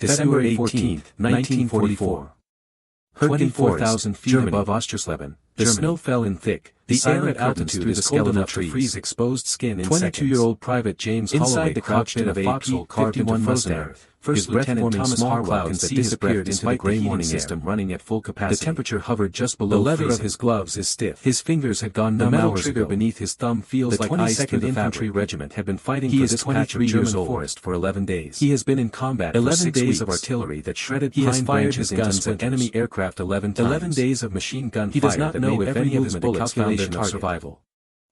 February 14, 1944. 24,000 feet above Oschersleben, the snow fell in thick. The air at altitude is cold enough to freeze exposed skin in seconds. 22-year-old Private James Holloway crouched in a P-51 Mustang. First Lieutenant Thomas Harwell that disappeared into the gray morning system running at full capacity. The temperature hovered just below freezing. The leather of his gloves is stiff. His fingers had gone numb. The metal trigger beneath his thumb feels like ice through the fabric. The 22nd Infantry Regiment had been fighting for this patch of German forest for 11 days. He has been in combat for 11 days of artillery that shredded pine branches into splinters. Enemy aircraft 11 times. 11 days of machine gun fire. He does not know if any of his bullets found their target. Survival.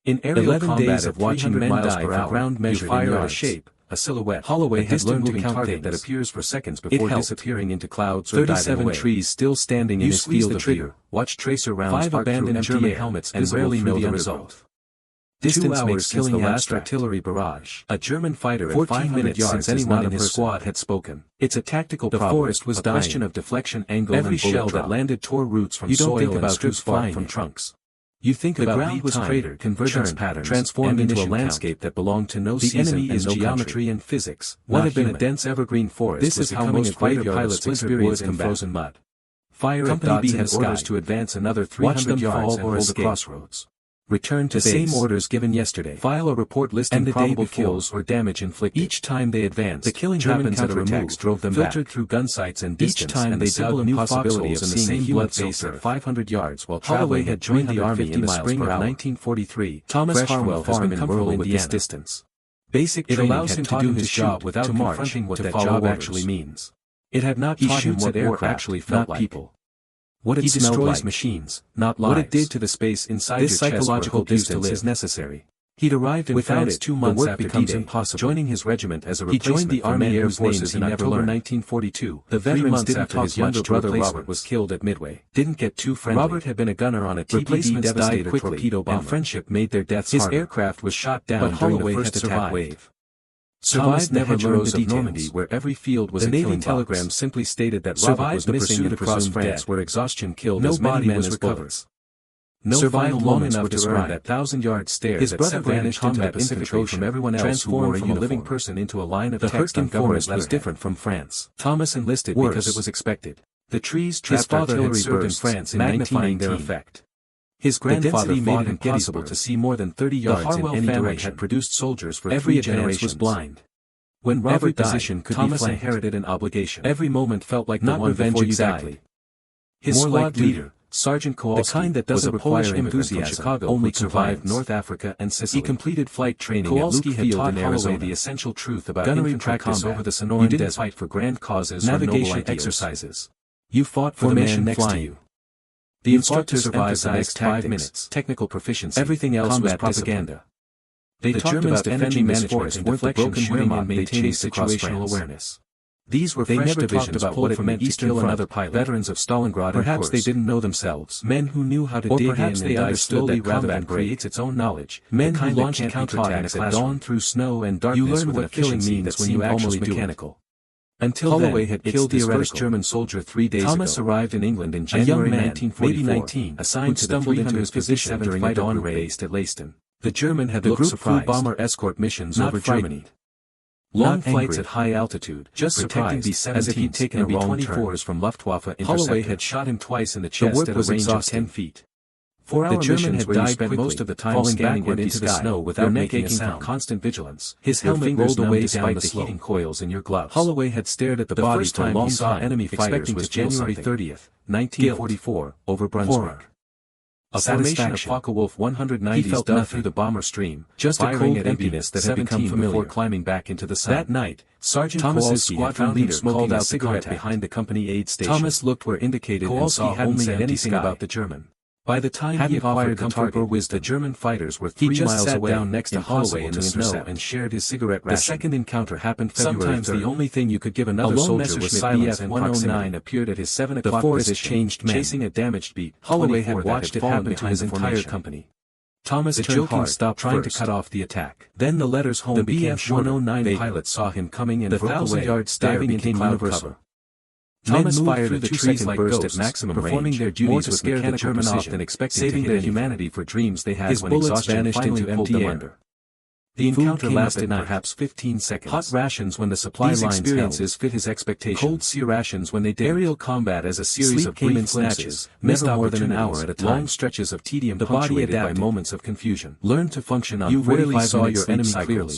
In aerial 11 combat days of watching men die for ground measured in yards. A shape, a silhouette. Holloway had learned to count things that appears for seconds before disappearing into clouds or diving away. 37 trees still standing in his field of view. Watch tracer rounds 5 abandoned German helmets and rarely know the result. Distance makes killing the last artillery barrage. A German fighter at 5 minutes since anyone in his squad had spoken. It's a tactical problem. The forest was dying. A question of deflection angle. Every shell that landed tore roots from soil and strips flying from trunks. You think about the ground was cratered, convergence patterns, transformed into a landscape that belonged to no season. The enemy is geometry and physics. What had been a dense evergreen forest. This is how most fighter pilots experience in frozen mud. Fire Company B has orders to advance another 300 yards and hold the crossroads. Return to base. The same orders given yesterday. File a report listing probable kills or damage inflicted. Each time they advanced, the killing weapons at attacks drove them filtered through gunsights and distance. Each time they dug new possibilities in the same blood face at 500 yards while Holloway had joined the army in the spring of 1943. Thomas Harwell has been comfortable with this distance. Basic training allows him to do his job without confronting what that job actually means. It had not taught him what air actually felt like. People. What it destroys machines, not lives. What it did to the space inside this your psychological distance is necessary. He'd arrived in France 2 months after D-Day, joining his regiment as a replacement. He joined the Army Air Forces in October 1942. The veterans didn't talk his younger brother Robert was killed at Midway. Didn't get too friendly. Robert had been a gunner on a TPD devastated torpedo bomber, and friendship made their deaths harder. His aircraft was shot down but Holloway during the first attack wave. Survived never learned the Normandy where every field was a killing box. The Navy telegram simply stated that Robert was missing and across France where exhaustion killed as many men as bullets. No survived long enough to earn that 1,000-yard stare. His brother vanished into the Pacific Ocean from everyone else, transformed from a living person into a line of text on government was different from France. Thomas enlisted because it was expected. The trees trapped artillery served in France in magnifying their effect. His grandfather made it impossible to see more than 30 yards in any direction. Had produced soldiers for every advance was blind. When Robert died, Thomas inherited an obligation. Every moment felt like not revenge exactly. His squad leader, Sergeant Kowalski, the kind that doesn't require enthusiasm, Chicago, only survived North Africa and Sicily. He completed flight training Kowalski at Luke Field in Arizona. The essential truth about gunnery practice over the Sonoran Desert. Fight for grand causes, navigation exercises. You fought for the man next to you. The instructors emphasized 5 minutes, technical proficiency, everything else was propaganda. They talked about energy management and deflection shooting and maintaining situational awareness. These were fresh divisions about what it meant to kill another pilot. Veterans of Stalingrad. Perhaps they didn't know themselves. Men who knew how to dig in and die slowly rather than creates its own knowledge. Men who launched counterattacks at dawn through snow and darkness. You learn what killing means when you actually mechanical. Until Holloway had killed his first German soldier 3 days ago. Thomas arrived in England in January 1944, maybe 19, assigned to the 357th position during a dawn raid based at Leiston. The German had looked surprised. Bomber escort missions over Germany. Long flights at high altitude, just protecting B-17s as if he'd taken a wrong turn. From Luftwaffe interceptor. Holloway had shot him twice in the chest at a range of 10 feet. 4-hour missions where you spent most of the time falling backward into the snow without making a sound. Constant vigilance. His helmet rolled away despite the heating coils in your gloves. Holloway had stared at the body for a long time, enemy fighters was January 30th, 1944, over Brunswick. A formation of Focke-Wulf 190s dug through the bomber stream, just a cold emptiness that had become familiar before climbing back into the sun. That night, Sergeant Thomas's squadron leader called out cigarette behind the company aid station. Thomas looked where indicated and saw hadn't said anything about the German. By the time he acquired the target, the German fighters were 3 miles away down next to Holloway in the snow and shared his cigarette ration. The second encounter happened February 3rd. Sometimes the only thing you could give another soldier was silence, and BF-109 appeared at his 7 o'clock position, changed men, chasing a damaged beat. Holloway had watched it happen to his entire company. Thomas joking stopped trying to cut off the attack. Then the letters home became BF-109 pilots saw him coming and broke away, 1,000-yard stare into cloud cover. Thomas fired a 2-second burst at maximum performing range, their duties with scare the German off than expecting saving their humanity for dreams they had when exhaustion vanished into empty air. The encounter lasted perhaps 15 seconds. Hot rations when the supply lines experiences fit his expectations. Cold sea rations when they did. Aerial combat as a series of brief snatches, never more than an hour at a time. Long stretches of tedium punctuated by moments of confusion. Learn to function on 45 minutes. You rarely saw your enemy clearly.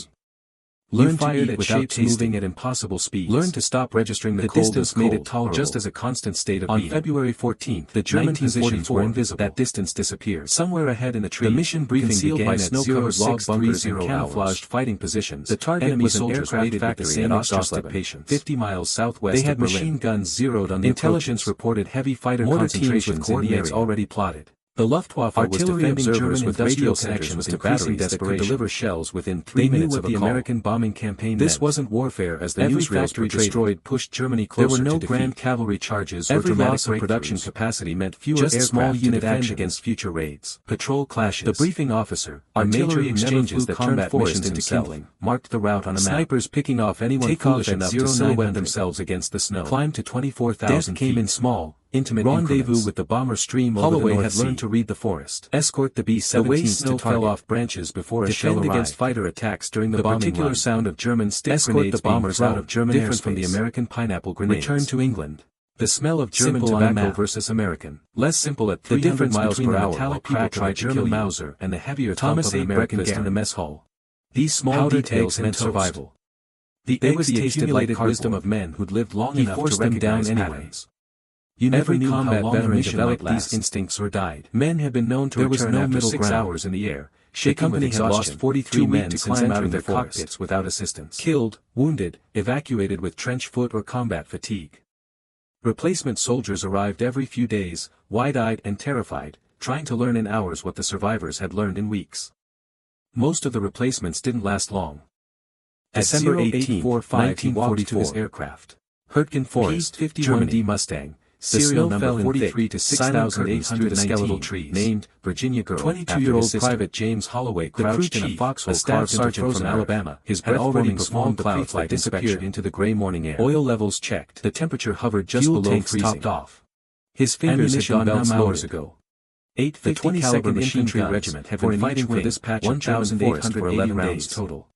Learn to eat without moving at impossible speeds. Learn to stop registering the distance made it tolerable just as a constant state of being. On February 14th, the German positions were invisible. That distance disappeared. Somewhere ahead in the trees, the mission briefing began by snow-covered log bunkers and camouflaged fighting positions. The target was an aircraft factory at Oschersleben, 50 miles southwest of Berlin. They had machine guns zeroed on the intelligence reported heavy fighter concentrations in the area already plotted. The Luftwaffe was defending German with radio connections to batteries that could deliver shells within 3 minutes of a call. They knew what the American bombing campaign meant. This wasn't warfare as the newsreels destroyed pushed Germany closer to defeat. There were no grand cavalry charges or dramatic production capacity meant fewer small unit action against future raids. Patrol clashes. The briefing officer, artillery exchanges that turned missions into kindling, marked the route on a map. Snipers picking off anyone foolish enough to silhouette themselves against the snow. Climbed to 24,000 feet. Death came in small, intimate rendezvous with the bomber stream over the North Sea. Had learned to read the forest. Escort the B-17s to fell off branches before a shell arrived. Defend against fighter attacks during the bombing particular sound of German stick grenades the bombers out of German different from the American pineapple grenades. Return to England. The smell of German tobacco versus American. Less simple at 300 miles per hour while people tried German Mauser and the heavier thump of an American gun in the mess hall. These small details meant survival. The eggs tasted like the wisdom of men who'd lived long enough to recognize patterns. You never knew how long a mission developed these instincts or died. Men had been known to return after 6 hours in the air. The company had lost 43 men since entering their cockpits without assistance. Killed, wounded, evacuated with trench foot or combat fatigue. Replacement soldiers arrived every few days, wide-eyed and terrified, trying to learn in hours what the survivors had learned in weeks. Most of the replacements didn't last long. December 18, 1942 aircraft. Hürtgen Forest, P-51 Mustang. Serial number 43 to 6,800 skeletal trees. Named Virginia Girl. 22-year-old Private James Holloway crouched in a foxhole. A staff sergeant from Alabama. His breath already small clouds that disappeared into the gray morning air. Oil levels checked. The temperature hovered just below freezing. Topped off. His fingers had gone numb hours ago. The 22nd Infantry Regiment had been fighting for this patch of 1,880 rounds total.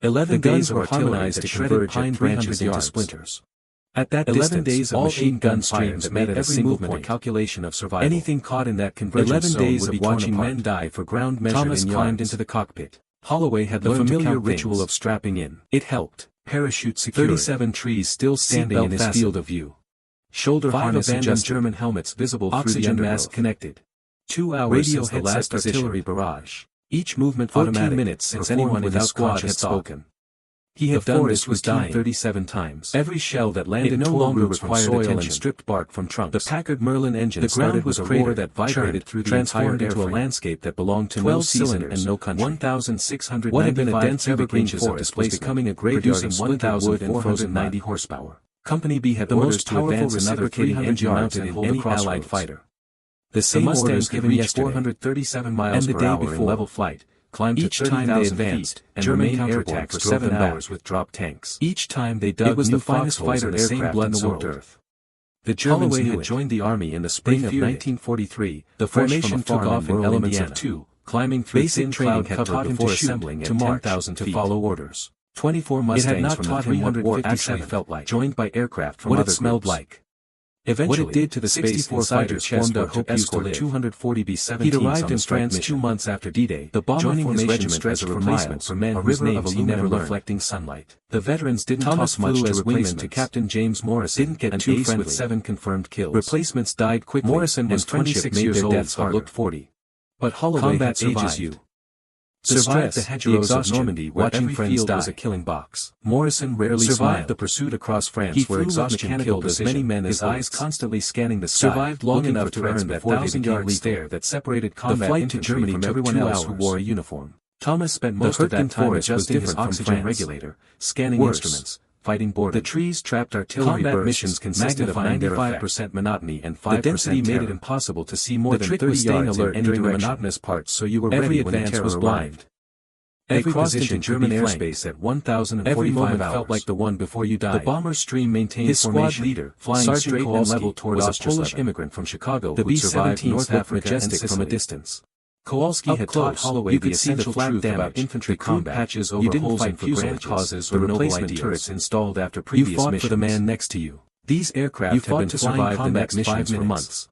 11 days were harmonized to shredded pine branches into splinters. At that 11 days of machine gun streams met at a single point calculation of survival. Anything caught in that convergence 11 days of watching men die for ground measured in yards. Thomas climbed into the cockpit. Holloway had the familiar ritual of strapping in. It helped. Parachute secured. 37 trees still standing in his field of view. Shoulder harness adjusted. German helmets visible through the undermask connected. 2 hours since the last artillery barrage. Each movement automatic. Minutes since anyone in his squad had spoken. He had done this was dying 37 times. Every shell that landed no longer required soil and stripped bark from trunks. The Packard Merlin engine started with a roar that vibrated through the entire into a landscape that belonged to no season and no country. 1,695 what had been a dense evergreen forest was becoming a graveyard of 1,490 horsepower. Company B had the most powerful reciprocating engine mounted in any Allied fighter. The same Mustangs given each 437 miles per hour in level flight. Climbed each to 30,000 feet, and German counterattacks for 7 hours with drop tanks. Each time they dug new foxholes in the same blood-soaked earth. The Germans had joined the army in the spring of 1943. The formation took off in elements of 2, climbing through thin cloud cover before assembling at 10,000 to follow orders. 24 Mustangs from the 300 actually felt like, joined by aircraft from other groups. What it smelled like. Eventually, what it did to the space fighters formed a hope used to live. 240 B-17s. He'd arrived in France 2 months after D-Day, the bomber formation stretched as a replacement for men whose names he never learned. Reflecting sunlight. The veterans didn't toss much to replacement to Captain James Morrison, didn't get too friendly with 7 confirmed kills. Replacements died quickly. Morrison was 26 years old but looked 40. But Holloway had ages you. Survived the hedgerows of Normandy where every field was a killing box. Morrison rarely survived the pursuit across France where exhaustion killed as many men as eyes constantly scanning the sky. Survived long enough to earn that 1,000-yard stare that separated combat flight to Germany from everyone else who wore a uniform. Thomas spent most of that time adjusting his oxygen regulator, scanning instruments, fighting borders. The trees trapped artillery bursts. Missions consisted of 95% monotony and 5% terror. The density made it impossible to see more than 30 yards in any direction. Monotonous parts so you were ready when the terror was blind. Every crossed into German airspace at 1,045 every moment hours. Felt like the one before you died. The bomber stream maintained his squad leader, flying straight and level toward was a Polish immigrant from Chicago who survived North Africa majestic from a distance. Kowalski had taught Holloway the essential truth about infantry combat. Patches over holes in fuselage causes or replacement turrets installed after previous missions. You fought for the man next to you. These aircraft had been to survive the next 5 minutes for months.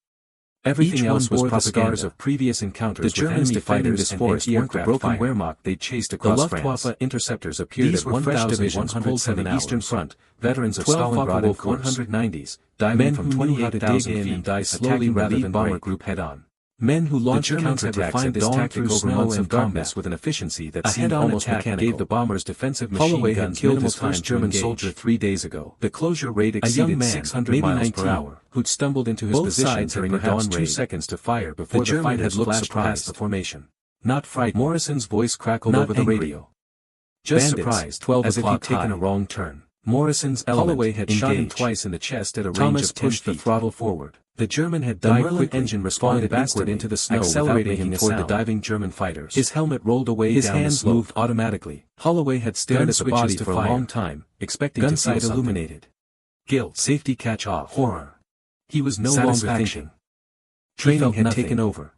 Everything else was propaganda of previous encounters. The Germans defending this forest weren't the broken Wehrmacht they chased across France. The Luftwaffe interceptors appeared at 1,107 Eastern Front, veterans of Stalingrad and 190s, men from 28,000 feet and die slowly rather than bomber group head-on. Men who launched counterattacks at dawn through snow and darkness with an efficiency that seemed almost mechanical. Gave the bombers defensive machine guns killed his first German soldier 3 days ago. The closure rate exceeded 600 miles per hour, who'd stumbled into his position during a dawn 2 seconds to fire before the German had looked surprised the formation. Not frightened. Morrison's voice crackled over the radio. Just surprised, as if he'd taken a wrong turn. Morrison's Holloway had shot him twice in the chest at a range of 10 feet. The throttle forward. The German had died quickly. The engine responded backward into the snow, accelerating him toward the diving German fighters. His helmet rolled away. His hands moved automatically. Holloway had stared at the body for a long time, expecting to see illuminated. Guilt, safety catch-off, horror. He was no longer thinking. Training had taken over.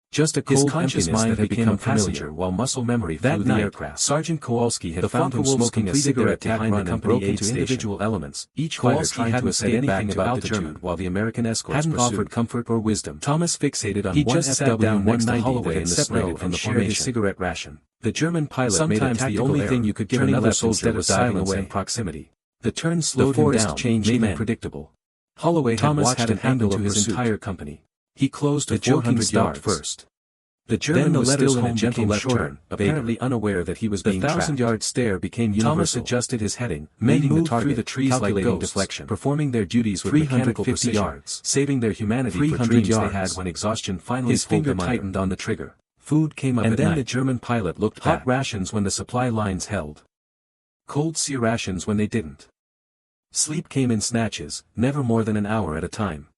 Just a cold emptiness that had become familiar while muscle memory flew the aircraft. Sergeant Kowalski had found him smoking a cigarette behind the company into individual elements. Each fighter tried to say anything about the German while the American escorts hadn't offered comfort or wisdom. Thomas fixated on one FW next to Holloway in the snow and shared his cigarette ration. The German pilot made a tactical error. The only thing you could give another soldier was silence and proximity. The turn slowed him down, made him predictable. Holloway had watched an angle to his entire company. He closed to 400 yards first. The German was still in a gentle left turn, apparently unaware that he was being tracked. The 1,000-yard stare became universal. Thomas adjusted his heading, making the target through the trees like ghosts, deflection, performing their duties with mechanical precision, saving their humanity for dreams they had when exhaustion finally his finger tightened on the trigger. Food came up and then the German pilot looked back. Hot rations when the supply lines held. Cold sea rations when they didn't. Sleep came in snatches, never more than an hour at a time.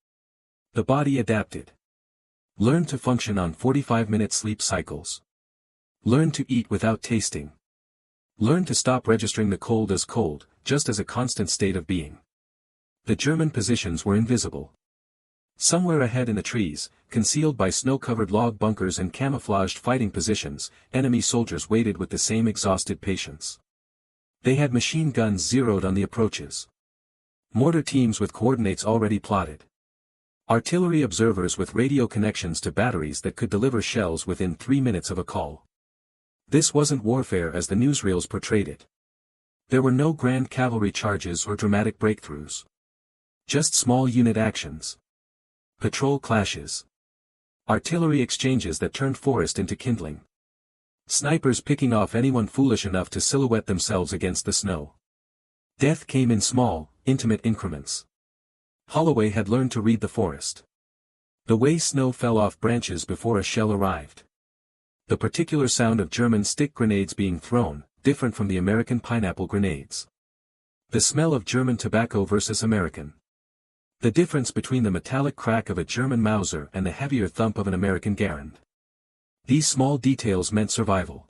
The body adapted. Learn to function on 45-minute sleep cycles. Learn to eat without tasting. Learn to stop registering the cold as cold, just as a constant state of being. The German positions were invisible. Somewhere ahead in the trees, concealed by snow-covered log bunkers and camouflaged fighting positions, enemy soldiers waited with the same exhausted patience. They had machine guns zeroed on the approaches. Mortar teams with coordinates already plotted. Artillery observers with radio connections to batteries that could deliver shells within 3 minutes of a call. This wasn't warfare as the newsreels portrayed it. There were no grand cavalry charges or dramatic breakthroughs. Just small unit actions. Patrol clashes. Artillery exchanges that turned forest into kindling. Snipers picking off anyone foolish enough to silhouette themselves against the snow. Death came in small, intimate increments. Holloway had learned to read the forest. The way snow fell off branches before a shell arrived. The particular sound of German stick grenades being thrown, different from the American pineapple grenades. The smell of German tobacco versus American. The difference between the metallic crack of a German Mauser and the heavier thump of an American Garand. These small details meant survival.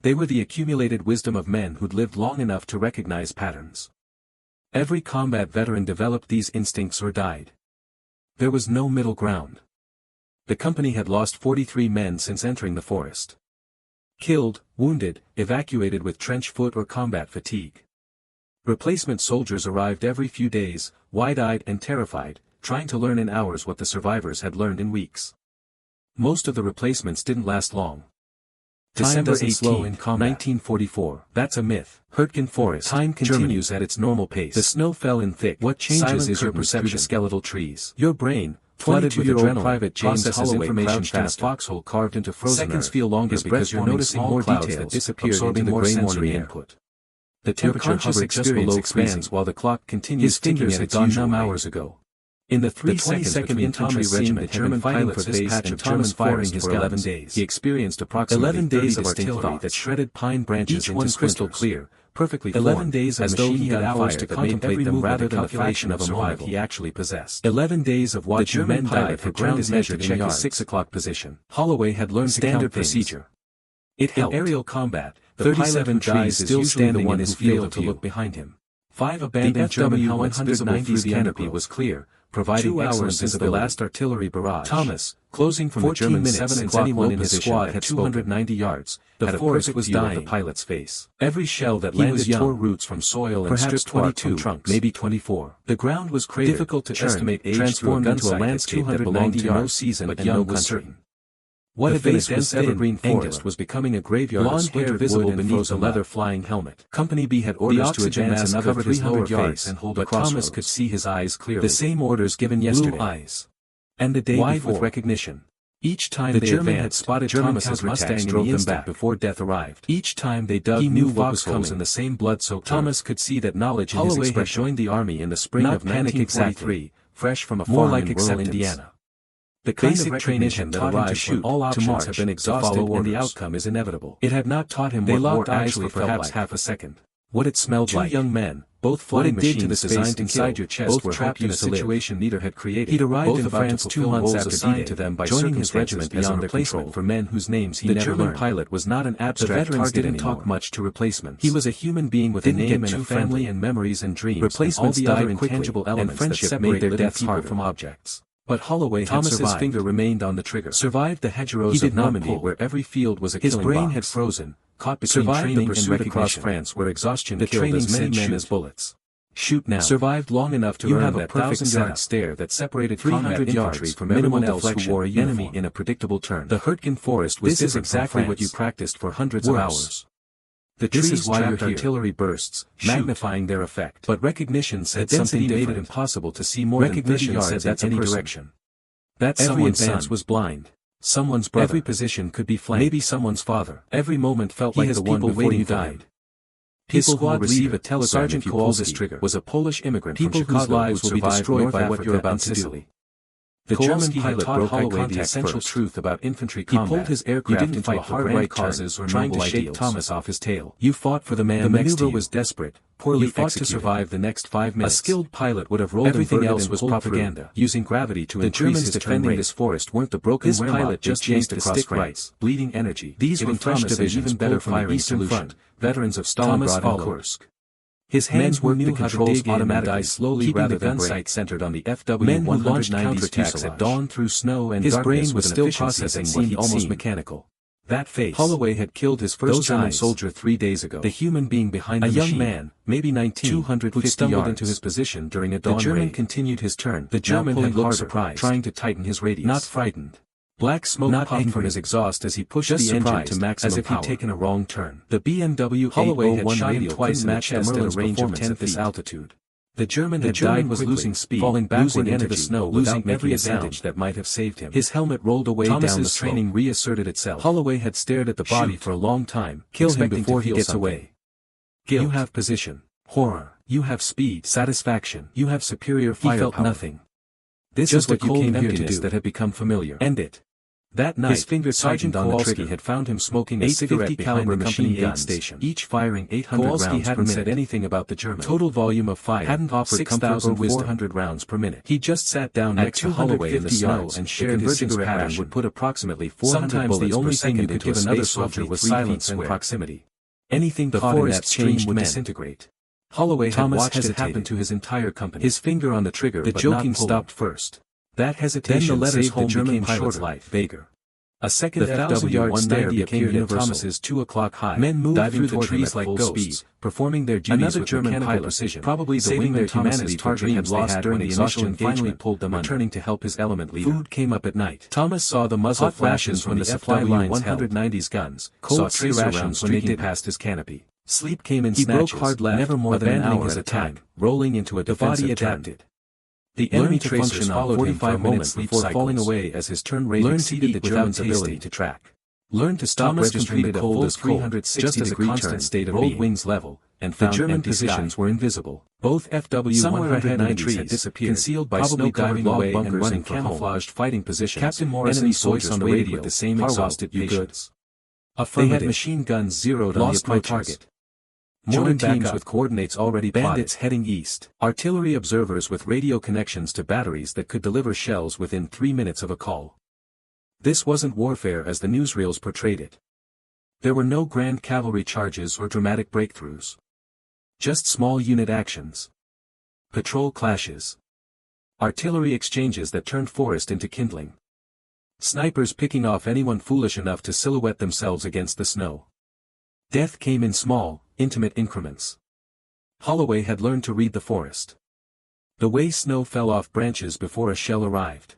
They were the accumulated wisdom of men who'd lived long enough to recognize patterns. Every combat veteran developed these instincts or died. There was no middle ground. The company had lost 43 men since entering the forest. Killed, wounded, evacuated with trench foot or combat fatigue. Replacement soldiers arrived every few days, wide-eyed and terrified, trying to learn in hours what the survivors had learned in weeks. Most of the replacements didn't last long. December 18, 1944. That's a myth. Hurtgen Forest. Time continues at its normal pace. The snow fell in thick. What changes is your perception of skeletal trees. Your brain, flooded with adrenaline, Private James Holloway crouched in a foxhole carved into frozen earth. Seconds feel longer because you're noticing more details that disappear into the gray-morning input. The temperature hovered just below expands while the clock continues ticking at its usual hours ago. In the 22nd Infantry Regiment, German fighting for this patch of German firing his 11 days. He experienced approximately 11 days of artillery that shredded pine branches into crystal clear, perfectly formed, 11 days as though he had hours to contemplate them rather than the calculation of a moment he actually possessed. 11 days of watching men dive for ground measure to check his 6 o'clock position. Holloway had learned standard procedure. It helped. In aerial combat, the 37 dies still standing in his field to look behind him. 5 abandoned German helmets visible through the canopy was clear, providing excellent visibility. The last artillery barrage. Thomas, closing from the German 7 o'clock anyone in his squad had 290 yards, the forest was dying the pilot's face. Every shell that landed tore roots from soil and perhaps 22 trunks, maybe 24. The ground was cratered, difficult to estimate age, transformed into a landscape that belonged to no season but young was certain. What had been a dense evergreen forest was becoming a graveyard of splintered visible beneath a leather flying helmet. Company B had orders to advance another 300 yards and hold a crossroads. Thomas could see his eyes clearly. The same orders given yesterday. Blue eyes. And the day wide with recognition. Each time the German had spotted Thomas's Mustang and drove them back before death arrived. Each time they dug new foxholes in the same blood-soaked Thomas could see that knowledge in his expression. Joined the army in the spring of 1943, fresh from a farm in rural Indiana. The basic training that arrives when all options have been exhausted and the outcome is inevitable. It had not taught him what war actually for perhaps half a second. What it smelled like. Two young men, both flying machines designed inside your chest, both trapped in a situation neither had created. He'd arrived in France 2 months after assigned to them by joining his regiment as a replacement for men whose names he never learned. The German pilot was not an abstract target didn't talk much to replacements. He was a human being with a name and a family and memories and dreams. Replacements died quickly, intangible elements that separate their deaths from objects. But Holloway had survived. Thomas's finger remained on the trigger. Survived the hedgerows of Normandy where every field was a killing box. His brain had frozen, caught between training and recognition across France where exhaustion killed as many men as bullets. Shoot now. Survived long enough to earn that 1,000-yard stare that separated 300 yards from anyone else who wore a enemy in a predictable turn. The Hurtgen forest was different exactly what you practiced for hundreds of hours. The trees trapped artillery bursts, magnifying their effect. But recognition said something made it impossible to see more than 30 yards in any direction. That someone's son was blind. Someone's brother. Every position could be flanked. Maybe someone's father. Every moment felt like the one before you died. His squad receive a telegram Sergeant if you pull this trigger was a Polish immigrant from Chicago whose lives will be destroyed by what you're about to do. The German pilot broke Holloway the essential truth about infantry combat. He pulled his aircraft into a hard right causes or trying to shake Thomas off his tail. You fought for the man next to you. The maneuver was desperate, poorly executed. You fought to survive the next 5 minutes. A skilled pilot would have rolled everything else was propaganda, using gravity to increase his defending this forest weren't the broken this pilot just yanked across France, bleeding energy. These were fresh divisions even better from the Eastern Front, veterans of Stalingrad and Kursk. His hands worked the controls automatically, slowly rather than gunsight centered on the FW-190 counterattacks at dawn through snow and his brain was still processing what seemed almost mechanical. That face. Holloway had killed his first German soldier 3 days ago. The human being behind the machine. A young man, maybe 19, 250 who stumbled into his position during a dawn raid. The German continued his turn. The German had looked surprised, trying to tighten his radius. Not frightened. Black smoke puffed from his exhaust as he pushed the engine to maximum as if he'd taken a wrong turn. The BMW Holloway had shot him twice matched at a range of 10 feet at this altitude. The German had died was losing speed, falling backward into the snow, losing every advantage that might have saved him. His helmet rolled away down the slope. Training reasserted itself. Holloway had stared at the body for a long time, kill him before he gets away. Guilt. You have position. Horror. You have speed. Satisfaction. You have superior firepower. He felt nothing. This is what you came here to do that had become familiar. End it. That night, his finger Sergeant Kowalski had found him smoking a cigarette behind the company aid station, each firing 800 rounds per minute. Hadn't said anything about the German total volume of fire. Hadn't offered 6,400 rounds per minute. He just sat down next to Holloway in the snow and shared his cigarette pattern would put approximately 400 bullets the only thing you could give another soldier was silence and proximity. Anything the forest stream would disintegrate. Holloway had watched it happen to his entire company. His finger on the trigger, the joking stopped first. That hesitation saved the German pilot's life. Vaguer. A second FW-190 appeared at Thomas's 2 o'clock high. Men moved through the trees like ghosts, performing their duties with German precision, probably saving their humanity target had lost during the initial and finally pulled them returning to help his element leader. Food came up at night. Thomas saw the muzzle flashes when the FW-190's guns, saw tracer rounds when they did past his canopy. Sleep came in snatches, broke hard left, never more than an hour at a time, rolling into a defensive adapted. The enemy tracers followed him for moments before falling away as his turn rate exceeded the German's ability to track. Learned to stop registering the cold as 360-degree turn, stayed rolled wings level, and found the German positions were invisible. Both FW-190s had disappeared, concealed by snow-covered log bunkers and camouflaged fighting positions. Captain Morrison's voice on the radio with the same exhausted patience. They had machine guns zeroed on the approach target. Mortar teams with coordinates already plotted. Bandits heading east. Artillery observers with radio connections to batteries that could deliver shells within 3 minutes of a call. This wasn't warfare as the newsreels portrayed it. There were no grand cavalry charges or dramatic breakthroughs. Just small unit actions. Patrol clashes. Artillery exchanges that turned forest into kindling. Snipers picking off anyone foolish enough to silhouette themselves against the snow. Death came in small, intimate increments. Holloway had learned to read the forest. The way snow fell off branches before a shell arrived.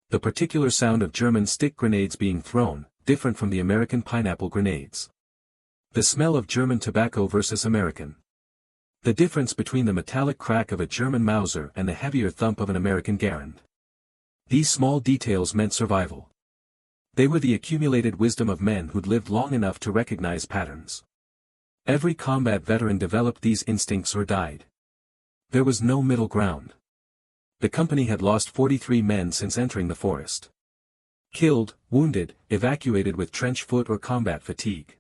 The particular sound of German stick grenades being thrown, different from the American pineapple grenades. The smell of German tobacco versus American. The difference between the metallic crack of a German Mauser and the heavier thump of an American Garand. These small details meant survival. They were the accumulated wisdom of men who'd lived long enough to recognize patterns. Every combat veteran developed these instincts or died. There was no middle ground. The company had lost 43 men since entering the forest. Killed, wounded, evacuated with trench foot or combat fatigue.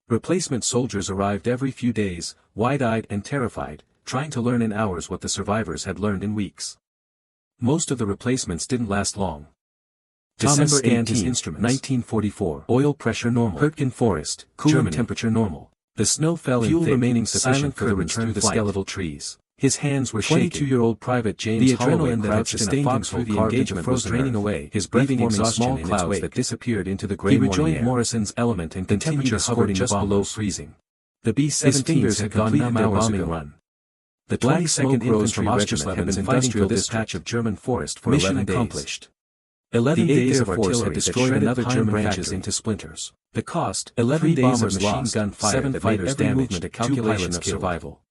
Replacement soldiers arrived every few days, wide-eyed and terrified, trying to learn in hours what the survivors had learned in weeks. Most of the replacements didn't last long. Thomas scanned his instruments. 1944. Oil pressure normal. Hürtgen forest. German temperature normal. The snow fell in thick, remaining sufficient for the return to the skeletal trees. His hands were shaking. 22-year-old Private James Holloway that had sustained him through the engagement was draining away, his breath forming small clouds that disappeared into the gray morning air. He rejoined Morrison's element and continued escorting just below freezing. The B-17s had gone numb hours ago. The 22nd Infantry Regiment had been fighting for this patch of German forest for 11 days. Accomplished. 11 days of artillery had destroyed another German branches into splinters. The cost, 11 days of machine gun fire, 7 fighters damaged, a calculation of survival.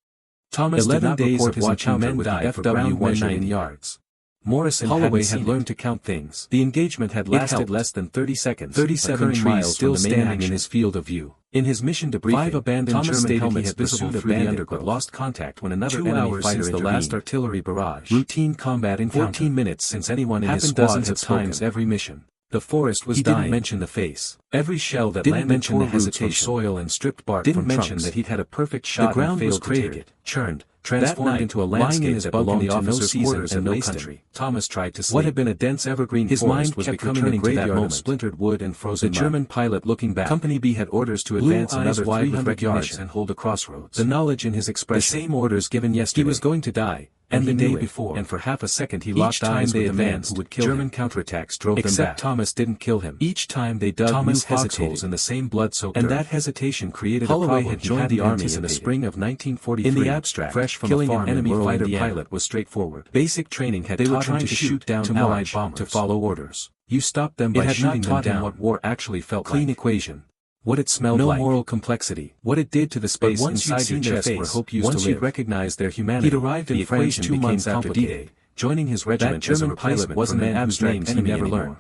Thomas 11 days of watching men die for ground measured in yards. Morrison Holloway had learned to count things. The engagement had lasted less than 30 seconds. 37 trees still standing in his field of view. In his mission debriefing, 5 abandoned German helmets visible through the undergrowth lost contact when another enemy fighter intervened. The last artillery barrage. Routine combat in 14 minutes since anyone in his squad had times every mission. The forest was dying. He didn't mention the face. Every shell that landed tore roots from soil and stripped bark from trunks. Didn't mention that he'd had a perfect shot. The ground was cratered, churned, transformed into a landscape that belonged to no seasons and no country. Thomas tried to sleep. What had been a dense evergreen forest was becoming a graveyard of splintered wood and frozen mud. The German pilot looking back. Company B had orders to advance another 300 yards and hold a crossroads. The knowledge in his expression. The same orders given yesterday. He was going to die. And the day before, and for half a second he locked eyes with the man who would kill him. German counterattacks drove them back. Except Thomas didn't kill him. Each time they dug new foxholes in the same blood-soaked earth. And that hesitation created a problem. Holloway had joined the army in the spring of 1943. In the abstract, fresh from killing an enemy fighter pilot was straightforward. Basic training had taught him to shoot down Allied bombers, to follow orders. You stopped them by shooting them down. What war actually felt like. Clean equation. What it smelled like. No moral complexity. What it did to the space inside your chest where hope used to live. Once you'd recognized their humanity, he'd arrived in France 2 months after D-Day, joining his regiment. That German pilot wasn't an abstract enemy he never learned.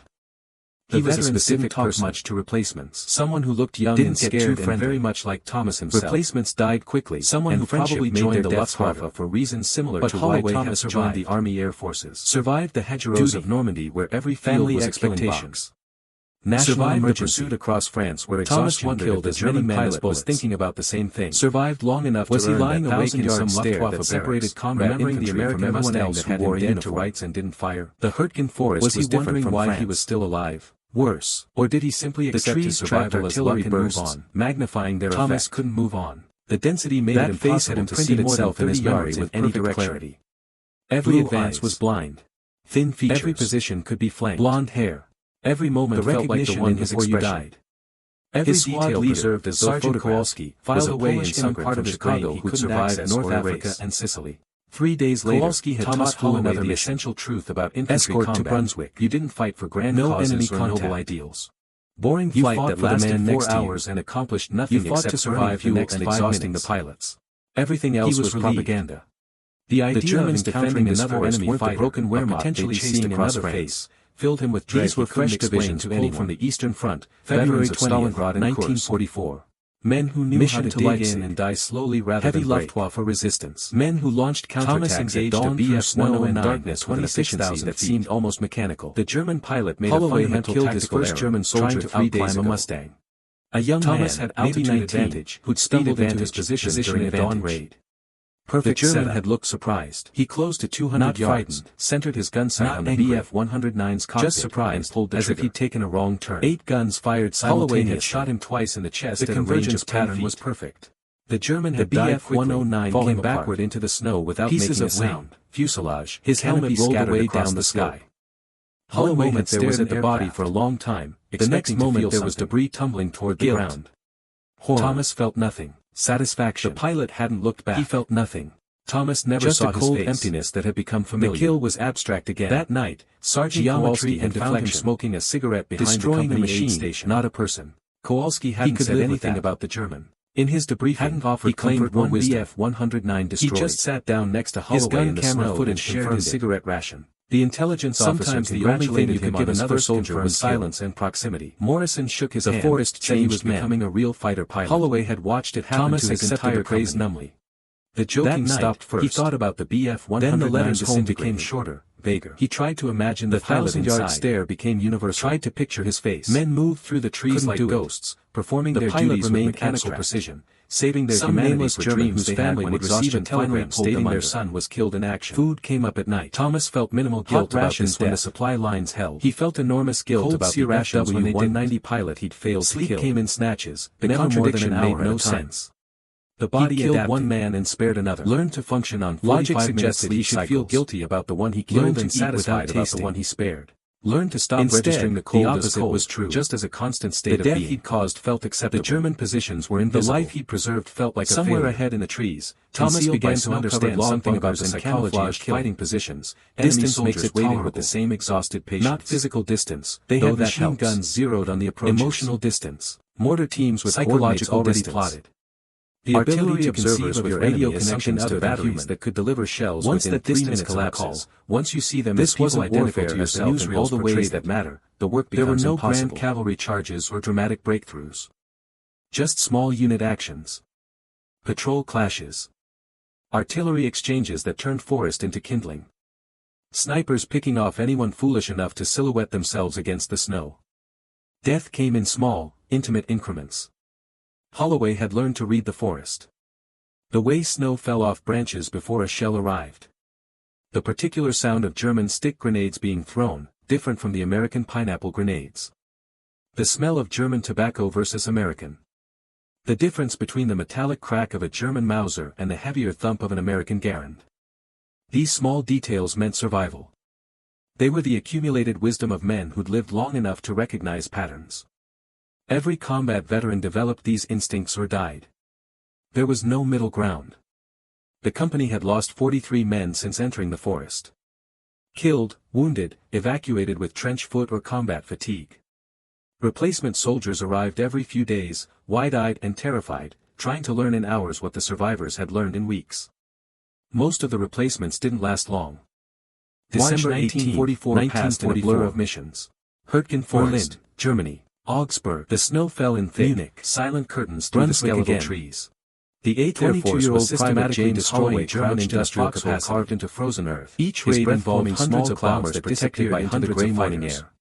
He was a specific talk much to replacements. Someone who looked young and scared and very much like Thomas himself. Replacements died quickly. Someone who probably joined the Luftwaffe for reasons similar to why Thomas joined the Army Air Forces. Survived the hedgerows of Normandy where every field was expectations. Survived the pursuit across France where exhaustion killed as many men as was thinking about the same thing. Survived long enough to earn that 1,000-yard stare that separated combat infantry from everyone else who wore dead to rights and didn't fire. The Hürtgen forest was different from why he was still alive. Worse. Or did he simply accept his survival as luck and move on, magnifying their effect? Thomas couldn't move on. The density made it impossible to see itself in his memory with any direction. Every advance was blind. Thin features. Every position could be flanked. Blonde hair. Every moment felt like the one before you died. Every detail preserved as though Focke-Wulf filed away in some part of Chicago who could survive North Africa and Sicily. 3 days later, Kowalski had taught Holloway the essential truth about infantry combat. Escort to Brunswick. You didn't fight for grand causes or noble ideals. Boring flight that lasted 4 hours and accomplished nothing except to survive the next and exhausting the pilots. Everything else was propaganda. The idea of encountering another enemy fighter, broken Wehrmacht potentially chasing another face, filled him with dread. These were fresh divisions pulled from the Eastern Front, February 20, 1944. Men who knew how to dig in and die slowly rather than break. Heavy Luftwaffe resistance. Men who launched counterattacks at dawn through snow and darkness with an efficiency that seemed almost mechanical. The German pilot made a fundamental killed his first German soldier 3 days ago. A Mustang. A young Thomas man, had altitude advantage, who'd stumbled into his position during a dawn raid. Perfect. The German had looked surprised. He closed to 200 yards, centered his gunsight on the Bf-109's cockpit, just surprised, pulled as if he'd taken a wrong turn. 8 guns fired simultaneously. Holloway had shot him twice in the chest. The convergence pattern was perfect. The German had died quickly, falling backward into the snow without making a sound. Fuselage, his helmet rolled away down the sky. Holloway had stared at the body for a long time. The next moment there was debris tumbling toward the ground. Thomas felt nothing. Satisfaction. The pilot hadn't looked back. He felt nothing. Thomas never saw his face. Just a cold emptiness that had become familiar. The kill was abstract again. That night, Sergeant Kowalski had found him smoking a cigarette behind destroying the machine station, not a person. Kowalski hadn't said anything about the German. In his debriefing, he claimed one Bf-109 destroyed. He just sat down next to Holloway in the snow and shared his cigarette ration. The intelligence officer congratulated him on another soldier was silence and proximity. Morrison shook his hand. The forest said he was becoming a real fighter pilot. Holloway had watched it happen to his entire craze numbly. The joking stopped first. He thought about the Bf-109. Then the letters home became shorter, vaguer. He tried to imagine the 1,000-yard stare became universal. Tried to picture his face. Men moved through the trees like ghosts, performing their duties with mechanical precision, saving their humanity for dreams whose family would receive a telegram stating their son was killed in action. Food came up at night. Thomas felt minimal guilt about this when the supply lines held. He felt enormous guilt about the FW-190 pilot he'd failed to kill. Sleep came in snatches. The contradiction made no sense. The body killed one man and spared another. Learned to function on 45 minutes he should feel guilty about the one he killed and satisfied about the one he spared. Learned to stop registering the cold as cold was true, just as a constant state of being. The death he'd caused felt acceptable. The German positions were invisible. The life he'd preserved felt like somewhere ahead in the trees. Thomas began to understand something about the psychology of fighting positions. Distance makes it tolerable with the same exhausted patience. Not physical distance, they had machine guns zeroed on the approaches. Emotional distance. Mortar teams with psychological already plotted. The ability to conceive of your radio connections to batteries that could deliver shells within 3 minutes collapses. Once you see them, this wasn't warfare to yourself in all the ways that matter. The work becomes impossible. There were no grand cavalry charges or dramatic breakthroughs. Just small unit actions. Patrol clashes. Artillery exchanges that turned forest into kindling. Snipers picking off anyone foolish enough to silhouette themselves against the snow. Death came in small, intimate increments. Holloway had learned to read the forest. The way snow fell off branches before a shell arrived. The particular sound of German stick grenades being thrown, different from the American pineapple grenades. The smell of German tobacco versus American. The difference between the metallic crack of a German Mauser and the heavier thump of an American Garand. These small details meant survival. They were the accumulated wisdom of men who'd lived long enough to recognize patterns. Every combat veteran developed these instincts or died. There was no middle ground. The company had lost 43 men since entering the forest. Killed, wounded, evacuated with trench foot or combat fatigue. Replacement soldiers arrived every few days, wide-eyed and terrified, trying to learn in hours what the survivors had learned in weeks. Most of the replacements didn't last long. December 1844 passed in a blur of missions. Hürtgen, Berlin, Germany. Augsburg. The snow fell in thick, Munich. Silent curtains through the skeletal trees. The 8th Air Force was systematically destroying German industrial capacity carved into frozen earth. Each raid involving hundreds of bombers that protected by hundreds of fighting air.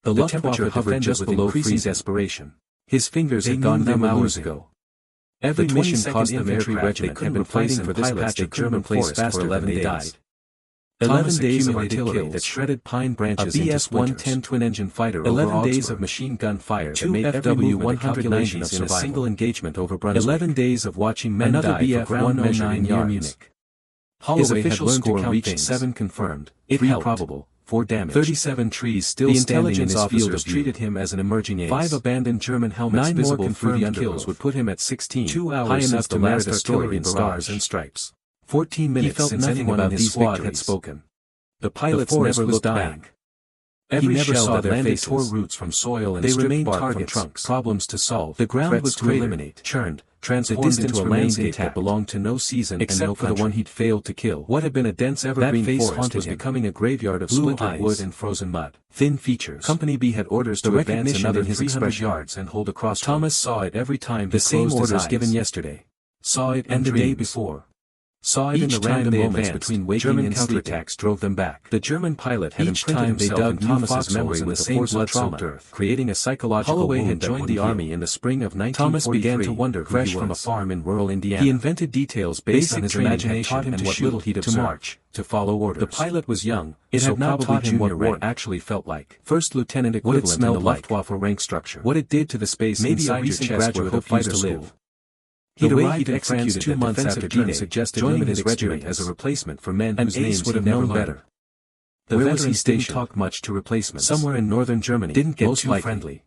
The Luftwaffe hovered just below freeze aspiration. His fingers had gone numb hours ago. Every mission cost them infantry regiment had been fighting for this patch of German forest for 11 days. 11 days of artillery that shredded pine branches into splinters. A Bf-110 twin-engine fighter 11 days of machine gun fire that made FW-190s in a single engagement over Brunswick. 11 days of watching men die for ground measuring near Munich. Holloway had learned to count things. 7 confirmed, 3 probable, 4 damaged. 37 trees still standing in his field of treated him as an emerging ace. 5 abandoned German helmets visible through the kills would put him at 16, 2 hours high enough to merit artillery in stars and stripes. 14 minutes since anyone on his squad had spoken. The pilots never looked back. Every shell that landed tore roots from soil and stripped bark from trunks. Problems to solve. The ground was to eliminate, churned, transformed into a landscape that belonged to no season except for the one he'd failed to kill. What had been a dense evergreen forest was becoming a graveyard of splintered wood and frozen mud. Thin features. Company B had orders to advance another 300 yards and hold a crossroad. Thomas saw it every time. The same orders given yesterday. Saw it and the day before. Saw it in the random moments between waking and counterattacks drove them back. The German pilot had imprinted himself in Thomas's memory with the same blood-soaked earth, creating a psychological wound. Holloway had joined the army in the spring of 1943. Thomas began to wonder, fresh from a farm in rural Indiana. He invented details based on his imagination and what little he'd observed. To march, to follow orders. The pilot was young, it had not taught him what war actually felt like. First Lieutenant equivalent in the Luftwaffe rank structure. What it did to the space inside your chest where hope used to live. He'd arrived and executed 2 months after D-Day, suggested joining his regiment as a replacement for men whose names would have known better. The veterans didn't talk much to replacements. Somewhere in northern Germany, didn't get too friendly.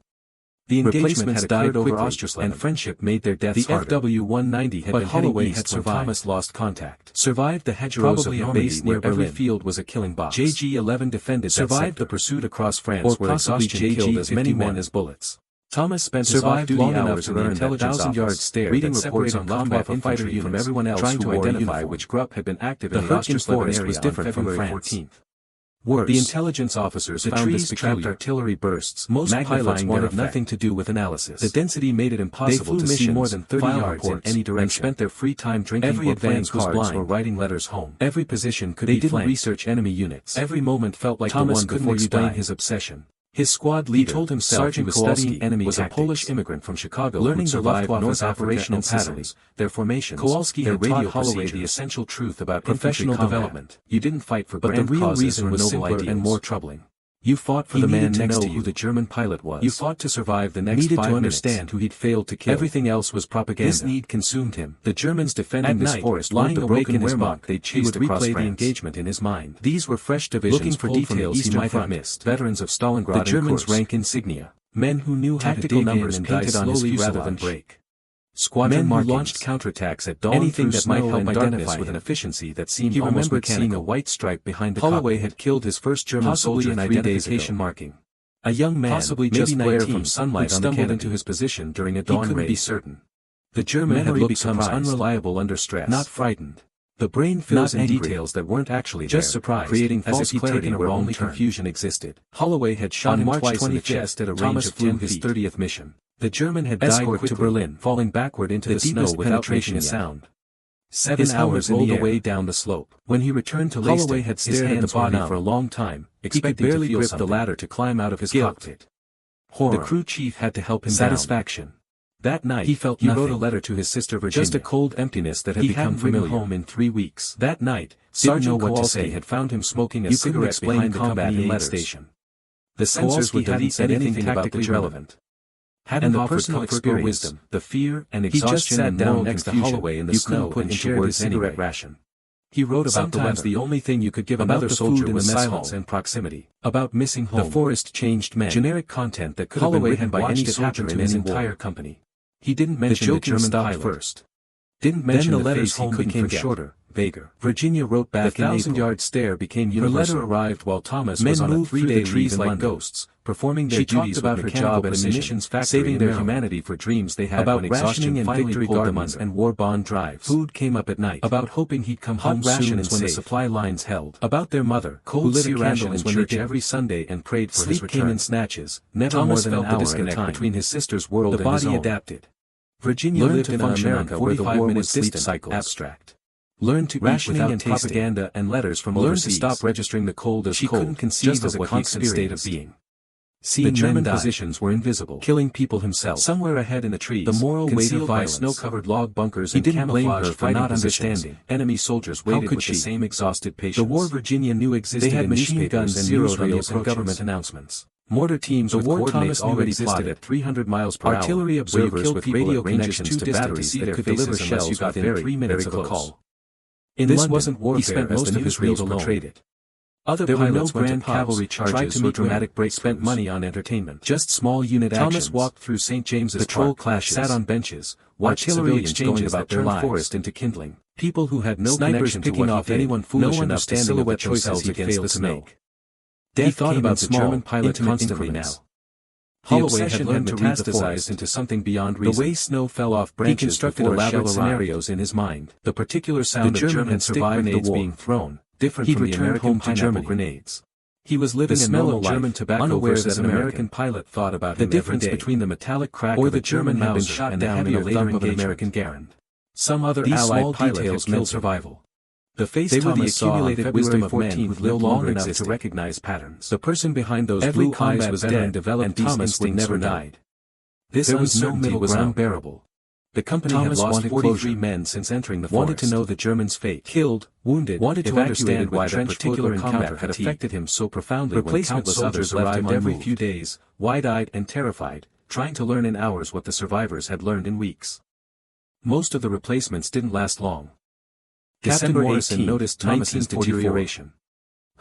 The engagement had occurred over Oschersleben, and friendship made their deaths harder. The FW-190 had been Holloway had survived. Thomas lost contact. Survived the hedgerows of Normandy where every field was a killing box. JG-11 defended survived the pursuit across France where exhaustion killed as many men as bullets. Thomas spent his off-duty hours in the intelligence office, stare reading reports on combat infantry from everyone else trying to identify which group had been active in the Oschersleben area was different from February 14th. Worse, the intelligence officers found this peculiar. Artillery bursts, most pilots wanted nothing to do with analysis. The density made it impossible to see more than 30 yards in any direction, and spent their free time drinking every advance was blind or writing letters home. Every position could be flanked. They didn't research enemy units. Every moment felt like Thomas the one before you died. His obsession. His squad leader, told himself Sergeant Kowalski was a Polish immigrant from Chicago learning the Luftwaffe's operational patterns, their formations. Kowalski had taught Holloway the essential truth about professional development. You didn't fight for grand causes, but the real reason was simpler and more troubling. You fought for the man next to you. Who the German pilot was. You fought to survive the next 5 minutes. To understand who he'd failed to kill. Everything else was propaganda. This need consumed him. The Germans defending this forest, lying awake in his bunk, they chased across France. The engagement in his mind. These were fresh divisions looking for details he might have missed. Veterans of Stalingrad. The Germans' rank insignia. Men who knew how to dig numbers and painted on his fuselage rather than break. Squadron men who launched counterattacks at dawn. Anything that might help identify with an efficiency that seemed almost mechanical. Seeing a white stripe behind the Holloway had killed his first German soldier in identification marking. A young man, possibly just glare from sunlight on the canopy, into his position during a dawn raid. He couldn't be certain. The German had looked becomes unreliable under stress. Not frightened. The brain fills in details that weren't actually just there, surprised, creating false clarity where only confusion existed. Holloway had shot him twice in the chest at a range of 10 feet. His 30th mission. The German had died quickly to Berlin, falling backward into the snow without making a sound. 7 hours rolled away down the slope. When he returned to Leiston, Holloway had stared at the body for a long time, expecting to feel the ladder to climb out of his cockpit. Horror. The crew chief had to help him satisfaction. That night, he felt nothing. He wrote a letter to his sister Virginia. Just a cold emptiness that had become familiar. Home in 3 weeks. That night, Sergeant Kowalski had found him smoking a cigarette behind the company aid station. The censors would delete said anything tactically relevant. And the personal experience, wisdom, the fear and exhaustion, he just sat down next to Holloway in the snow and shared his cigarette ration. He wrote about the weather. The only thing you could give about the soldier was silence and proximity. About missing home. The forest changed men. Generic content that could have been written by any soldier in his entire company. He didn't mention the German pilot first. Didn't mention the letters home became shorter, vaguer. Virginia wrote back in April. The 1,000-yard stare became universal. Her letter arrived while Thomas was on a 3-day trees like ghosts, performing their duties about her job at a munitions factory, saving their humanity for dreams they had about when exhaustion and victory gardens and war bond drives. Food came up at night. About hoping he'd come home soon when the supply lines held. About their mother, who lit a candle in church every Sunday and prayed for his return. Sleep came in snatches, never more than an hour at a time. Between his sister's world and his own. The body adapted. Virginia lived in America where the war was sleep cycles. Abstract. Learned to rationing and propaganda and letters from overseas. Learned to stop registering the cold as she cold, couldn't conceive of a constant state of being. The German positions were invisible, killing people himself. Somewhere ahead in the trees, the moral weight of violence, snow-covered log bunkers and camouflage for not understanding. Enemy soldiers waited with the same exhausted patience. The war Virginia knew existed. They had machine guns and newsreels and government announcements. Mortar teams with coordinates already existed at 300 miles per hour. Artillery observers with radio connections to batteries that could deliver shells within 3 minutes of a call. In this wasn't warfare, he spent most of his reels portrayed it. Other pilots went to cavalry charges or dramatic breaks, spent money on entertainment. Just small unit actions. Thomas walked through St. James's Patrol clashes, sat on benches, watched civilians going about their lives, forest into kindling. People who had no connection to picking off anyone foolish enough to silhouette choices against the snow. He thought about the German pilot constantly now. Holloway had learned to metastasize into something beyond reason. The way snow fell off branches, he constructed elaborate scenarios in his mind. The particular sound of German survived grenades being thrown, different from the American pineapple grenades. He was living a normal German tobacco, unaware that an American pilot thought about the difference between the metallic crack of the German Mauser and the heavier thump of an American Garand. Some other Allied pilot had killed survival. The face Thomas saw on February 14th lived long enough to recognize patterns. The person behind those blue eyes was dead, and Thomas would never died. This uncertainty was unbearable. The company had lost 43 men since entering the forest. Wanted to know the Germans' fate. Killed, wounded, wanted to understand why that particular encounter had affected him so profoundly. Replacement soldiers arrived every few days, wide-eyed and terrified, trying to learn in hours what the survivors had learned in weeks. Most of the replacements didn't last long. Captain Morrison noticed Thomas's deterioration.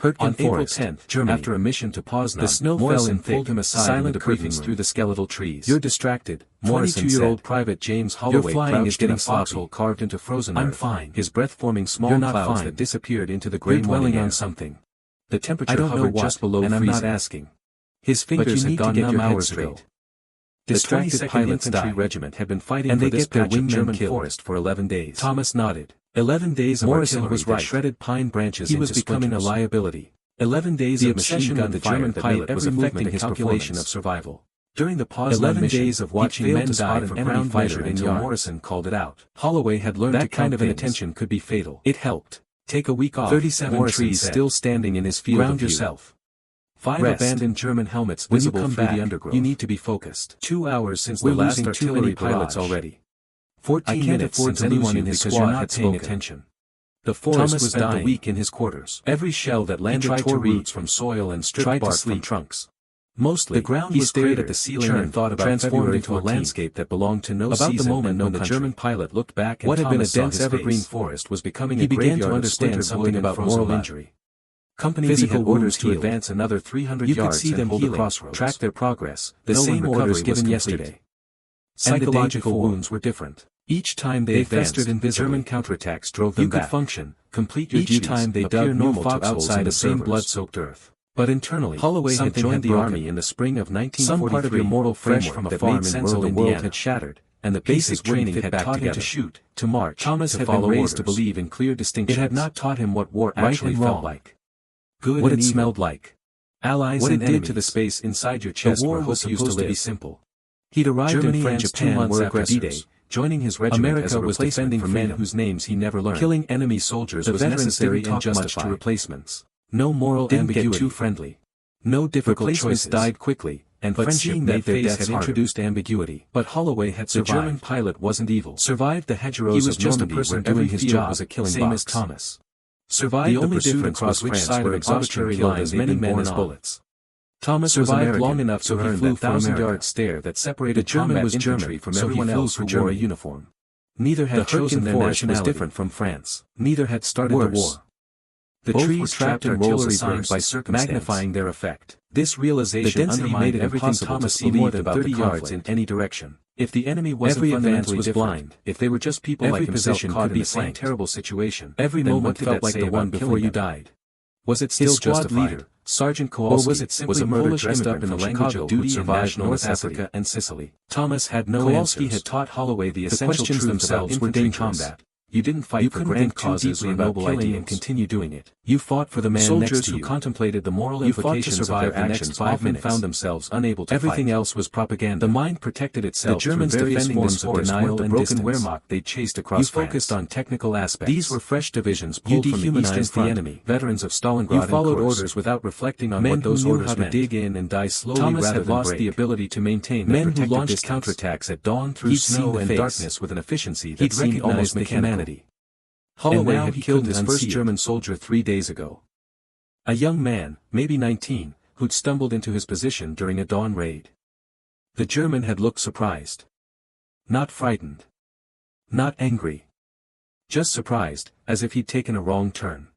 On April 10th, Germany, after a mission to Poznan, the snow fell and pulled him aside silent briefings through the skeletal trees. "You're distracted," Morrison said. 22-year-old Private James Holloway, "Your flying is getting foxhole carved into frozen earth." "I'm fine." His breath forming small clouds that disappeared into the gray morning air. On something. The temperature hovered just below freezing. I'm not asking. His fingers had gone numb hours ago. The 22nd Infantry Regiment had been fighting for this patch of German forest for 11 days. Thomas nodded. 11 days of Morrison was right. Shredded pine branches. He was becoming a liability. 11 days of machine gun. The German pilot was affecting his calculation of survival. During the Poznan 11 days of watching men die from enemy fighter until Morrison called it out. Holloway had learned that kind of inattention could be fatal. It helped. Take a week off. 37 Morrison trees still standing in his field of view. Ground yourself. 5 abandoned German helmets visible through the undergrowth. You need to be focused. 2 hours since the last artillery pilots already. 14 minutes since anyone in his squad had paying attention. The forest was dying. The week in his quarters. Every shell that landed tore roots from soil and stripped bark from trunks. Mostly, the ground was stared at the ceiling and thought about transformed into a landscape that belonged to no season. About the moment when the German pilot looked back and what had been a dense evergreen forest was becoming a graveyard. He began to understand something about moral injury. Company B had orders to advance another 300 yards. You could see them hold the crossroads, track their progress. The same orders given yesterday. Psychological wounds were different. Each time they advanced, German counterattacks drove them back. You could function, complete your duties, time they dug new foxholes outside the same blood-soaked earth. But internally, Holloway had joined the army in the spring of 1943. Some part of your moral framework from a farm in rural Indiana had shattered, and the basic training had taught him to shoot, to march, Thomas had been raised to believe in clear distinctions. It had not taught him what war actually felt like. Good what it smelled like. Allies what and it did to the space inside your chest. The war was supposed to be simple. He'd arrived Germany in France and Japan 2 months after D-Day, joining his regiment America as a was defending for men whose names he never learned. Killing enemy soldiers was necessary and justified. To replacements. No moral ambiguity. Get too friendly. No difficult choices. Died quickly, and friendship made their deaths had introduced ambiguity. But Holloway had survived. The German pilot wasn't evil. Survived the hedgerows of Normandy where every his job was a killing same box. As Thomas. Survived the only difference across which side of exhaustion killed as many men as bullets. Thomas survived long enough so he flew that 1,000-yard stare that separated the German was German from everyone else who wore a uniform. Neither had chosen their nationality. Was different from France. Neither had started the war. The trees were trapped in artillery bursts by circumstance, magnifying their effect. This realization undermined everything Thomas believed about 30 yards in any direction. If the enemy wasn't fundamentally was blind, if they were just people like himself caught in the same terrible situation, every moment felt like the one before you died. Was it still justified? Leader, Sergeant Kowalski, or was it simply a murder dressed up in the language of duty and national North Africa and Sicily? Thomas had no Kowalski answers. Had taught Holloway the essential truths themselves were in combat. You didn't fight for grand causes or noble ideals and continue doing it. You fought for the man soldiers next to you. Who contemplated the moral implications of their actions often found themselves unable to Everything else was propaganda. The mind protected itself. The Germans defending this forest denial the broken Wehrmacht they chased across France. You focused on technical aspects. These were fresh divisions pulled from the eastern front. The enemy, veterans of Stalingrad. You followed orders without reflecting on what those orders meant. Dig in and die slowly. Thomas had lost the ability to maintain men who launched counterattacks at dawn through snow and darkness with an efficiency that seemed almost mechanical. Holloway had killed his first German soldier 3 days ago. A young man, maybe 19, who'd stumbled into his position during a dawn raid. The German had looked surprised. Not frightened. Not angry. Just surprised, as if he'd taken a wrong turn.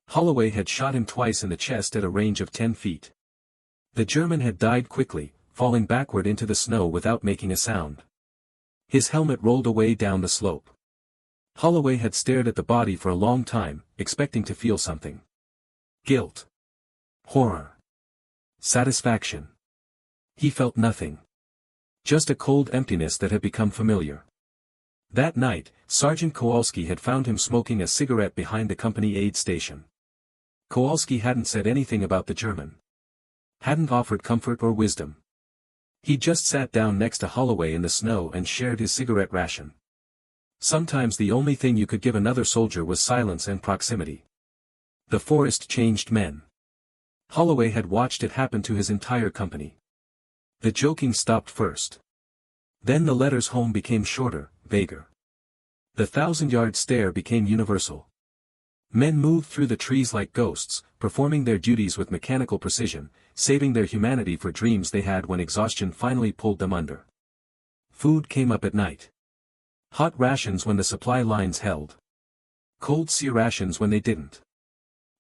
Holloway had shot him twice in the chest at a range of 10 feet. The German had died quickly, falling backward into the snow without making a sound. His helmet rolled away down the slope. Holloway had stared at the body for a long time, expecting to feel something. Guilt. Horror. Satisfaction. He felt nothing. Just a cold emptiness that had become familiar. That night, Sergeant Kowalski had found him smoking a cigarette behind the company aid station. Kowalski hadn't said anything about the German. Hadn't offered comfort or wisdom. He just sat down next to Holloway in the snow and shared his cigarette ration. Sometimes the only thing you could give another soldier was silence and proximity. The forest changed men. Holloway had watched it happen to his entire company. The joking stopped first. Then the letters home became shorter, vaguer. The 1,000-yard stare became universal. Men moved through the trees like ghosts, performing their duties with mechanical precision, saving their humanity for dreams they had when exhaustion finally pulled them under. Food came up at night. Hot rations when the supply lines held. Cold sea rations when they didn't.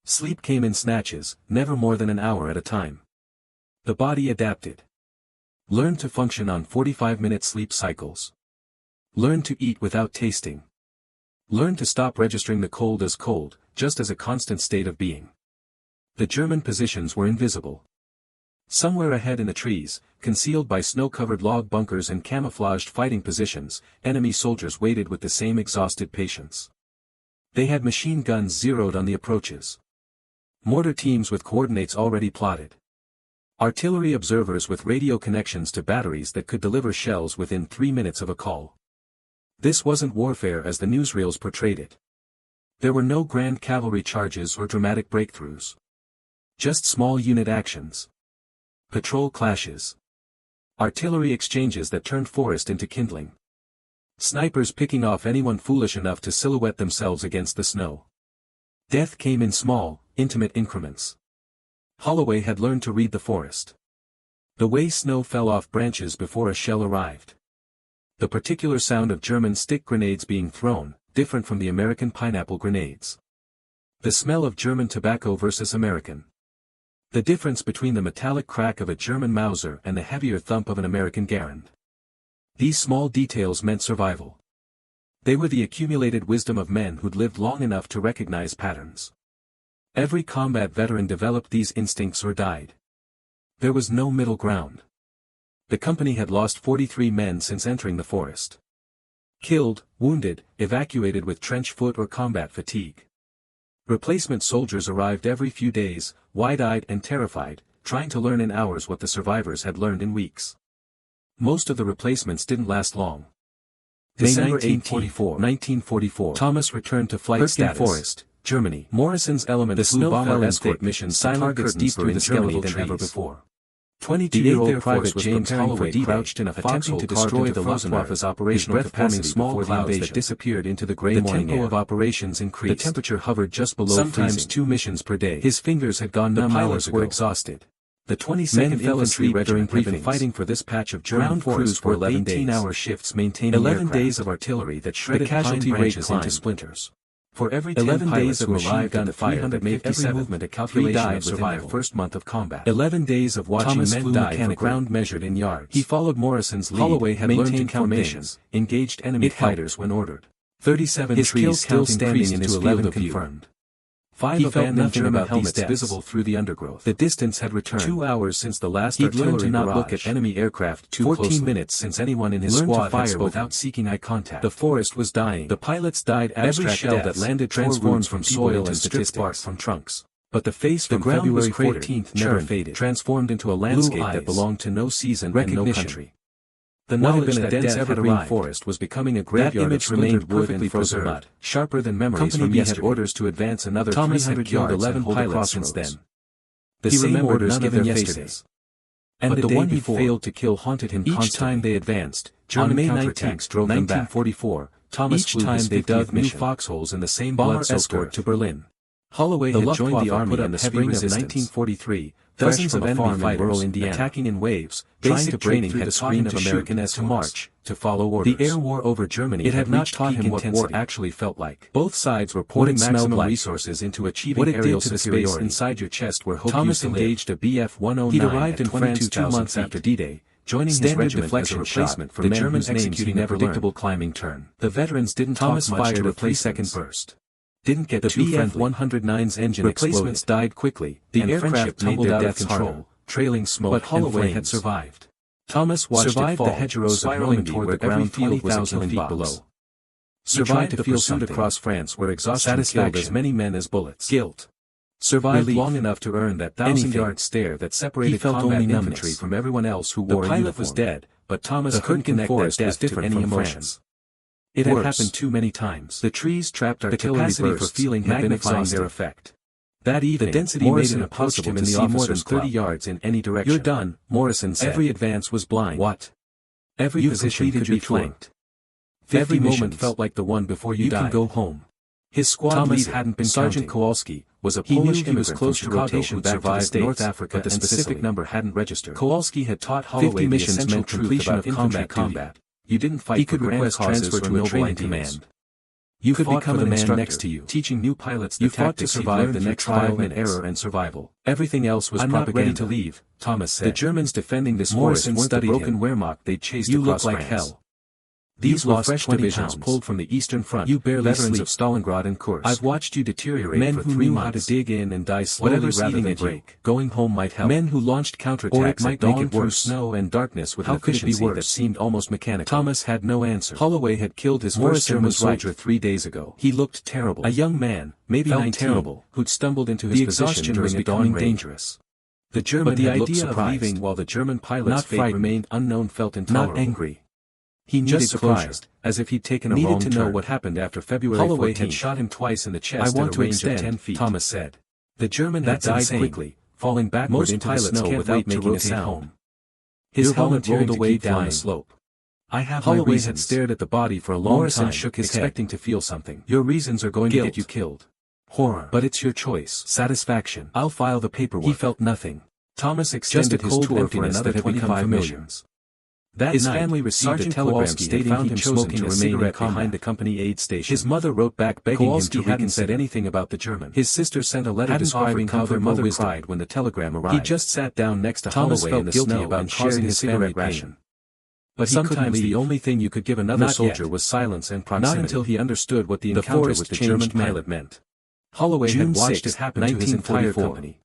Sleep came in snatches, never more than an hour at a time. The body adapted. Learned to function on 45-minute sleep cycles. Learned to eat without tasting. Learned to stop registering the cold as cold, just as a constant state of being. The German positions were invisible. Somewhere ahead in the trees, concealed by snow-covered log bunkers and camouflaged fighting positions, enemy soldiers waited with the same exhausted patience. They had machine guns zeroed on the approaches. Mortar teams with coordinates already plotted. Artillery observers with radio connections to batteries that could deliver shells within 3 minutes of a call. This wasn't warfare as the newsreels portrayed it. There were no grand cavalry charges or dramatic breakthroughs. Just small unit actions. Patrol clashes. Artillery exchanges that turned forest into kindling. Snipers picking off anyone foolish enough to silhouette themselves against the snow. Death came in small, intimate increments. Holloway had learned to read the forest. The way snow fell off branches before a shell arrived. The particular sound of German stick grenades being thrown, different from the American pineapple grenades. The smell of German tobacco versus American. The difference between the metallic crack of a German Mauser and the heavier thump of an American Garand. These small details meant survival. They were the accumulated wisdom of men who'd lived long enough to recognize patterns. Every combat veteran developed these instincts or died. There was no middle ground. The company had lost 43 men since entering the forest. Killed, wounded, evacuated with trench foot or combat fatigue. Replacement soldiers arrived every few days, wide-eyed and terrified, trying to learn in hours what the survivors had learned in weeks. Most of the replacements didn't last long. December 1944. Thomas returned to flight status. Forest, Germany. Morrison's element flew bomber escort mission targets deeper in Germany than ever before. 22-year-old Private James Holloway crouched in a foxhole to destroy the Luftwaffe's operational capacity small clouds that disappeared into the gray morning air. The tempo of operations increased. The temperature hovered just below sometimes freezing. 2 missions per day. His fingers had gone numb hours ago. Were exhausted. The 22nd Infantry Regiment had been fighting for this patch of German forest for 18-hour shifts maintaining 11 days of artillery that shredded casualty ranges into splinters. For every 11 days of machine gun fire that made every movement a calculation of survival. First month of combat. 11 days of watching Thomas men die for ground measured in yards. He followed Morrison's lead. Holloway had learned to count nations, engaged enemy fighters when ordered. 37 his trees still standing in his 11 confirmed. 5 abandoned German helmets visible through the undergrowth. The distance had returned. 2 hours since the last artillery learned to not look at enemy aircraft too 14 closely. Minutes since anyone in his squad had spoken without seeking eye contact. The forest was dying. The pilots died abstract. Every shell that landed transformed from soil and stripped bark from trunks. But the face from February 14th never faded. Transformed into a landscape that belonged to no season and no country. The knowledge that dense evergreen forest was becoming a graveyard of splintered wood and frozen mud, sharper than memories from yesterday. Had orders to advance another 300 yards 11 pilots since then. The same orders given yesterday. And but the one he failed to kill haunted him constantly. Each time they advanced, German counterattacks drove them back. 1944, Thomas each time they dug new foxholes in the same bomber escort to Berlin. Holloway had joined the army in the spring of 1943. Dozens of enemy fighters, attacking in waves, trying to break through the screen of American to march, to follow orders. The air war over Germany it had not taught him what war actually felt like. Both sides were pouring maximum resources into achieving what it aerial did to the space inside your chest where hope Thomas engaged a Bf-109 He'd arrived in France 2 months after D-Day, joining his regiment as a replacement for the Germans executing a predictable climbing turn. The veterans didn't Thomas fired a 3-second burst. Didn't get the Bf-109's engine replacements died quickly, the aircraft tumbled out of control, trailing smoke but Holloway had survived. Thomas watched it fall, the hedgerows of Normandy toward the ground 20,000 feet below. Survived the pursuit across France where exhaustion killed as many men as bullets. Guilt. Survived long enough to earn that 1,000-yard stare that separated combat infantry from everyone else who wore a uniform. The pilot was dead, but Thomas couldn't connect that death to any emotion. It had happened too many times. The trees trapped artillery bursts, for feeling had been exhausting their effect. That evening, the density Morrison approached him in the officer's more than 30 yards in any direction. You're done, Morrison said. Every advance was blind. What? Every position could be flanked. Every moment felt like the one before you died. You can go home. His squad leader hadn't been Sergeant Kowalski, was a Polish immigrant close to rotation back to the States, North Africa, but the specific number hadn't registered. Kowalski had taught Holloway the essential truth about infantry combat. You didn't fight. He could request transfer to a training command. You could become a man next to you, teaching new pilots the tactics to survive the next trial and error and survival. Everything else was propaganda. I'm not ready to leave, Thomas said. The Germans defending this forest weren't the broken Wehrmacht they chased across France. You look like hell. These were fresh divisions pulled from the Eastern Front. You barely veterans of Stalingrad and Kursk. I've watched you deteriorate men for 3 months. Men who knew how to dig in and die slowly rather than break. Going home might help. Men who launched counterattacks at dawn through snow and darkness with an efficiency that seemed almost mechanical. Thomas had no answer. Holloway had killed his first German soldier 3 days ago. He looked terrible. A young man, maybe 19, who'd stumbled into his position during a dawn dangerous. The German had looked surprised, leaving while the German pilot's fate remained unknown, felt intolerable. Not angry. He needed closure, as if he'd taken a wrong turn. Needed to know what happened after February 14th. Holloway had shot him twice in the chest at a range of 10 feet, Thomas said. The German had died quickly, falling backward into the snow without making a sound. His helmet rolled away down the slope. Holloway had stared at the body for a long time, shook his head, expecting to feel something. Your reasons are going to get you killed. Horror. But it's your choice. Satisfaction. I'll file the paperwork. He felt nothing. Thomas extended his tour for another 25 missions. That his family received a telegram stating he'd chosen to remain behind the company aid station. His mother wrote back begging him to hadn't said anything about the German. His sister sent a letter describing how their mother cried when the telegram arrived. He just sat down next to Holloway in the snow about causing his cigarette ration. But sometimes the only thing you could give another soldier was silence and proximity. Not until he understood what the encounter with the German pilot meant. Holloway had watched it happen to his entire company.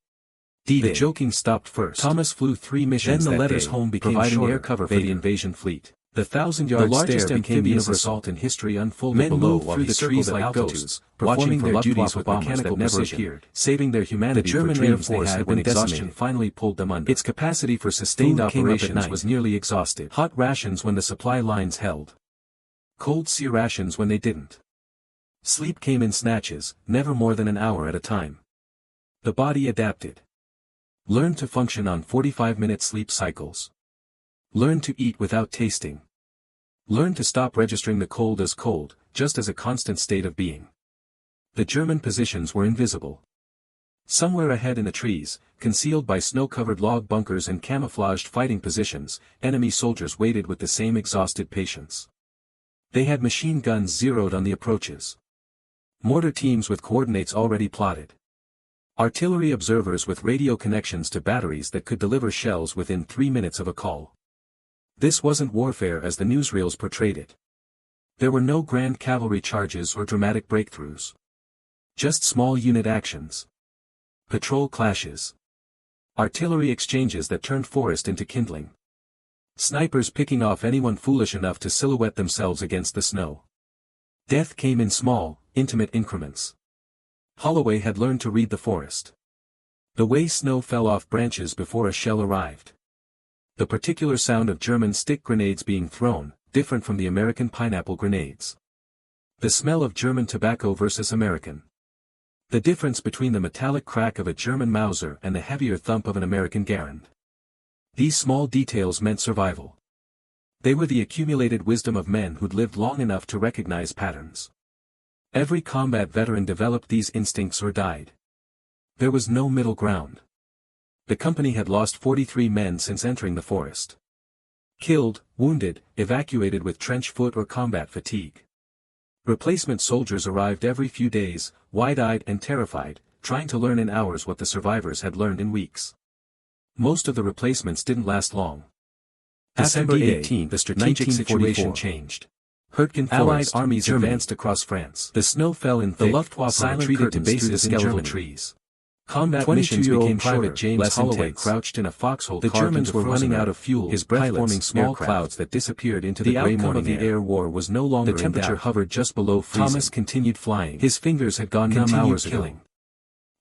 The joking stopped first. Thomas flew 3 missions. Then the letters home became providing air cover for the invasion fleet. The 1,000-yard stare became the assault in history unfolded below while through the trees like ghosts, performing their duties with mechanical precision, saving their humanity. The German Air Force had been exhaustion finally pulled them under. Its capacity for sustained operations was nearly exhausted. Hot rations when the supply lines held. Cold sea rations when they didn't. Sleep came in snatches, never more than an hour at a time. The body adapted. Learn to function on 45-minute sleep cycles. Learn to eat without tasting. Learn to stop registering the cold as cold, just as a constant state of being. The German positions were invisible. Somewhere ahead in the trees, concealed by snow-covered log bunkers and camouflaged fighting positions, enemy soldiers waited with the same exhausted patience. They had machine guns zeroed on the approaches. Mortar teams with coordinates already plotted. Artillery observers with radio connections to batteries that could deliver shells within 3 minutes of a call. This wasn't warfare as the newsreels portrayed it. There were no grand cavalry charges or dramatic breakthroughs. Just small unit actions. Patrol clashes. Artillery exchanges that turned forest into kindling. Snipers picking off anyone foolish enough to silhouette themselves against the snow. Death came in small, intimate increments. Holloway had learned to read the forest. The way snow fell off branches before a shell arrived. The particular sound of German stick grenades being thrown, different from the American pineapple grenades. The smell of German tobacco versus American. The difference between the metallic crack of a German Mauser and the heavier thump of an American Garand. These small details meant survival. They were the accumulated wisdom of men who'd lived long enough to recognize patterns. Every combat veteran developed these instincts or died. There was no middle ground. The company had lost 43 men since entering the forest. Killed, wounded, evacuated with trench foot or combat fatigue. Replacement soldiers arrived every few days, wide-eyed and terrified, trying to learn in hours what the survivors had learned in weeks. Most of the replacements didn't last long. December 18, the strategic situation changed. Allied armies advanced across France. The snow fell in thick, the Luftwaffe retreated to bases in skeletal trees. Combat missions became shorter. James Holloway crouched in a foxhole. The Germans were running out of fuel, his breath forming small clouds that disappeared into the gray morning air. The air war was no longer in doubt. The temperature hovered just below freezing. Thomas continued flying. His fingers had gone numb hours ago.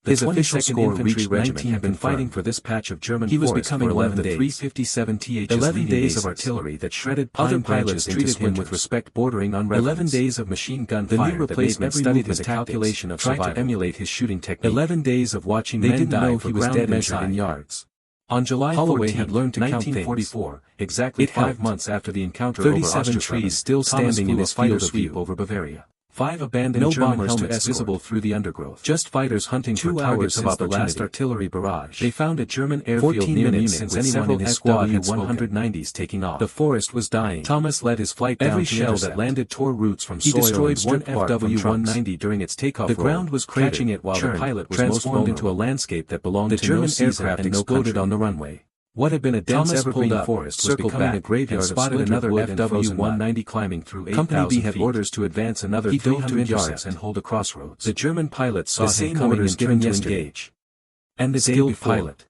His official score reached 19. Had been fighting for this patch of German forest. He was becoming 11 days. The 357 THs 11 days of artillery that shredded pine branches treated him with respect bordering on reverence. 11 days of machine gun fire. The new replacement studied his calculation of survival. Tried to emulate his shooting technique. 11 days of watching men die for ground measured in yards. On July 14, Holloway had learned to count 1944, exactly 5 months after the encounter over 37 trees still standing in his field sweep over Bavaria. 5 abandoned German helmets visible through the undergrowth. Just fighters hunting for targets about the last artillery barrage. They found a German airfield near Munich since anyone in his squad had 190s taking off. The forest was dying. Thomas led his flight down. Every shell that landed tore roots from soil. He destroyed one FW-190 during its takeoff. The ground was catching it while the pilot was transformed into a landscape that belonged to German aircraft and exploded on the runway. What had been a dense evergreen forest was becoming a graveyard. Spotted another FW-190 climbing through 8,000 feet. Company B had orders to advance another 300 yards and hold a crossroads. The German pilots saw the same orders given to engage. And the skilled pilot.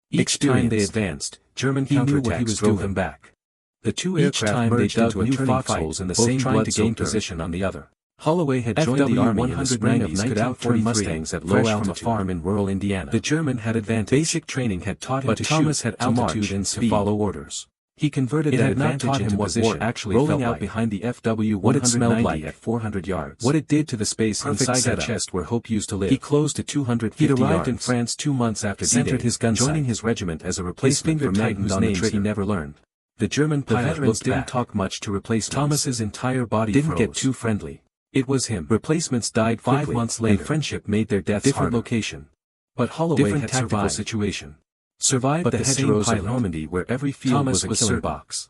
Each time they advanced, German counterattacks drove them back. The two aircraft merged into new foxholes in the same blood to gain position on the other. Holloway had joined the army in the spring of 1943 Mustangs at low altitude from a farm in rural Indiana. The German had advantage. Basic training had taught him to Thomas had altitude and speed to follow orders. He converted that advantage into position, actually rolling out behind the FW-190 what it smelled like at 400 yards. What it did to the space inside the chest where Hope used to live. He closed to 250 yards. He'd arrived in France 2 months after D-Day, his gun joining his regiment as a replacement for men whose names he never learned. The German pilots didn't talk much to replace Thomas's entire body didn't get too friendly. It was him. Replacements died 5 months later. And friendship made their deaths different location. But Holloway had survived situation. Survived the hedgerows of Normandy where every field was a killer box.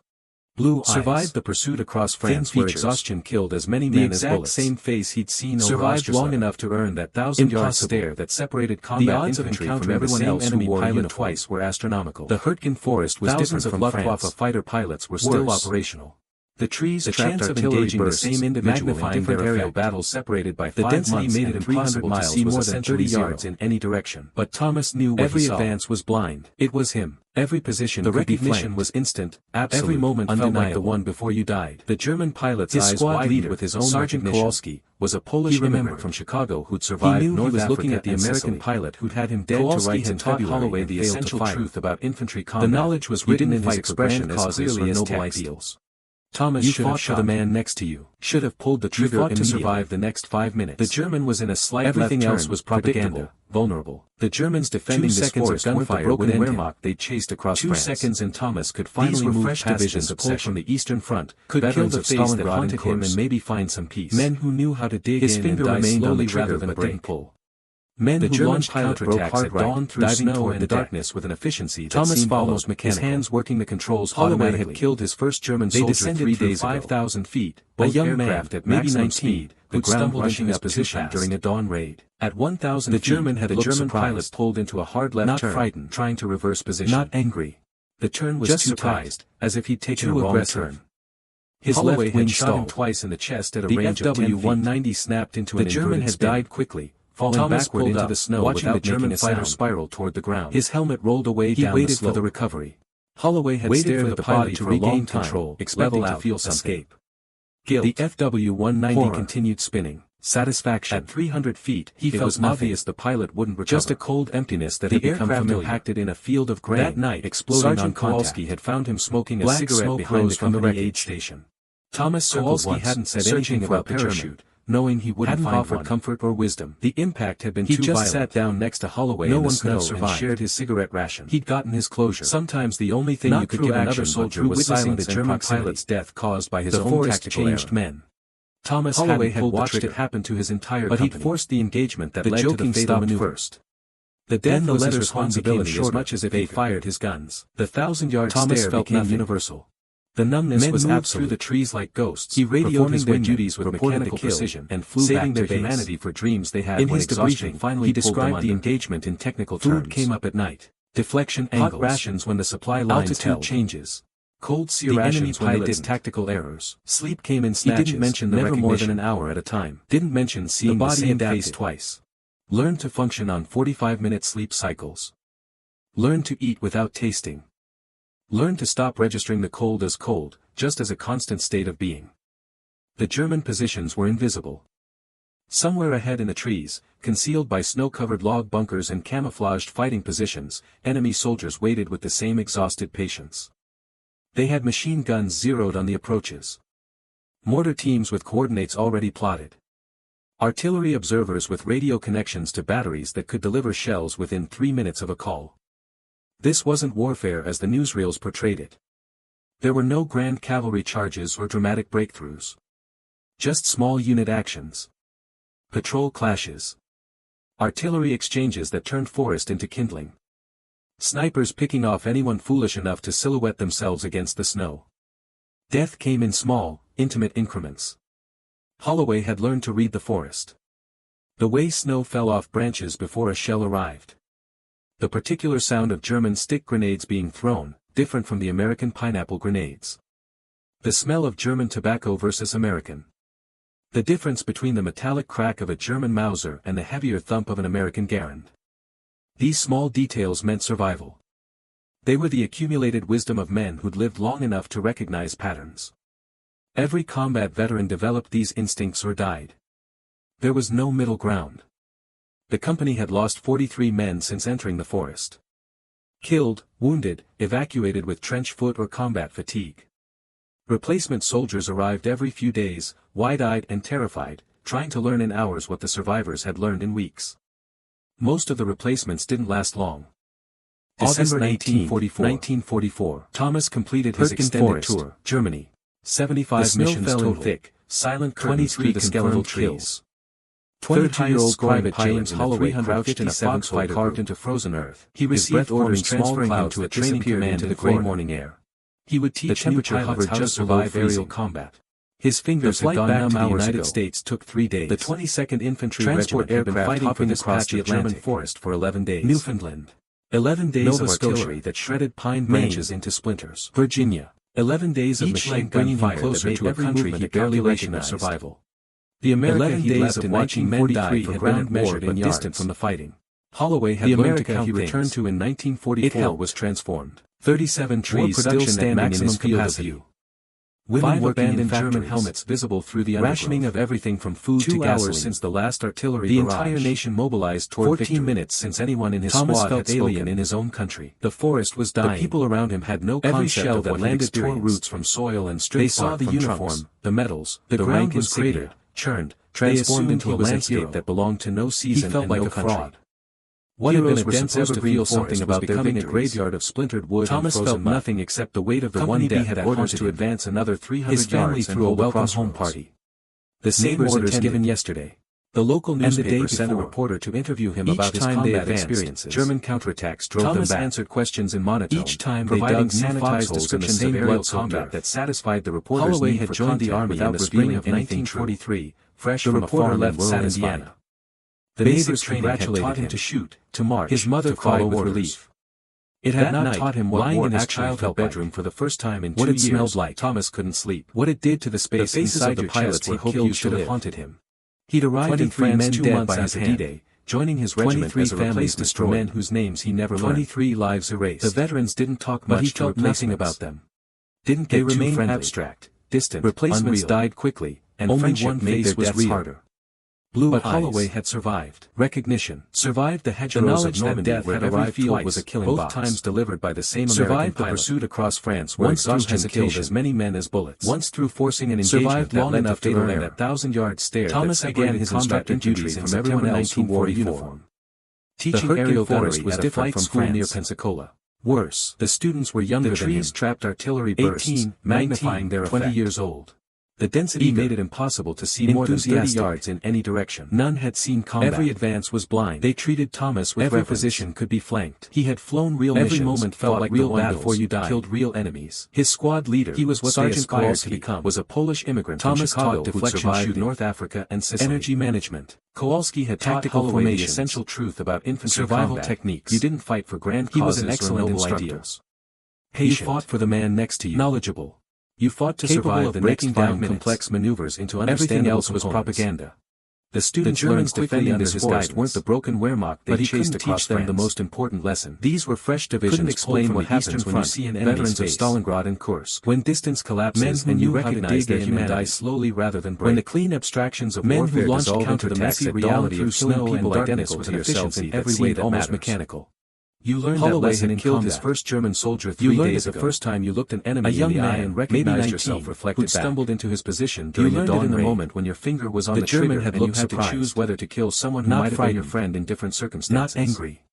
Blue survived the pursuit across France where exhaustion killed as many men as bullets. The exact same face he'd seen over Oschersleben. Survived long enough to earn that 1,000-yard stare that separated combat infantry from everyone else who wore uniform twice were astronomical. The Hurtgen forest was different from Luftwaffe fighter pilots were still operational. The trees trapped engaging the same individual in different aerial battles separated by 5 months. The density made it impossible to see more than 30 yards in any direction. But Thomas knew what every advance was blind. It was him. Every position the recognition was instant, absolute, every moment felt like the one before you died. The German pilot's eyes widened with his own Sergeant Kowalski was a Polish immigrant from Chicago who'd survived North Africa looking at the American pilot who'd had him dead to rights and taught Holloway the essential truth about infantry combat. The knowledge was written in his expression as clearly as noble ideals. Thomas should have shot the man next to you. Should have pulled the trigger immediately to survive the next 5 minutes. The German was in a slight everything else was propaganda, vulnerable. The Germans defending this forest gunfire would end him. They chased across 2 seconds and Thomas could finally move past divisions pulled from the Eastern Front, could kill the face that haunted him and maybe find some peace. Men who knew how to dig in and die slowly rather than break. Men who launched counterattacks at dawn through snow and the darkness with an efficiency that seemed almost mechanical. His hands working the controls Holloway had killed his first German soldier 3 days ago. 5,000 feet, a young man at maybe 19, who stumbled into his position during a dawn raid. At 1,000 feet, the German had a German pilot pulled into a hard left turn, not frightened, trying to reverse position. Not angry. The turn was just surprised, as if he'd taken a wrong turn. His Holloway left wing shot him twice in the chest at a range of 10 feet. The FW-190 snapped into an inverted spin. The German had died quickly. Falling backward into the snow watching the German fighter spiral toward the ground. His helmet rolled away down the slope. He waited for the recovery. Holloway had stared at the pilot to regain control, expecting to feel some escape. Guilt. The FW-190 continued spinning. Satisfaction. At 300 feet, he felt obvious the pilot wouldn't recover. Just a cold emptiness that had become familiar. Impacted in a field of grain. That night, exploding on Kowalski had found him smoking a cigarette behind the company aid station. Thomas Kowalski hadn't said anything about the parachute, knowing he wouldn't offer comfort or wisdom. The impact had been too violent. He just sat down next to Holloway in the snow and shared his cigarette ration. He'd gotten his closure. Sometimes the only thing you could give another soldier was silence the German pilot's death caused by his own tactical changed men. Thomas Holloway had watched it happen to his entire company. But he'd forced the engagement that led to the fatal maneuver. First. The death was his responsibility as much as if he fired his guns. The 1,000-yard stare became universal. The numbness was absolute. Through the trees like ghosts. He radioed his wing duties with mechanical precision and flew saving back their humanity for dreams they had. In his debriefing, finally he described the engagement in technical terms. Food came up at night. Deflection angles. Hot rations when the supply lines altitude changes. Cold sear rations when they did tactical errors. Sleep came in snatches. He didn't mention the never more than an hour at a time. Didn't mention seeing the body and face twice. Learned to function on 45-minute sleep cycles. Learned to eat without tasting. Learn to stop registering the cold as cold, just as a constant state of being. The German positions were invisible. Somewhere ahead in the trees, concealed by snow-covered log bunkers and camouflaged fighting positions, enemy soldiers waited with the same exhausted patience. They had machine guns zeroed on the approaches. Mortar teams with coordinates already plotted. Artillery observers with radio connections to batteries that could deliver shells within 3 minutes of a call. This wasn't warfare as the newsreels portrayed it. There were no grand cavalry charges or dramatic breakthroughs. Just small unit actions. Patrol clashes. Artillery exchanges that turned forest into kindling. Snipers picking off anyone foolish enough to silhouette themselves against the snow. Death came in small, intimate increments. Holloway had learned to read the forest. The way snow fell off branches before a shell arrived. The particular sound of German stick grenades being thrown, different from the American pineapple grenades. The smell of German tobacco versus American. The difference between the metallic crack of a German Mauser and the heavier thump of an American Garand. These small details meant survival. They were the accumulated wisdom of men who'd lived long enough to recognize patterns. Every combat veteran developed these instincts or died. There was no middle ground. The company had lost 43 men since entering the forest. Killed, wounded, evacuated with trench foot or combat fatigue. Replacement soldiers arrived every few days, wide-eyed and terrified, trying to learn in hours what the survivors had learned in weeks. Most of the replacements didn't last long. December 1944, Thomas completed his extended tour, Germany. 75 missions total. Thick, silent 23 the skeletal kills. 22-year-old Private James Holloway crouched in a foxfighter carved into frozen earth. He received orders transferring him to a training command in the gray morning air. He would teach new pilots how to survive aerial combat. His fingers had gone numb hours ago. The United States took 3 days. The 22nd Infantry Regiment had been fighting for this patch of German forest for 11 days. Newfoundland. 11 days of artillery that shredded pine branches into splinters. Virginia. 11 days of machine gun fire closer to a country he barely recognized. Survival. The American he left in watching men die for ground measured in yards distant from the fighting. Holloway had learned to count he returned to in 1944 it was transformed. 37 trees still standing in his field of view. Women working in German helmets visible through the rationing of everything from food to gasoline since the last artillery barrage. The entire nation mobilized toward 14 victory. Minutes since anyone in his squad felt alien in his own country. The forest was dying. The people around him had no concept every shell of that landed tore roots from soil and stripped. They saw the uniform, trunks, the medals, the ground was cratered, churned, transformed into a landscape that belonged to no season he felt and like no a country. Fraud. What had been a dense evergreen something about becoming a graveyard of splintered wood. Thomas felt nothing except the weight of the one death had orders to advance another 300 yards. His family threw a welcome home party. The same orders given yesterday. The local newspaper sent a reporter to interview him about his combat experiences. German counterattacks drove them back. Thomas answered questions in monotone, each time providing sanitized descriptions of aerial combat that satisfied the reporter's need for contact the army in the spring of 1943, fresh from a farm left Indiana. The neighbors congratulated taught him to shoot, to march, his mother cried with relief. It had not taught him what lying in his childhood bedroom for the first time in 2 years. What it smelled like. Thomas couldn't sleep. What it did to the space inside the pilots he hoped should have haunted him. He'd arrived in France 2 months after D-Day, joining his regiment as a replacement for men whose names he never learned. 23 lives erased. The veterans didn't talk much. But he felt nothing about them. Didn't get too friendly. Abstract, distant, replacements died quickly, and only one face was real. Harder. But Holloway had survived. Recognition. Survived the hedgerows of Normandy where every field was a killing box. Both times delivered by the same American survived the pursuit across France where exhaustion killed as many men as bullets. Once through forcing an engagement that led to fatal error. That 1,000-yard stare Thomas began his instructor duties from everyone else who wore a uniform. Teaching aerial forest was different from France near Pensacola. Worse, the students were younger than him. The trees trapped artillery bursts, 18, magnifying their effect. 20 years old. The density made it impossible to see more than 30 yards in any direction. None had seen combat. Every advance was blind. They treated Thomas with every position could be flanked. He had flown real missions. Every moment felt like real battles before you died. Killed real enemies. His squad leader, he was what Sergeant Kowalski to become, was a Polish immigrant Thomas from Chicago who survived North Africa and Sicily. Energy management. Kowalski had taught Holloway the essential truth about infantry survival techniques. You didn't fight for grand causes. He was an excellent instructor. Patient. You fought for the man next to you. Knowledgeable. You fought to survive the breaking down complex maneuvers into everything else was propaganda. The students learned defending this guide weren't the broken Wehrmacht they chased across them the most important lesson. These were fresh divisions. Couldn't explain what happens when you see an veterans of Stalingrad and Kursk. When distance collapses and you recognize that human die slowly rather than break. When the clean abstractions of men who launched counterattacks at reality of snow and darkness with an efficiency in every way that almost mechanical. You learned that lesson in killed his first German soldier 3 days ago. The first time you looked an enemy in the eye and recognized yourself reflected back. Stumbled into his position during the dawn raid. You learned it in the moment when your finger was on the trigger and you had to choose whether to kill someone who might have been your friend in different circumstances. Not angry.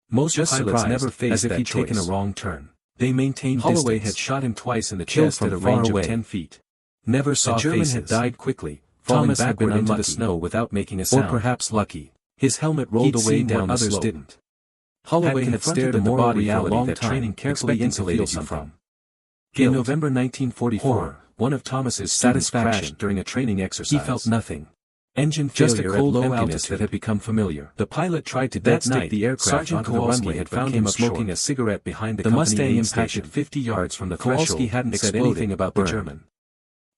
Most pilots never faced that choice. As if he'd taken a wrong turn. They maintained distance. Holloway had shot him twice in the chest at a range of 10 feet. Never saw faces. The German had died quickly, Thomas had been into the snow without making a sound. Or perhaps lucky. His helmet rolled away down the slope. Others didn't. Holloway had stared at the moral reality that training carefully insulated you from. In November 1944, one of Thomas's satisfaction during a training exercise. He felt nothing. Engine failure, just a cold low emptiness that had become familiar. The pilot tried to detonate the aircraft. Sergeant Kowalski had found him smoking a cigarette behind the Mustang impacted 50 yards from the threshold. Kowalski hadn't said anything about the German.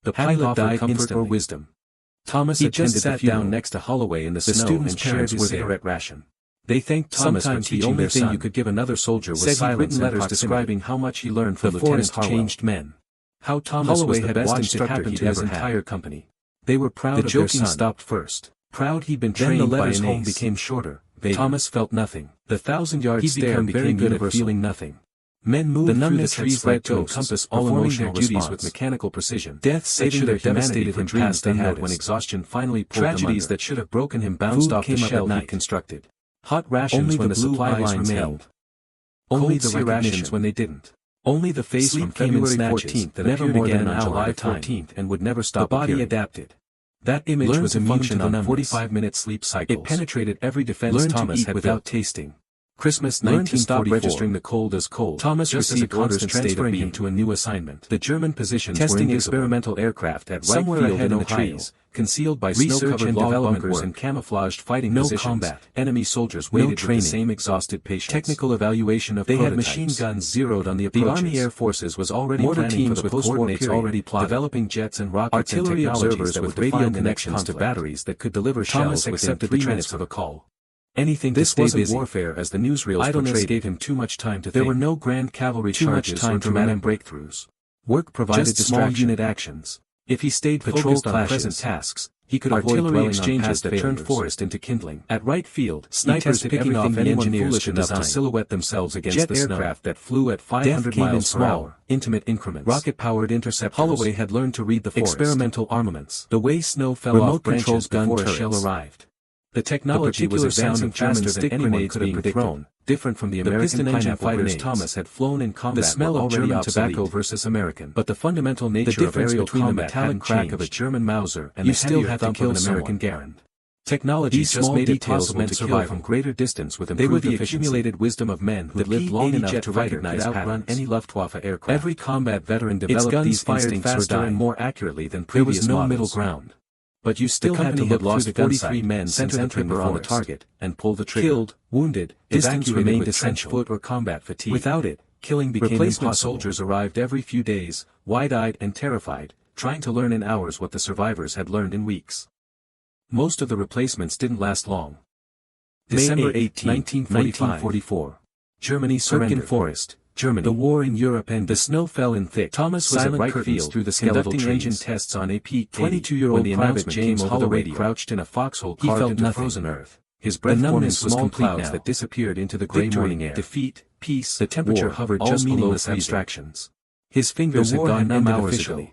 The pilot died comfort or wisdom. Thomas had just sat down next to Holloway in the snow and shared his cigarette ration. They thanked Thomas for teaching their son. The only thing you could give another soldier was silence and letters describing how much he learned from Lieutenant Harwell. Changed men. How Thomas was the best instructor to his entire company. They were proud of their son. The joking stopped first. Proud he'd been trained. Then the letters home became shorter. Thomas felt nothing. The 1,000-yard stare became good at feeling nothing. Men moved through the trees like to encompass all emotional duties with mechanical precision. Death saving their devastated him past they had when exhaustion finally pulled them under. Tragedies that should have broken him bounced off the shell he'd constructed. Hot rations when the supply lines held. Only the rations when they didn't. Only the face from February 14th that never more than on July 14th and would never stop. The body adapted. That image was a function on 45-minute sleep cycles. It penetrated every defense Thomas had without tasting. Christmas 1944. Stop registering the cold as cold. Thomas received orders transferring him to a new assignment. The German positions testing experimental aircraft at Wright Field in the trees, concealed by snow-covered log bunkers and camouflaged fighting positions. Combat. Enemy soldiers waited with the same exhausted patience. Technical evaluation of prototypes. They had machine guns zeroed on the approaches. The Army Air Forces was already planning for the post-war period, already plotted, developing jets and rockets. Artillery and observers with radio connections to batteries that could deliver shells within 3 minutes of a call. Anything this wasn't warfare as the newsreels idleness gave him too much time to think. There were no grand cavalry charges or dramatic breakthroughs. Work provided just small unit actions. If he stayed focused on present tasks, he could avoid dwelling exchanges that turned forest into kindling. At Wright Field, snipers picking off any engineers could enough to silhouette themselves against the aircraft that flew at 500 miles per hour, intimate increments. Rocket-powered interceptors. Holloway had learned to read the forest. Experimental armaments. The way snow fell off branches before a shell arrived. The technology was advancing faster than anyone could have predicted, different from the American engine fighters Thomas had flown in combat. The smell of German tobacco versus American. But the fundamental nature of aerial combat hadn't crack of a German Mauser and you still had to kill an American Garand. Technology just made it possible to kill from greater distance with improved efficiency. They were the accumulated wisdom of men who lived long enough to recognize outrun any Luftwaffe aircraft. Every combat veteran developed these instincts faster and more accurately than previous models. There was no middle ground. But you still had to look through the 43 men center the trigger on the target, and pull the trigger. Killed, wounded, distance remained essential. Foot or combat fatigue. Without it, killing became impossible. Soldiers arrived every few days, wide-eyed and terrified, trying to learn in hours what the survivors had learned in weeks. Most of the replacements didn't last long. December 18, 1944. Germany surrendered. Forest. Germany. The war in Europe ended. The snow fell in thick. Thomas was at Wright Field through the conducting engine tests on a P-51 22-year-old private James Holloway crouched in a foxhole carved into frozen earth. His breath formed in small clouds that disappeared into the gray morning air. Defeat, peace, the temperature hovered just below abstractions. His fingers had gone numb hours ago.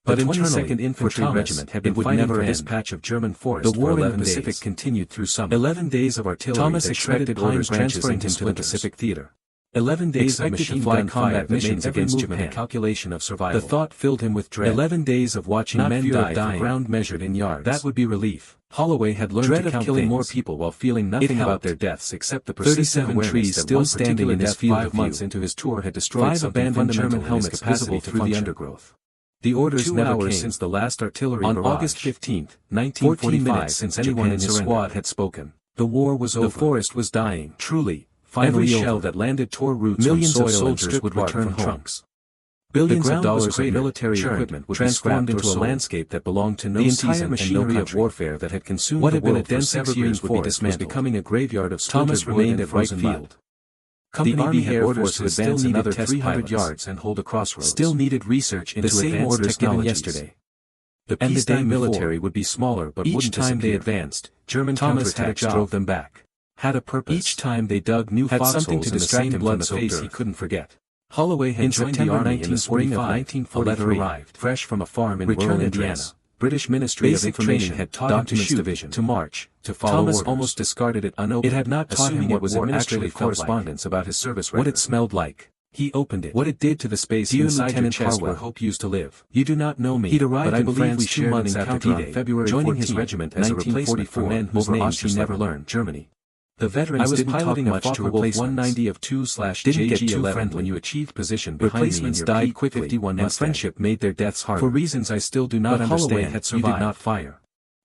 But the 22nd Infantry Regiment had been fighting for this patch of German forest. The war in the Pacific continued through summer. 11 days of artillery. Thomas expected orders transferring him to the Pacific Theater. 11 days of machine gun combat missions against Japan. The calculation of survival. The thought filled him with dread. 11 days of watching men die for ground measured in yards. That would be relief. Holloway had learned to count killing more people while feeling nothing about their deaths except the persistent 37 trees still standing in his field of view. 5 months into his tour had destroyed 5 abandoned German helmets visible through the undergrowth. The orders never came since the last artillery barrage. On August 15, 1945, since anyone in his squad had spoken. The war was over. The forest was dying. Truly. Every shell that landed tore roots. Millions of soldiers would return trunks. Billions of dollars of military equipment would transformed into a landscape that belonged to no season and no machinery of warfare that had consumed what had been a dense evergreen forest was becoming a graveyard of Thomas remained at Wright Field. The Army Air Force would advance another 300 yards and hold a crossroads. Still needed research into advanced technologies. Yesterday. The peacetime military would be smaller but wouldn't disappear. Each time they advanced, German counterattacks drove them back. Had a purpose. Each time they dug new foxholes to distract him from the face he couldn't forget. Holloway had joined the Army in the spring of 1944. A letter arrived, fresh from a farm in rural Indiana. British Ministry of Information had taught him to shoot, division, to march, to follow orders. Thomas almost discarded it unopened. It had not taught him what was administrative correspondence about his service record. What it smelled like. He opened it. What it did to the space inside your chest where hope used to live. You do not know me, He'd arrived but I in believe France we shared an encounter on February 14th, joining his regiment as a replacement for men whose names he never learned. Germany. The veterans didn't piloting much to replace 190 of 2/JG11 when you achieved position behind me and died quickly, and friendship made their deaths harder. For reasons I still do not understand, you did not fire.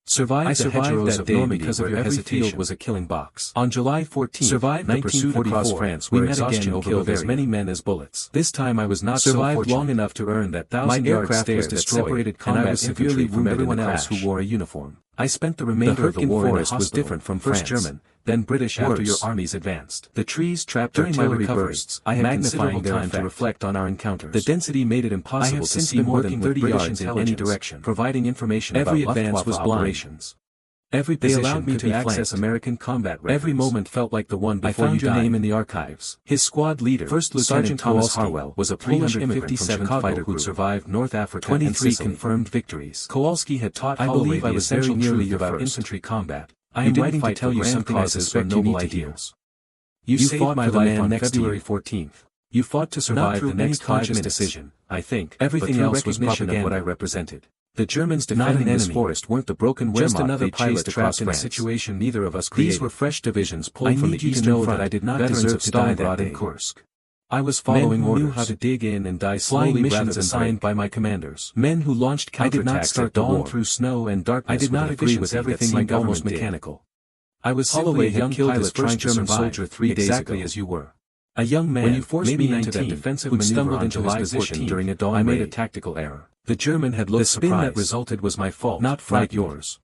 I survived that day because of your hesitation. Field was a killing box. On July 14, survived the pursuit across France where exhaustion killed as many men as bullets. This time I was not survived long enough to earn that 1,000-yard stare that separated combat, and I was severely wounded from everyone else who wore a uniform. I spent the remainder of the war in a hospital. Was different from first German, then British after your armies advanced. The trees trapped artillery bursts. I had magnifying time to reflect on our encounters. The density made it impossible to see more than 30 yards in any direction, providing information about every advance was operations. Every position they allowed me to access American combat records. Every moment felt like the one before I found your name in the archives. His squad leader, First Lieutenant Thomas Harwell, was a Polish immigrant from Chicago who survived North Africa 23 confirmed victories. Kowalski had taught Holloway the essential truth about infantry combat. I am writing to tell you something I suspect noble ideals. You fought my life on February 14th. You fought to survive the next 5 minutes decision, I think. Everything else was propaganda of what I represented. The Germans defending this forest weren't the broken just another pilot trapped in a situation neither of us created. These were fresh divisions pulled from the eastern front. I did not deserve to die that day in Kursk. I was following orders. Knew how to dig in and die slowly missions assigned by my commanders. Men who launched counterattacks at dawn through snow and darkness. I did not agree with everything my government did. Mechanical. I was simply a young pilot trying to German soldier 3 days exactly as you were. A young man, when you forced me into that defensive maneuver stumbled into his position during a dawn raid. I made a tactical error. The German had looked surprised. The spin that resulted was my fault, not yours.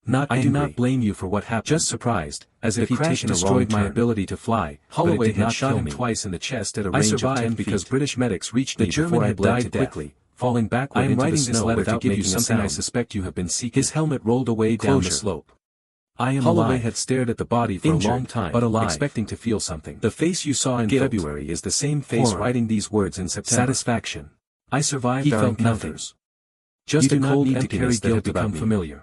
I do not blame you for what happened. Just surprised, as if the crash destroyed my ability to fly. Holloway had shot him twice in the chest at a range of 10 feet. Because British medics reached me before I bled to death. Falling backward into the snow without making a sound. I suspect you have been seeking. His helmet rolled away down the slope. Holloway had stared at the body for a long time, but alive, expecting to feel something. The face you saw in February is the same face writing these words in September. Satisfaction. I survived our encounters. Just a cold emptiness that had become familiar.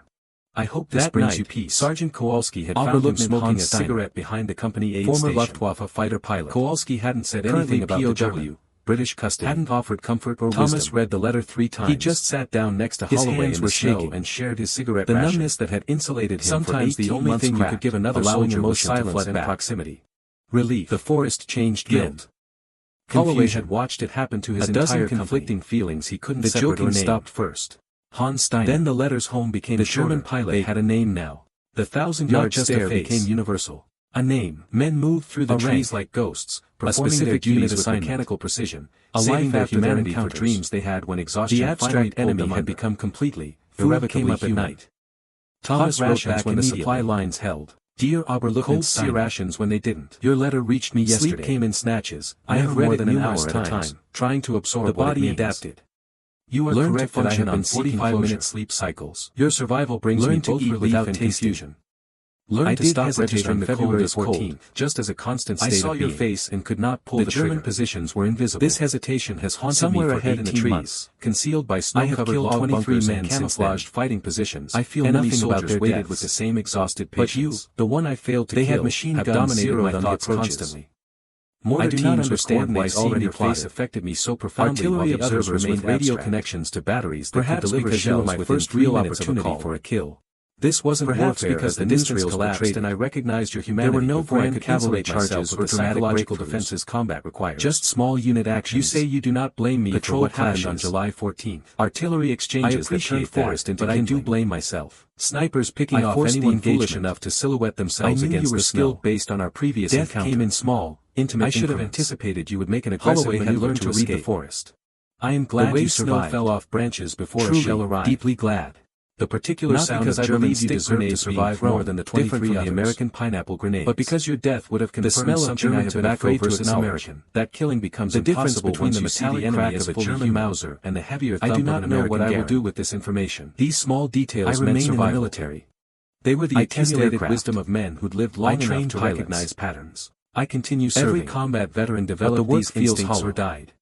I hope this brings you peace. Sergeant Kowalski had found him smoking a cigarette behind the company aid station. Former Luftwaffe fighter pilot. Kowalski hadn't said anything about the POW. British custody. Hadn't offered comfort or wisdom. Thomas read the letter 3 times. He just sat down next to Holloway in the snow and shared his cigarette ration. The numbness that had insulated him sometimes the only thing you could give another soldier was silence and proximity. Relief. The forest changed guilt. Holloway had watched it happen to his entire conflicting feelings he couldn't separate or name. The joking stopped first. Hans Steiner. Then the letters home became the shorter. German pilot had a name now. The 1,000-yard stare became universal. A name. Men moved through the trees like ghosts, performing their duties with mechanical precision, saving their humanity for dreams they had when exhaustion finally pulled them under. The abstract enemy had become completely, irrevocably human. Thomas wrote back when the supply lines held. Dear Oberleutnant Steiner. Cold rations when they didn't. Your letter reached me yesterday. Sleep came in snatches. I have read more than an hour at a time, trying to absorb the body adapted. You are correct to function on 45-minute sleep cycles. Your survival brings me both relief and confusion. Learn to stop registering the February 14th, just as a constant state of being. I saw your face and could not pull the trigger. German positions were invisible. This hesitation has haunted me for ahead in the trees, concealed by snow-covered log 23 men camouflaged fighting positions. I feel enemy soldiers waited with the same exhausted patience. But you, the one I failed to kill, had machine guns dominated my thoughts constantly. I do not understand why seeing your face affected me so profoundly. Artillery observers remained radio connections to batteries that could deliver shells my first real opportunity for a kill. This wasn't perhaps because the distance collapsed and I recognized your humanity. There were no grand cavalry charges or psychological defenses combat required. Just small unit actions. You say you do not blame me for what happened on July 14th. Artillery exchanges that turned forest into kindling. But I do blame myself. Snipers picking off anyone foolish enough to silhouette themselves against the snow. Based on our previous encounter. Death came in small, intimate increments. I should have anticipated you would make an aggressive maneuver had learned to read the forest. I am glad you survived. Snow fell off branches before a shell arrived. Deeply glad. The particular sound of German stick grenades survived more than the 23 from the American pineapple grenades. But because your death would have confirmed something I have been afraid versus American, that killing becomes impossible between the metallic crack of a German Mauser and the heavier thump of an American Garand. I do not know what I will do with this information. These small details meant survival. In the military. They were the accumulated wisdom of men who'd lived long enough to recognize patterns. I continue serving. Every combat veteran developed these instincts or died.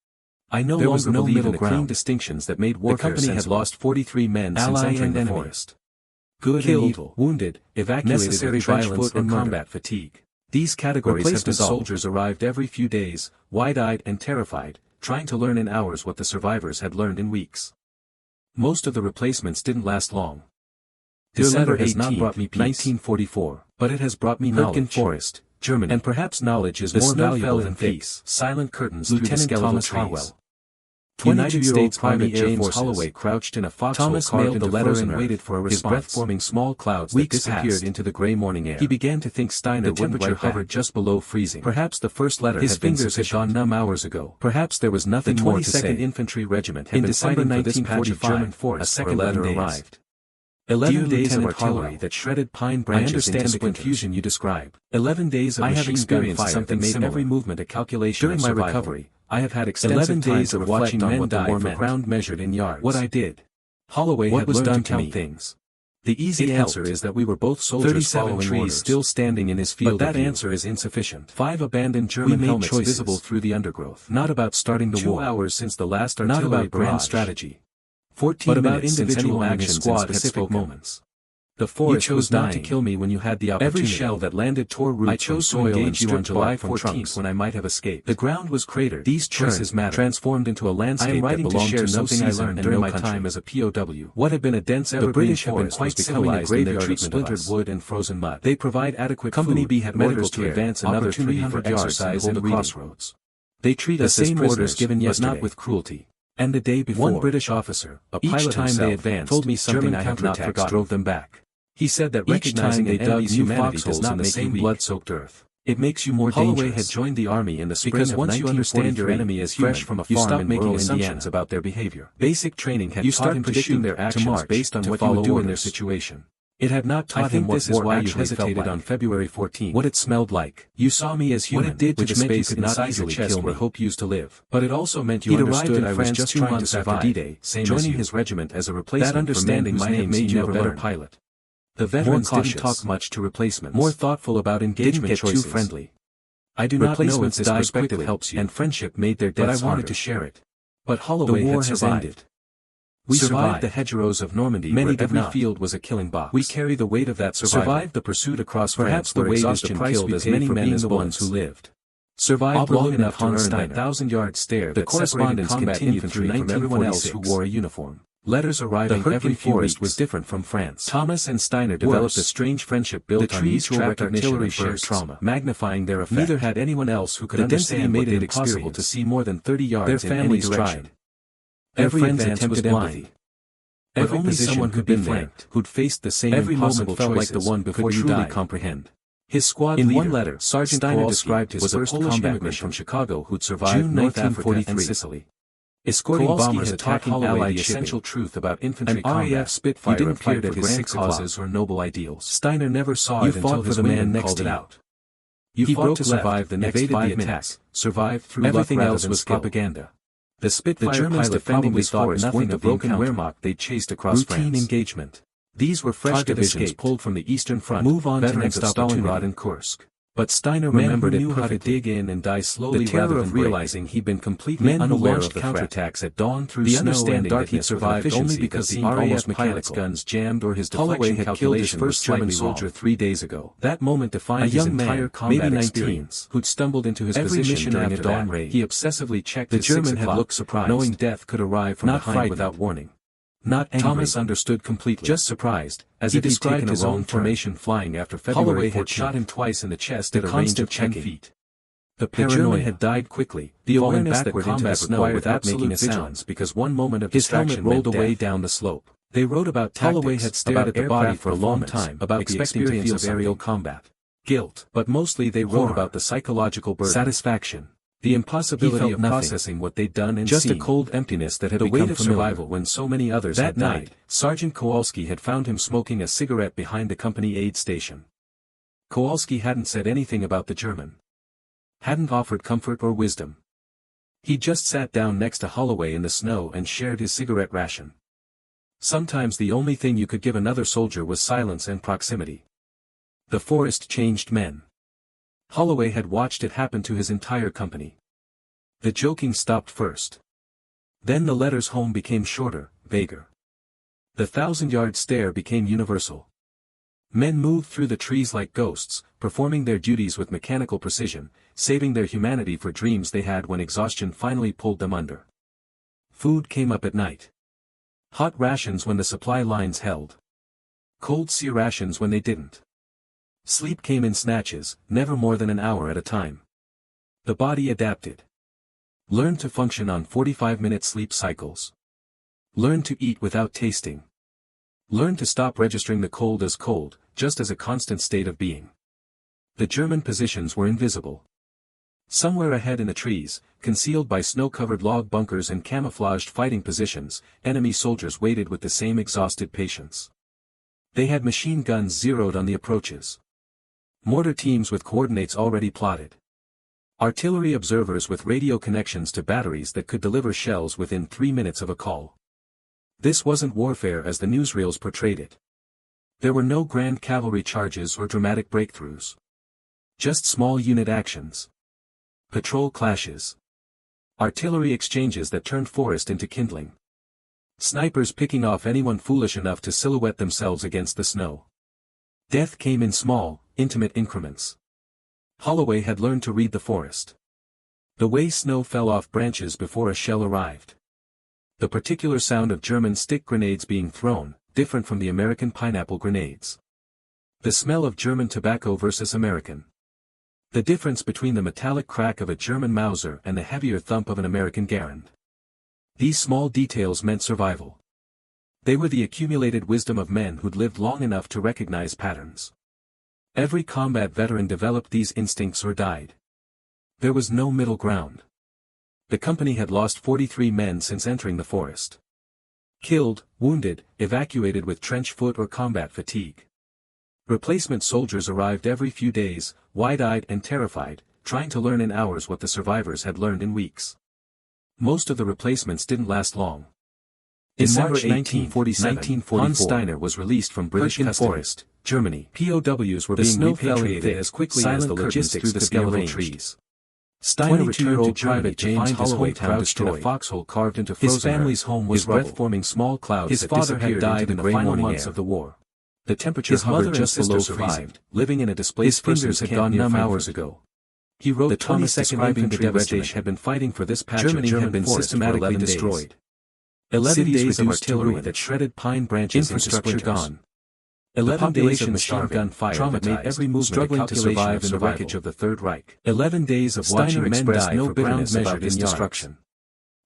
I no longer believe in the clean distinctions that made warfare sensible. The company had lost 43 men since entering the forest. Good and evil, wounded, evacuated with violence and combat fatigue. These categories have been soldiers arrived every few days, wide-eyed and terrified, trying to learn in hours what the survivors had learned in weeks. Most of the replacements didn't last long. December has not brought me peace, 1944, but it has brought me knowledge. Forest, Germany, and perhaps knowledge is more valuable than peace. Silent curtains Lieutenant Thomas Harwell. United States Private James Holloway crouched in a foxhole. Thomas mailed the letters and waited for a response. His breath forming small clouds that disappeared into the gray morning air. He began to think Steiner wouldn't write back. Hovered just below freezing. Perhaps the first letter his fingers had gone numb hours ago. Perhaps there was nothing more to say. The 22nd Infantry Regiment had been fighting for this patch of German forest. A second letter arrived. 11 days of artillery that shredded pine branches into the confusion you describe. 11 days of machine gun fire something that made every movement a calculation. During my recovery, I have had extensive days of watching men die for ground measured in yards. What I did. Holloway had learned to count things. The easy answer is that we were both soldiers following orders. 37 trees still standing in his field. But that answer is insufficient. 5 abandoned German helmets visible through the undergrowth. Not about starting the war. 2 hours since the last artillery. Not about grand strategy. 14 but about individual actions in specific moments. The forest chose not to kill me when you had the opportunity. Every shell that landed tore roots. I chose to engage you on July 14th when I might have escaped. The ground was cratered. These choices matter. Transformed into a landscape that belonged to something I learned during my time as a POW. What had been a dense evergreen forest was becoming a graveyard of splintered wood and frozen mud. They provide adequate food. Company B had orders to advance another 300 yards and hold the crossroads. They treat us as prisoners given yet not with cruelty. And the day before, one British officer, a pilot himself, they advanced, told me something I have not forgotten. Drove them back. He said that recognizing they dug new foxholes in the same blood-soaked earth. It makes you more dangerous. Holloway had joined the army in the spring because once you understand your enemy is fresh from a farm, you stop making assumptions about their behavior. Basic training had taught him to shoot their actions based on what you would do in their situation. It had not taught him what war actually hesitated on February 14. What it smelled like. You saw me as human, what it did to the space not easily kill where hope used to live. But it also meant you understood I was just trying to survive D-Day, joining his regiment as a replacement. That understanding might have made you a better pilot. The veterans didn't talk much to replacements. More thoughtful about engagement choices. Didn't get too friendly. I do not know if this perspective helps you, and friendship made their deaths harder. But I wanted to share it. But Holloway had survived. We survived the hedgerows of Normandy. Many did not. Every field was a killing box. We carry the weight of that survival. Survived the pursuit across France. Perhaps the exhaustion killed as many men as the ones who lived. Survived long enough to earn that 1,000-yard stare. The correspondence continued through from everyone else who wore a uniform. Letters arriving every forest was different from France. Thomas and Steiner developed a strange friendship built on mutual recognition of shared trauma, magnifying their effect. Neither had anyone else who could understand what they'd experienced to see more than 30 yards in any direction. Every advance was blind. But only someone who'd been there, who'd faced the same impossible choices, like the one before you truly comprehend. His squad leader, in one letter, Sergeant Steiner described his first combatman from Chicago who'd survived North Africa and Sicily. Escorting bombers attacking Allied the essential truth about infantry combat. RAF Spitfire didn't appear at his causes or noble ideals. Steiner never saw it until his man next to it. You fought to survive the next 5 minutes, survived through everything else was propaganda. The Spitfire pilot probably thought nothing of the broken Wehrmacht they chased across France. Routine engagement. These were fresh divisions pulled from the Eastern Front. Move on to next Stalingrad and Kursk. But Steiner remembered it how to dig in and die slowly rather than realizing he'd been completely unaware of the counterattacks at dawn through the understanding that he survived only because the RAF pilot's guns jammed or his deflection had killed his first German soldier 3 days ago. That moment defined his entire combat experience, who'd stumbled into his position during a dawn raid. He obsessively checked the German had looked surprised, knowing death could arrive from behind without warning. Not angry. Thomas understood completely. Just surprised, as if he'd taken his own formation flying after February 14th. Holloway had shot him twice in the chest at a range of 10 feet. The German had died quickly, the awareness that combat required without making a sound because one moment of distraction rolled away down the slope. They wrote about tactics, Holloway had stared at the body for a long time, about the experience of aerial combat. Guilt. But mostly they wrote about the psychological burden. Satisfaction. The impossibility of processing what they'd done and just seen. A cold emptiness that had become familiar. The weight of survival when so many others had died. That night, Sergeant Kowalski had found him smoking a cigarette behind the company aid station. Kowalski hadn't said anything about the German. Hadn't offered comfort or wisdom. He just sat down next to Holloway in the snow and shared his cigarette ration. Sometimes the only thing you could give another soldier was silence and proximity. The forest changed men. Holloway had watched it happen to his entire company. The joking stopped first. Then the letters home became shorter, vaguer. The 1,000-yard stare became universal. Men moved through the trees like ghosts, performing their duties with mechanical precision, saving their humanity for dreams they had when exhaustion finally pulled them under. Food came up at night. Hot rations when the supply lines held. Cold sea rations when they didn't. Sleep came in snatches, never more than an hour at a time. The body adapted. Learned to function on 45-minute sleep cycles. Learned to eat without tasting. Learned to stop registering the cold as cold, just as a constant state of being. The German positions were invisible. Somewhere ahead in the trees, concealed by snow-covered log bunkers and camouflaged fighting positions, enemy soldiers waited with the same exhausted patience. They had machine guns zeroed on the approaches. Mortar teams with coordinates already plotted. Artillery observers with radio connections to batteries that could deliver shells within 3 minutes of a call. This wasn't warfare as the newsreels portrayed it. There were no grand cavalry charges or dramatic breakthroughs. Just small unit actions. Patrol clashes. Artillery exchanges that turned forest into kindling. Snipers picking off anyone foolish enough to silhouette themselves against the snow. Death came in small, intimate increments. Holloway had learned to read the forest. The way snow fell off branches before a shell arrived. The particular sound of German stick grenades being thrown, different from the American pineapple grenades. The smell of German tobacco versus American. The difference between the metallic crack of a German Mauser and the heavier thump of an American Garand. These small details meant survival. They were the accumulated wisdom of men who'd lived long enough to recognize patterns. Every combat veteran developed these instincts or died. There was no middle ground. The company had lost 43 men since entering the forest. Killed, wounded, evacuated with trench foot or combat fatigue. Replacement soldiers arrived every few days, wide-eyed and terrified, trying to learn in hours what the survivors had learned in weeks. Most of the replacements didn't last long. In March 1947, Hans Steiner was released from British Forest, Germany. POWs were being repatriated as quickly as the logistics through the skeletal trees. Steiner returned to Private James Holloway crouched in a foxhole carved into frozen earth. His family's home was breath-forming small clouds. His father had died in the final months of the war. The temperature hovered just below freezing, living in a displaced person's camp had gone numb hours ago. He wrote the 22nd Infantry Regiment had been fighting for this patch of German been systematically destroyed. 11 days of artillery that shredded pine branches infrastructure gone. 11 days of machine gun fire that made every movement struggling to survive in the wreckage of the Third Reich. 11 days of watching men die no bitterness about his destruction.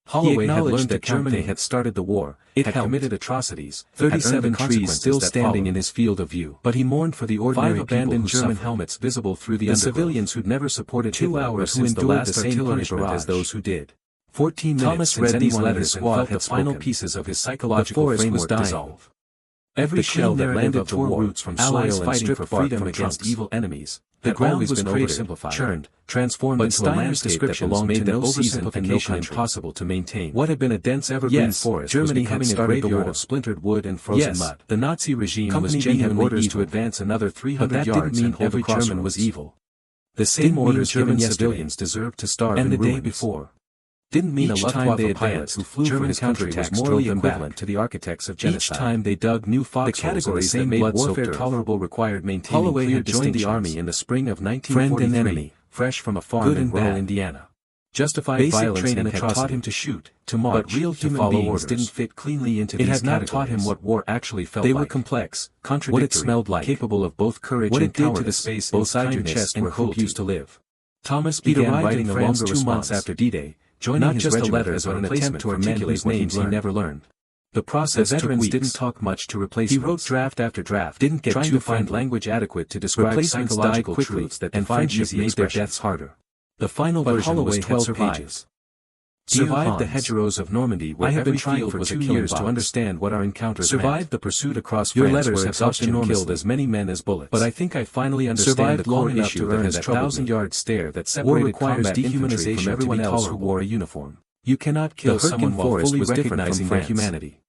Holloway had learned that Germany had started the war, it had committed atrocities, 37 trees still standing in his field of view. But he mourned for the ordinary abandoned German helmets visible through the civilians who'd never supported 2 hours who endured the same punishment as those who did. 14 minutes Thomas read these letters and felt the final pieces of his psychological framework dissolve. Every shell that landed tore roots from soil and stripped freedom against evil enemies. The ground was created, simplified, churned, transformed into a landscape that belonged to no oversimplification impossible to maintain. What had been a dense evergreen forest Germany had started the war of splintered wood and frozen mud. The Nazi regime was genuinely orders to advance another 300 yards and every German was evil. The same orders given civilians deserved to starve and the day before. Didn't mean a Luftwaffe pilot who flew for his country was morally equivalent to the architects of genocide. Each time they dug new foxholes, the categories that made warfare tolerable required maintaining. Holloway had joined the army in the spring of 1943, friend and enemy, fresh from a farm in rural Indiana. Justified violence training had taught him to shoot, to march, but real human beings didn't fit cleanly into these categories. It had not taught him what war actually felt like. They were complex, contradictory, what it smelled like, capable of both courage and cowardice, what it did to the space inside your chest where hope used to live. Thomas began writing a longer 2 months after D-Day, joining not just a letter but an attempt to articulate names he never learned. The process took weeks. Didn't talk much to replace. He wrote draft after draft, didn't get trying to find language adequate to describe psychological truths that and friendships made their deaths harder. The final version was 12 pages. Survived the hedgerows of Normandy where every field was a 2 years to understand what our encounters meant. Survived the pursuit across France. Your letters have exhaustion killed as many men as bullets. But I think I finally understand the core issue that has 1,000-yard stare that separated combat dehumanization from everyone else who wore a uniform. You cannot kill someone while fully recognizing their humanity.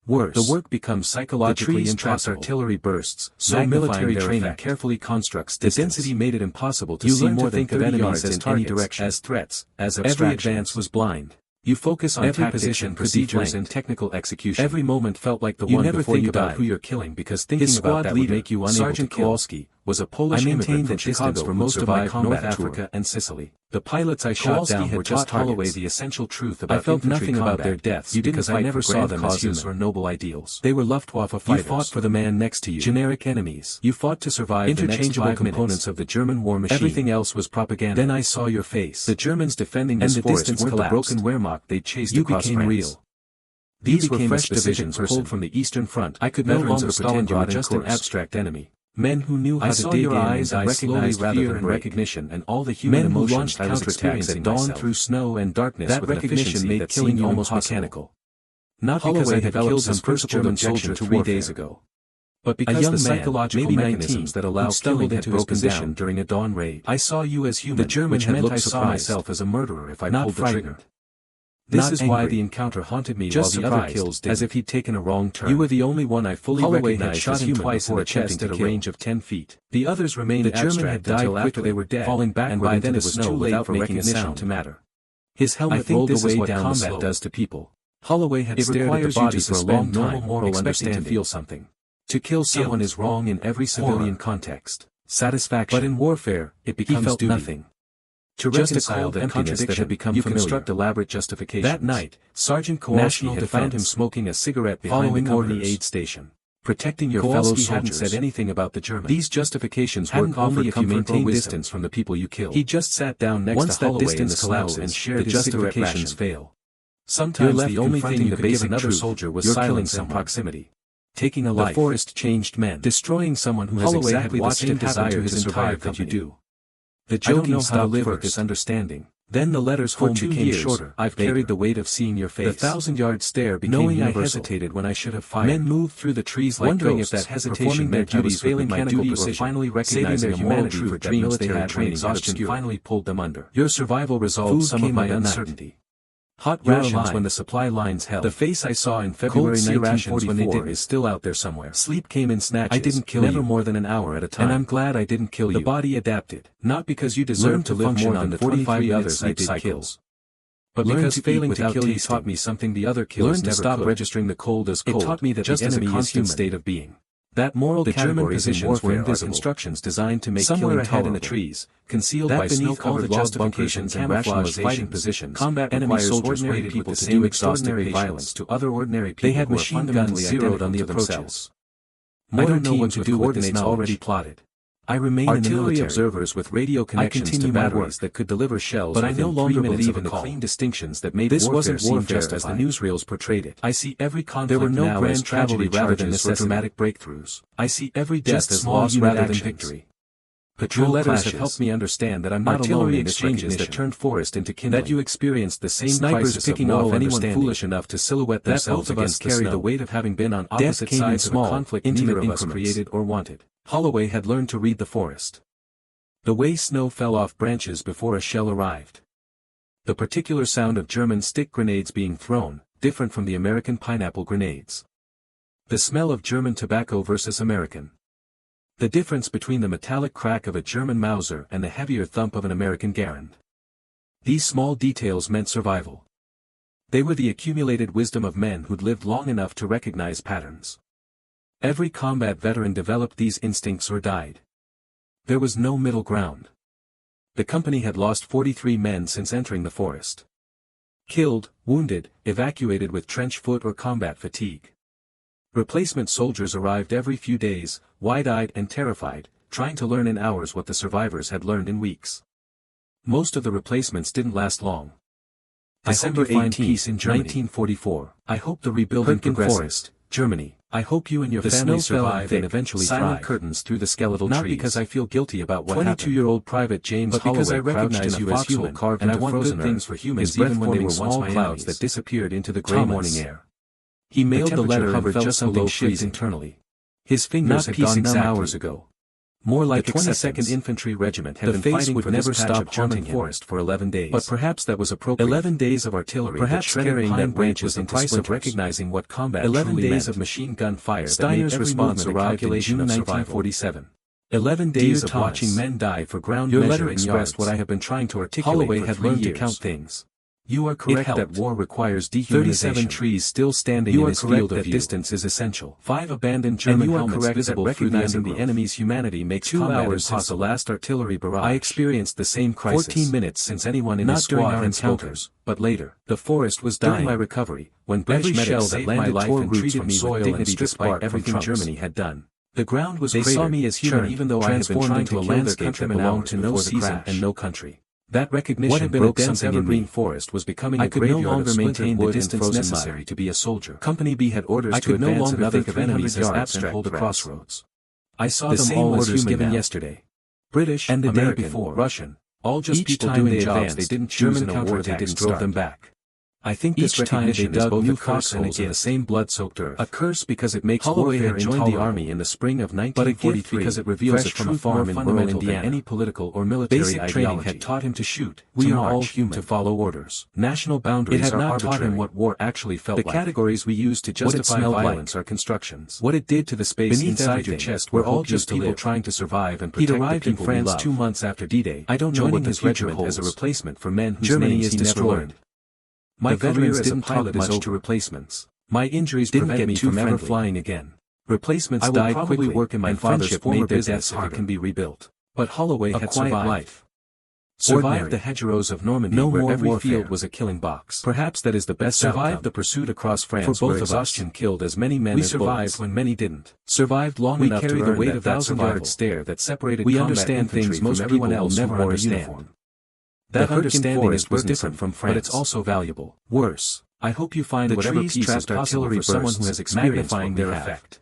Worse, the work becomes psychologically impossible. Artillery bursts, so military training carefully constructs distance. The density made it impossible to see more than 30 yards in any direction as threats, as abstraction. Every advance was blind. You focus on every position, procedures and technical execution. Every moment felt like the one before you died. Who you're killing because thinking about that would make you unable Sergeant to kill. Kowalski was a Polish immigrant from Chicago for most of my combat North Africa and Sicily. The pilots I shot down were just Holloway the essential truth about I felt nothing about their deaths because I never saw them as human or noble ideals. They were Luftwaffe fighters. You fought for the man next to you. Generic enemies. You fought to survive interchangeable components of the German war machine. Everything else was propaganda. Then I saw your face. The Germans defending this forest weren't the broken Wehrmacht they chased across France. You became real. These were fresh divisions pulled from the Eastern Front. I could no longer pretend you were just an abstract enemy. Men who knew how to dig in and die slowly rather than recognition and all the human emotions I was experiencing at dawn through snow and darkness with an efficiency made killing almost mechanical. Not because I had killed some first German soldier 3 days ago, but because the psychological mechanisms that allow killing had broken down during a dawn raid. I saw you as human, the German which meant I saw myself as a murderer if I pulled the trigger. This is why the encounter haunted me while the other kills did, as if he'd taken a wrong turn. You were the only one I fully recognized as human twice in the chest at a range of 10 feet. The others remained abstract until after they were dead, falling backward into the snow without making a sound to matter. His helmet rolled away down the slope. Combat does to people. Holloway had stared at the body for a long time, expecting to feel something. To kill someone is wrong in every civilian context. Satisfaction. But in warfare, it becomes nothing. To reconcile the emptiness that had become familiar, you construct elaborate justifications. That night, Sergeant Kowalski had found him smoking a cigarette behind the company aid station. Protecting your fellow soldiers. Hadn't said anything about the German. These justifications work only if you maintain distance from the people you kill. He just sat down next to Holloway in the snow and shared his justifications fail. Sometimes the only thing you could give another soldier was silence and proximity. Taking a life. The forest changed men. Destroying someone who has exactly the same desire to survive that you do. The joking stopped with this understanding. Then the letters home became shorter. I've carried the weight of seeing your face. The 1,000-yard stare became knowing universal. I hesitated when I should have fired. Men moved through the trees like wondering ghosts, if that hesitation meant I was failing my duty or finally recognizing their humanity for dreams they had when exhaustion finally pulled them under. Your survival resolved some of my uncertainty. Hot rations when the supply lines held. The face I saw in February 1944 is still out there somewhere. Sleep came in snatches. I didn't kill never more than an hour at a time. And I'm glad I didn't kill you. The body adapted. Not because you deserved to live more than the 45 others I did kills. But because failing to kill you taught me something the other kills never stop registering the cold as cold. It taught me that the enemy is human state of being. That moral categories in warfare are constructions designed to make killing ahead in the trees, concealed by snow-covered log bunkers and camouflage fighting positions. Combat enemy soldiers ordinary people to do extraordinary violence to other ordinary people. They had machine guns zeroed on the approaches. I don't know what to do with this already plotted. I remain in the military. Observers with radio connections to batteries that could deliver shells, but I no longer believe in the clean distinctions that made this wasn't warfare just as the newsreels portrayed it. I see every conflict there were no grand tragedy rather than dramatic breakthroughs. I see every death as loss rather than victory. Patrol letters have helped me understand that I'm not alone in exchanges that turned forest into kindling. That you experienced the same snipers picking off anyone foolish enough to silhouette themselves against the snow. Carry the weight of having been on opposite sides of a conflict neither of us created or wanted. Holloway had learned to read the forest. The way snow fell off branches before a shell arrived. The particular sound of German stick grenades being thrown, different from the American pineapple grenades. The smell of German tobacco versus American. The difference between the metallic crack of a German Mauser and the heavier thump of an American Garand. These small details meant survival. They were the accumulated wisdom of men who'd lived long enough to recognize patterns. Every combat veteran developed these instincts or died. There was no middle ground. The company had lost 43 men since entering the forest. Killed, wounded, evacuated with trench foot or combat fatigue. Replacement soldiers arrived every few days, wide-eyed and terrified, trying to learn in hours what the survivors had learned in weeks. Most of the replacements didn't last long. December 18, peace in Germany. 1944. I hope the rebuilding progresses. Germany. I hope you and your family survive and eventually thrive. Curtains through the skeletal trees. Not because I feel guilty about what happened. 22-year-old Private James but because I recognize you as human, and I want good things for humans even when they were once my clouds that disappeared into the gray morning air. He mailed the letter and felt something shift internally. His fingers had gone numb hours ago. More like the 22nd Infantry Regiment had been fighting for never stop haunting forest for 11 days. But perhaps that was appropriate. 11 days of artillery, perhaps carrying that branches into price of recognizing what combat 11 days meant. Of machine gun fire. Steiner's response arrived in June 1947. 11 days of watching men die for ground. Your letter expressed what I have been trying to articulate. Holloway had learned to count things. You are correct that war requires dehumanization. 37 trees still standing in his field of view. Distance is essential. 5 abandoned German helmets visible recognizing the enemy's humanity makes 2 hours since the last artillery barrage. I experienced the same crisis. 14 minutes since anyone in his squad had encounters, but later. The forest was dying. During my recovery, when British medics saved my life and treated me with dignity despite everything Germany had done. The ground was cratered. They saw me as human even though I had been trying to a landscape that belonged to no season and no country. That recognition broke something in me. Forest was becoming a graveyard. I could no longer maintain the distance necessary to be a soldier. Company B had orders to advance another 300 yards and hold a crossroads. I saw the them all as human given yesterday. British and the American, day before, Russian, all just each people doing jobs they didn't choose in a war they didn't drove them back. I think this recognition is both a curse and in the same blood-soaked earth. A curse because it makes warfare joined the army in the spring of 1943 because it reveals it from a farm in rural Indiana. Any political or military basic training had taught him to shoot. We are all human. To follow orders. National boundaries are arbitrary. It had not taught him what war actually felt like. The categories we use to justify violence are constructions. What it did to the space inside your chest were all just people trying to survive and protect the people we love. He arrived in France 2 months after D-Day. I don't know what his regiment as a replacement for men whose names he never learned. My veterans didn't tolerate much to replacements. My injuries didn't get me from ever flying again. Replacements died quickly. Work in my father's made their deaths harder. It can be rebuilt. But Holloway had survived life. Survived the hedgerows of Normandy where every field was a killing box. Perhaps that is the best survived the pursuit across France for both of us. Killed as many men as survived when many didn't. Survived long enough to carry the weight of that 1,000-yard stare that separated we understand things most everyone else never understand. That understanding was different from France, but it's also valuable. Worse, I hope you find whatever piece of artillery for someone who has experienced their effect.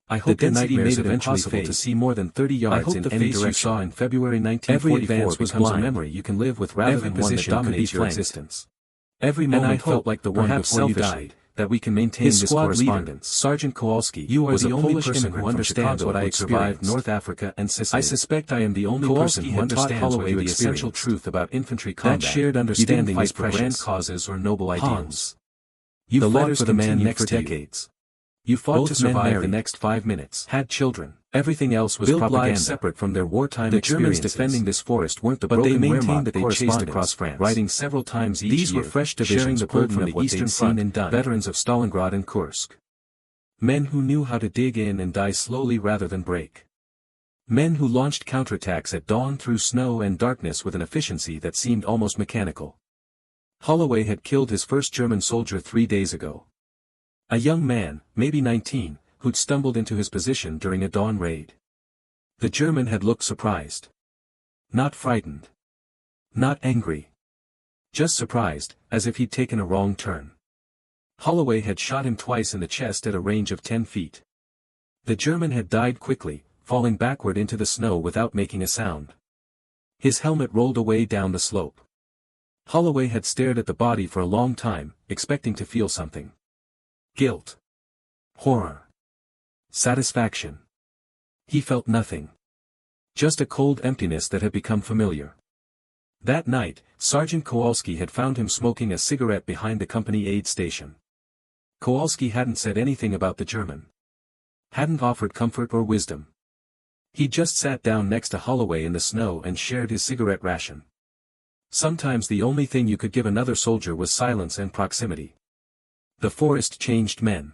I hope the nightmares made it impossible to see more than 30 yards in any direction. You saw in February 1944 every advance becomes a memory you can live with rather than one that dominates your existence. Every moment felt like the one before you died, that we can maintain this correspondence. Sergeant Kowalski, you are the only person who understands what I experienced. North Africa and Sicily. I suspect I am the only person who understands Holloway the essential truth about infantry combat. That shared understanding is for grand causes or noble ideals. You fought for the man next decades. You fought to survive the next 5 minutes. Had children. Everything else was propaganda. Separate from their wartime experiences. The Germans defending this forest weren't the broken Wehrmacht they chased across France, writing several times each year. These were fresh divisions the pulled from the Eastern Front and done. Veterans of Stalingrad and Kursk. Men who knew how to dig in and die slowly rather than break. Men who launched counterattacks at dawn through snow and darkness with an efficiency that seemed almost mechanical. Holloway had killed his first German soldier 3 days ago. A young man, maybe 19, who'd stumbled into his position during a dawn raid. The German had looked surprised. Not frightened. Not angry. Just surprised, as if he'd taken a wrong turn. Holloway had shot him twice in the chest at a range of 10 feet. The German had died quickly, falling backward into the snow without making a sound. His helmet rolled away down the slope. Holloway had stared at the body for a long time, expecting to feel something. Guilt. Horror. Satisfaction. He felt nothing. Just a cold emptiness that had become familiar. That night, Sergeant Kowalski had found him smoking a cigarette behind the company aid station. Kowalski hadn't said anything about the German. Hadn't offered comfort or wisdom. He just sat down next to Holloway in the snow and shared his cigarette ration. Sometimes the only thing you could give another soldier was silence and proximity. The forest changed men.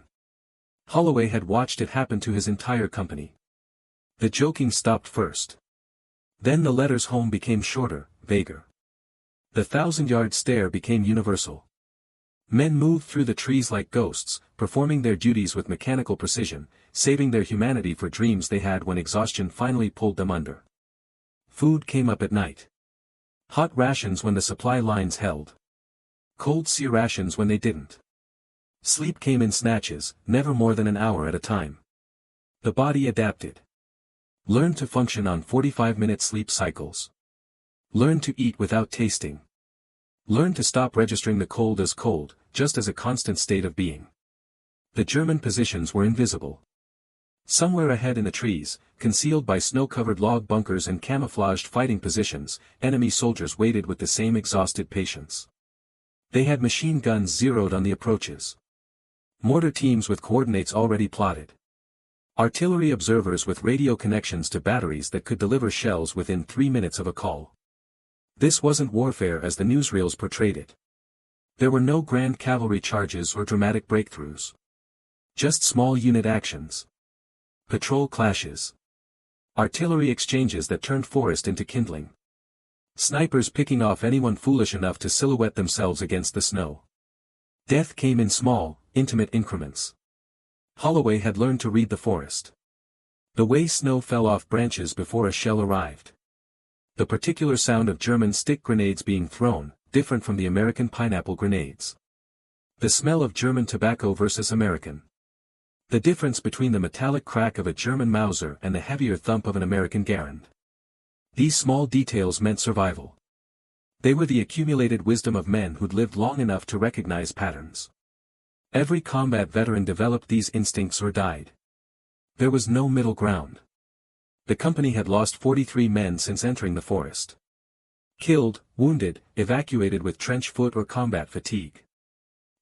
Holloway had watched it happen to his entire company. The joking stopped first. Then the letters home became shorter, vaguer. The 1,000-yard stare became universal. Men moved through the trees like ghosts, performing their duties with mechanical precision, saving their humanity for dreams they had when exhaustion finally pulled them under. Food came up at night. Hot rations when the supply lines held. Cold sea rations when they didn't. Sleep came in snatches, never more than an hour at a time. The body adapted. Learned to function on 45-minute sleep cycles. Learned to eat without tasting. Learned to stop registering the cold as cold, just as a constant state of being. The German positions were invisible. Somewhere ahead in the trees, concealed by snow-covered log bunkers and camouflaged fighting positions, enemy soldiers waited with the same exhausted patience. They had machine guns zeroed on the approaches. Mortar teams with coordinates already plotted. Artillery observers with radio connections to batteries that could deliver shells within 3 minutes of a call. This wasn't warfare as the newsreels portrayed it. There were no grand cavalry charges or dramatic breakthroughs. Just small unit actions. Patrol clashes. Artillery exchanges that turned forest into kindling. Snipers picking off anyone foolish enough to silhouette themselves against the snow. Death came in small, intimate increments. Holloway had learned to read the forest. The way snow fell off branches before a shell arrived. The particular sound of German stick grenades being thrown, different from the American pineapple grenades. The smell of German tobacco versus American. The difference between the metallic crack of a German Mauser and the heavier thump of an American Garand. These small details meant survival. They were the accumulated wisdom of men who'd lived long enough to recognize patterns. Every combat veteran developed these instincts or died. There was no middle ground. The company had lost 43 men since entering the forest. Killed, wounded, evacuated with trench foot or combat fatigue.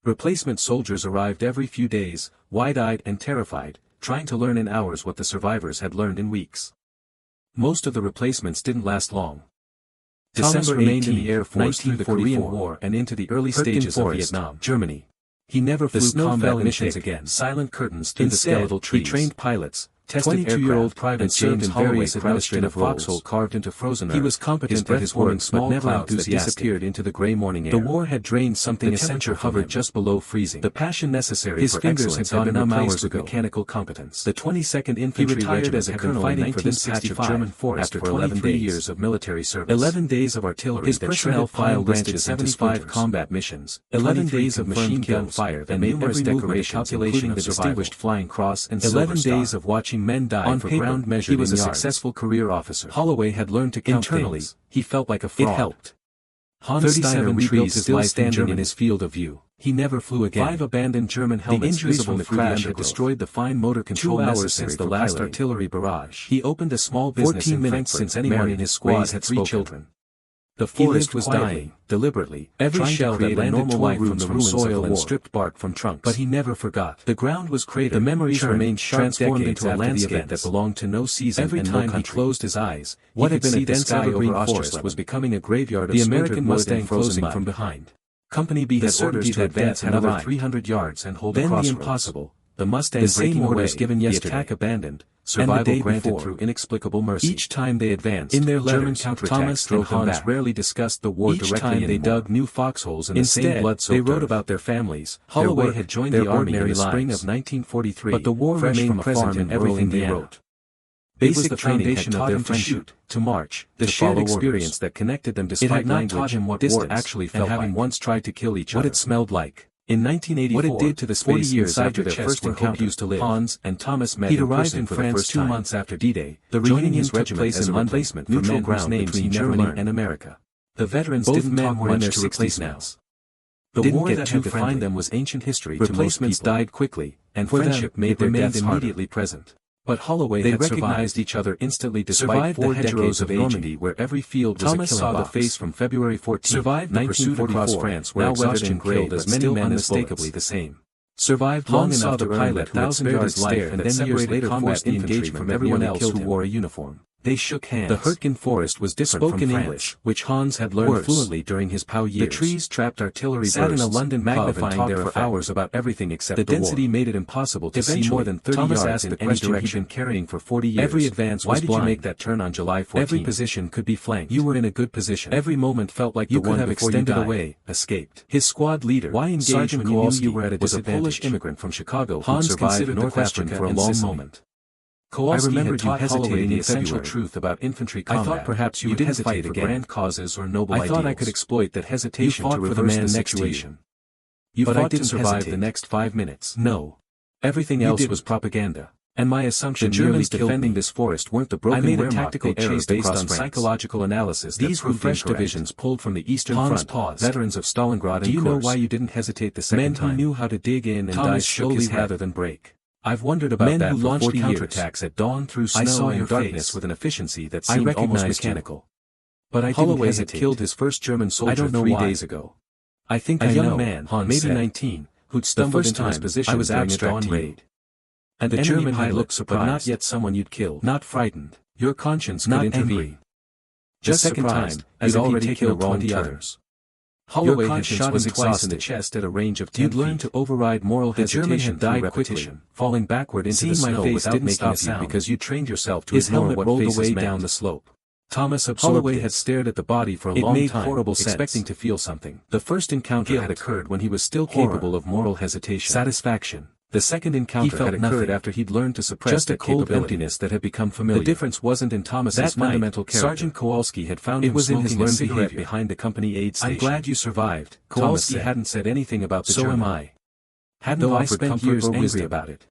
Replacement soldiers arrived every few days, wide-eyed and terrified, trying to learn in hours what the survivors had learned in weeks. Most of the replacements didn't last long. December remained in the Air Force through the Korean War and into the early stages of Vietnam, Germany. He never flew combat missions again. Silent curtains through the skeletal trees. He trained pilots, tested 22-year-old Private served in various administrative foxhole carved into frozen earth. He was competent at his work but never enthusiastic. Disappeared into the gray morning air. The war had drained something essential. Hovered just below freezing. The passion necessary for excellence had been replaced with mechanical competence. The 22nd Infantry Regiment as a colonel fighting for this patch of German forest after 23 years of military service. 11 days of artillery. His personnel file listed 75 combat missions. 11 days of machine gun fire that made numerous decorations, including the Distinguished Flying Cross and 11 days of watching men die on for paper, ground measured. He was a successful career officer. Holloway had learned to count internally. Things. He felt like a fraud. It helped. Hans Steiner trees still standing in his field of view. He never flew again. 5 abandoned German helmets. The injuries from the crash had destroyed the fine motor control 2 hours since the last artillery barrage. He opened a small business 14 minutes since anyone in his squad had 3 children. The forest was dying, deliberately, every shell that landed tore roots from soil and stripped bark from trunks. But he never forgot. The ground was cratered. The memories remained transformed into a landscape that belonged to no season. Every time he closed his eyes, what had been a dense evergreen forest was becoming a graveyard of the American Mustang closing from behind. Company B had orders to advance another 300 yards and hold the crossroads. Then the impossible. The Mustang breaking away, given yesterday, the attack abandoned, survival granted through inexplicable mercy. Each time they advanced, in their letters, Thomas and Hans rarely discussed the war directly anymore. Each time they dug new foxholes in the same blood-soaked earth. They wrote about their families. Holloway had joined the army in the spring of 1943, but the war remained present in everything they wrote. Basic training had taught him to shoot, to march, the shared experience that connected them despite language. It had not taught him what war actually felt like, having once tried to kill each other. What it smelled like. In 1984, what it did to the space 40 years after their first encounter used to live, Hans and Thomas met. He'd arrived in France 2 months after D-Day, joining his regiment as a replacement for men whose names he never learned. And America. The veterans didn't talk much to replace now. The war that had defined them was ancient history. Replacements died quickly, and friendship made their deaths immediately present. But Holloway had recognized each other instantly despite 4 decades of Normandy where every field was a killing box. Thomas saw the face from February 14, survived the pursuit across France where exhaustion killed as many men unmistakably the same. Survived long enough to pilot 1,000 yards life and then years later forced the engagement from everyone else who wore a uniform. They shook hands. The Hurtgen forest was different from France, English, which Hans had learned fluently during his POW years. The trees trapped artillery sat bursts, in a London magnifying there for hours about everything except the density made it impossible to see more than 30 yards in any direction carrying for 40 years. Every advance was blind. Why did you make that turn on July 14? Every position could be flanked. You were in a good position. Every moment felt like you could have extended away, escaped. His squad leader, Sergeant Kowalski, you were at a was a Polish immigrant from Chicago who survived North Africa for a long moment. Kowalski I remembered you hesitating the essential truth about infantry combat. I thought perhaps you didn't fight for grand causes or noble ideals. I thought I could exploit that hesitation to reverse the situation. But I didn't survive the next 5 minutes. No. Everything else was propaganda. And my assumption the Germans defending this forest weren't the broken I made a tactical chase based on psychological analysis. These were fresh divisions pulled from the Eastern Front, veterans of Stalingrad and Do you know why you didn't hesitate the second time? Men who knew how to dig in and die slowly rather than break. I've wondered about that for 40 years. Counterattacks at dawn through snow and darkness with an efficiency that seemed almost mechanical. But I Holloway had killed his first German soldier 3 days ago. I think a young man, maybe 19, who'd stumbled into his position during a dawn raid. And the German had looked surprised, but not yet someone you'd killed. Not frightened. Your conscience could intervene. Just second time, you'd already killed 20 others. Holloway had shot him twice in the chest at a range of 10 feet. You'd learned to override moral hesitation through repetition, falling backward into the snow without making a sound because you trained yourself to ignore what rolled away down the slope. Thomas absorbed Holloway had stared at the body for a long time, horrible expecting to feel something. The first encounter had occurred when he was still capable of moral hesitation. Satisfaction. The second encounter had occurred after he'd learned to suppress that cold emptiness that had become familiar. The difference wasn't in Thomas's fundamental character. Sergeant Kowalski had found him smoking a cigarette behind the company aid station. I'm glad you survived. Kowalski hadn't said anything about the German. So am I. Hadn't offered comfort or wisdom about it.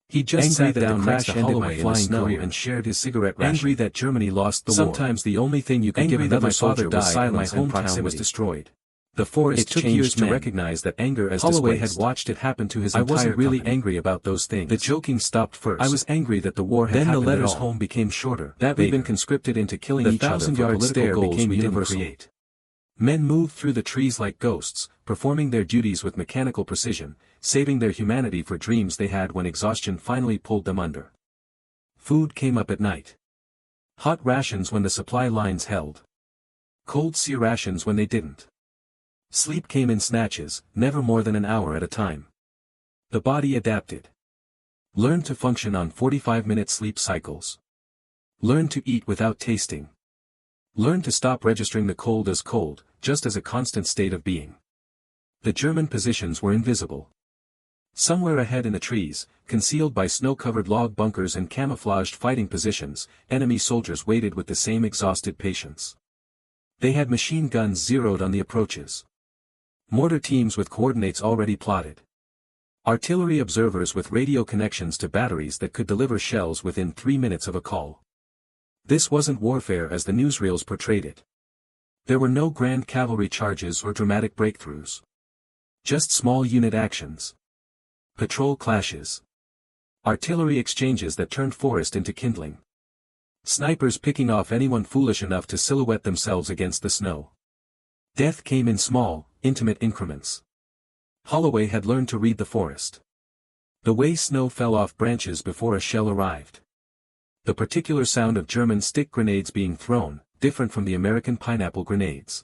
He just sat down next to Holloway in the snow and shared his cigarette ration. Angry that Germany lost the war. Sometimes the only thing you could give another soldier was silence and proximity was destroyed. The forest took years to recognize that anger as Holloway had watched it happen to his entire company. I wasn't really angry about those things. The joking stopped first. I was angry that the war had happened. Then the letters home became shorter. That we'd been conscripted into killing each other for political goals became universal. Men moved through the trees like ghosts, performing their duties with mechanical precision, saving their humanity for dreams they had when exhaustion finally pulled them under. Food came up at night. Hot rations when the supply lines held. Cold sea rations when they didn't. Sleep came in snatches, never more than an hour at a time. The body adapted. Learned to function on 45-minute sleep cycles. Learned to eat without tasting. Learned to stop registering the cold as cold, just as a constant state of being. The German positions were invisible. Somewhere ahead in the trees, concealed by snow-covered log bunkers and camouflaged fighting positions, enemy soldiers waited with the same exhausted patience. They had machine guns zeroed on the approaches. Mortar teams with coordinates already plotted. Artillery observers with radio connections to batteries that could deliver shells within 3 minutes of a call. This wasn't warfare as the newsreels portrayed it. There were no grand cavalry charges or dramatic breakthroughs. Just small unit actions. Patrol clashes. Artillery exchanges that turned forest into kindling. Snipers picking off anyone foolish enough to silhouette themselves against the snow. Death came in small, intimate increments. Holloway had learned to read the forest. The way snow fell off branches before a shell arrived. The particular sound of German stick grenades being thrown, different from the American pineapple grenades.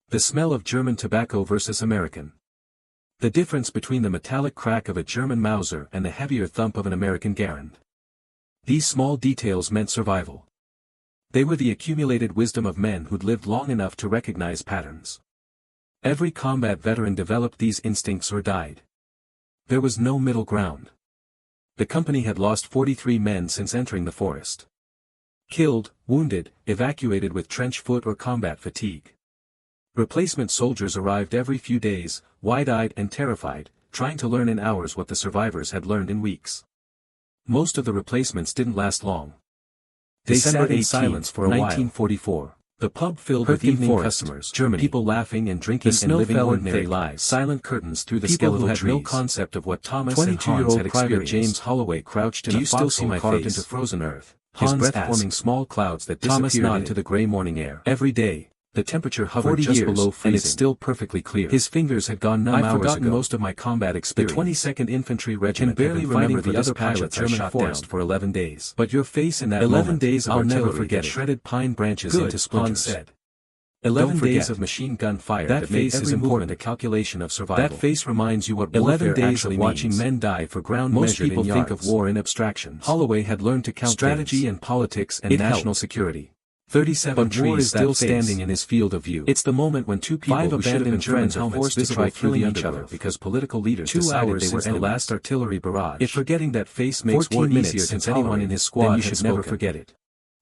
The smell of German tobacco versus American. The difference between the metallic crack of a German Mauser and the heavier thump of an American Garand. These small details meant survival. They were the accumulated wisdom of men who'd lived long enough to recognize patterns. Every combat veteran developed these instincts or died. There was no middle ground. The company had lost 43 men since entering the forest. Killed, wounded, evacuated with trench foot or combat fatigue. Replacement soldiers arrived every few days, wide-eyed and terrified, trying to learn in hours what the survivors had learned in weeks. Most of the replacements didn't last long. They sat in silence for a while. 1944. The pub filled with evening customers, Germany, people laughing and drinking and living ordinary lives. Silent curtains through the skeletal trees. People who had no concept of what Thomas and Hans had experienced. James Holloway crouched in a foxhole carved into frozen earth, his breath forming small clouds that disappeared into the gray morning air. Every day, the temperature hovered just below freezing, and it's still perfectly clear. His fingers had gone numb hours ago. I've forgotten most of my combat experience. The 22nd Infantry Regiment can barely remember the other pilots I shot down for 11 days. But your face in that 11 days of artillery that shredded pine branches into splinters. Hans said. 11 days of machine gun fire that face is important, a calculation of survival. That face reminds you what 11 days of watching men die for ground measured in yards. Most people think of war in abstractions. Holloway had learned to count strategy and politics and national security. 37 trees war is still standing in his field of view. It's the moment when two people who should have been friends are forced to try killing each other because political leaders decided they were the last artillery barrage. If forgetting that face makes war easier since anyone in his squad you should never forget it.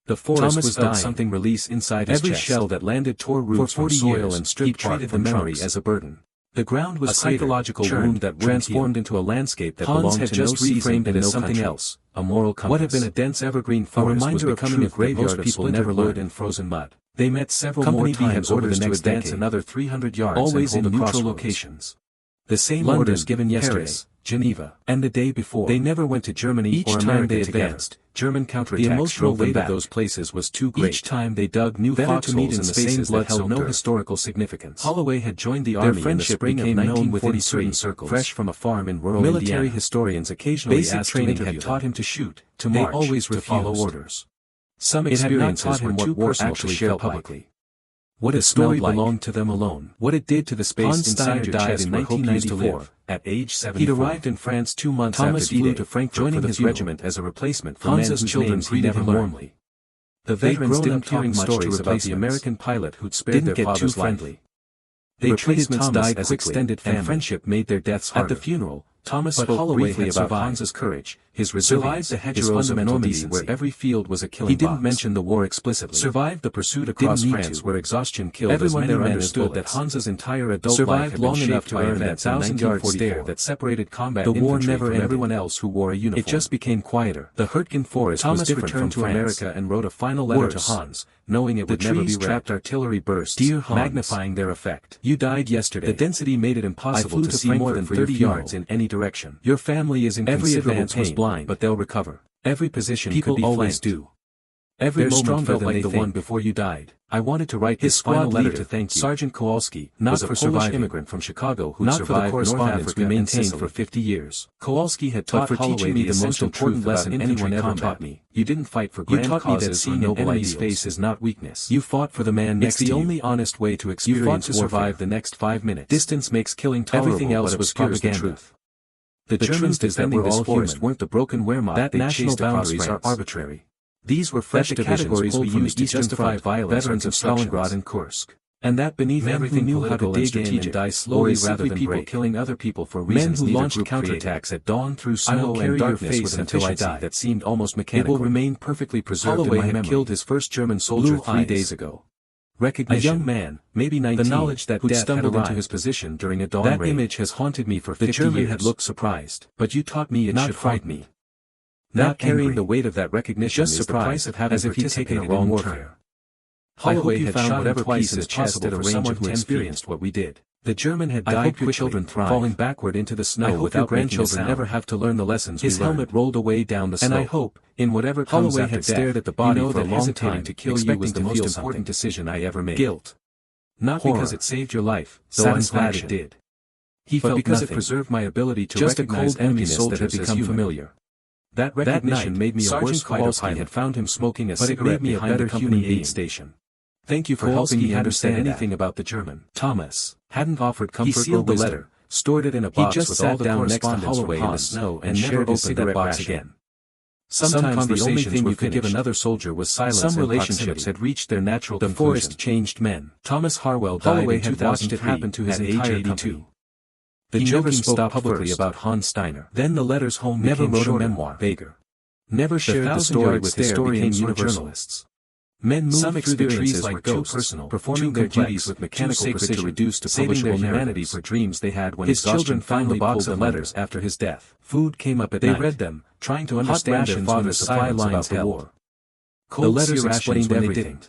The forest was dying. Something release inside his chest. Every shell that landed tore roots from soil and stripped treated the memory as a burden. The ground was a psychological wound that transformed into a landscape that belonged to no season and as something else, a moral compass. What had been a dense evergreen forest was becoming a graveyard of people never learned in frozen mud. They met several more times over the next advance another 300 yards, always in neutral locations. The same orders given yesterday, Geneva, and the day before. They never went to Germany each or time they advanced. German counterattacks. The emotional weight of those places was too great. Each time they dug new foxholes in spaces that held no historical significance. Holloway had joined the army in the spring of 1943, fresh from a farm in rural Indiana. Military historians occasionally asked training had taught him to shoot, to march, always to follow orders. Some experiences were too personal to share publicly. What a story belonged to them alone. What it did to the space inside your chest in 1994, at age 74. He'd arrived in France 2 months after D-Day, flew to Frankfurt joining his regiment as a replacement for Hansa's children greeted him warmly. The veterans didn't talk much stories about the American pilot who'd spared their father's life. They treated Thomas as extended family, and friendship made their deaths harder. At the funeral, Thomas spoke briefly about Hansa's courage, his resilience, the hedgerows of Normandy where every field was a killing box. He didn't mention the war explicitly. Survived the pursuit across France where exhaustion killed everyone there understood that Hansa's entire adult life had long enough to earn that 1,000-yard stare that separated combat the war never ended. Everyone else who wore a uniform. It just became quieter. The Hurtgen Forest was different from to America and wrote a final letter to Hans, knowing it would never be trapped artillery bursts, dear Hans, magnifying their effect. You died yesterday. The density made it impossible to see more than 30 yards in any direction. Your family is in every advance pain, was blind, but they'll recover. Every position people could be always do. Every moment felt like the one before you died. I wanted to write his final letter to thank you. Sergeant Kowalski, not for surviving immigrant from Chicago who survived North Africa we maintained for 50 years. Kowalski had taught Holloway me the most important lesson anyone ever taught me. You didn't fight for grand causes. You taught me that seeing an enemy's face is not weakness. You fought for the man next to you. It's the only honest way to experience warfare. You fought to survive the next 5 minutes. Distance makes killing tolerable. Everything else was propaganda. The Germans defending this forest weren't the broken Wehrmacht. That national boundaries are arbitrary. These were fresh categories we used to justify violence veterans of Stalingrad and Kursk. And that beneath everything knew how to dig in and die slowly rather than break, killing other people for reasons men who launched counterattacks at dawn through snow and darkness with an efficiency that seemed almost mechanical. It will remain perfectly preserved in my memory. Killed his first German soldier 3 days ago. Recognition. A young man, maybe 19, the knowledge that death stumbled into his position during a dawn raid. That image has haunted me for 50 years. The German had looked surprised, but you taught me it should frighten me. Not carrying the weight of that recognition just is the price of having participated in wrong warfare. Holloway had shot whatever piece in his chest at a someone who experienced what we did. The German had died quickly, children falling backward into the snow without grandchildren never have to learn the lessons we learned. His helmet rolled away down the slope. And I hope, in whatever comes Holloway had stared at the body for a long time to kill you was the most important decision I ever made. Guilt. Not because it saved your life, though I'm glad it did. He felt because it preserved my ability to recognize enemies that had become familiar. That recognition made me a worse fighter pilot. Had found him smoking a cigarette behind the company aid station. Thank you for helping me understand anything about the German. Thomas hadn't offered comfort or wisdom. Letter, stored it in a box with all the correspondence next to Holloway in the snow and never opened that box again. Sometimes the only thing you could give another soldier was silence. Some relationships had reached their natural conclusion. The forest changed men. Thomas Harwell died in 2003 it happened to his entire 82. The never spoke publicly about Hans Steiner. Then the letters home never wrote a memoir. Vaguer. Never shared the story with historians or journalists. Men moved through the trees like ghosts, personal, performing their duties with mechanical precision, to reduce to saving their humanity for dreams they had when his children finally pulled the letters after his death. Food came up at night. They read them, trying to understand their father's supply lines about the war. The letters explained everything.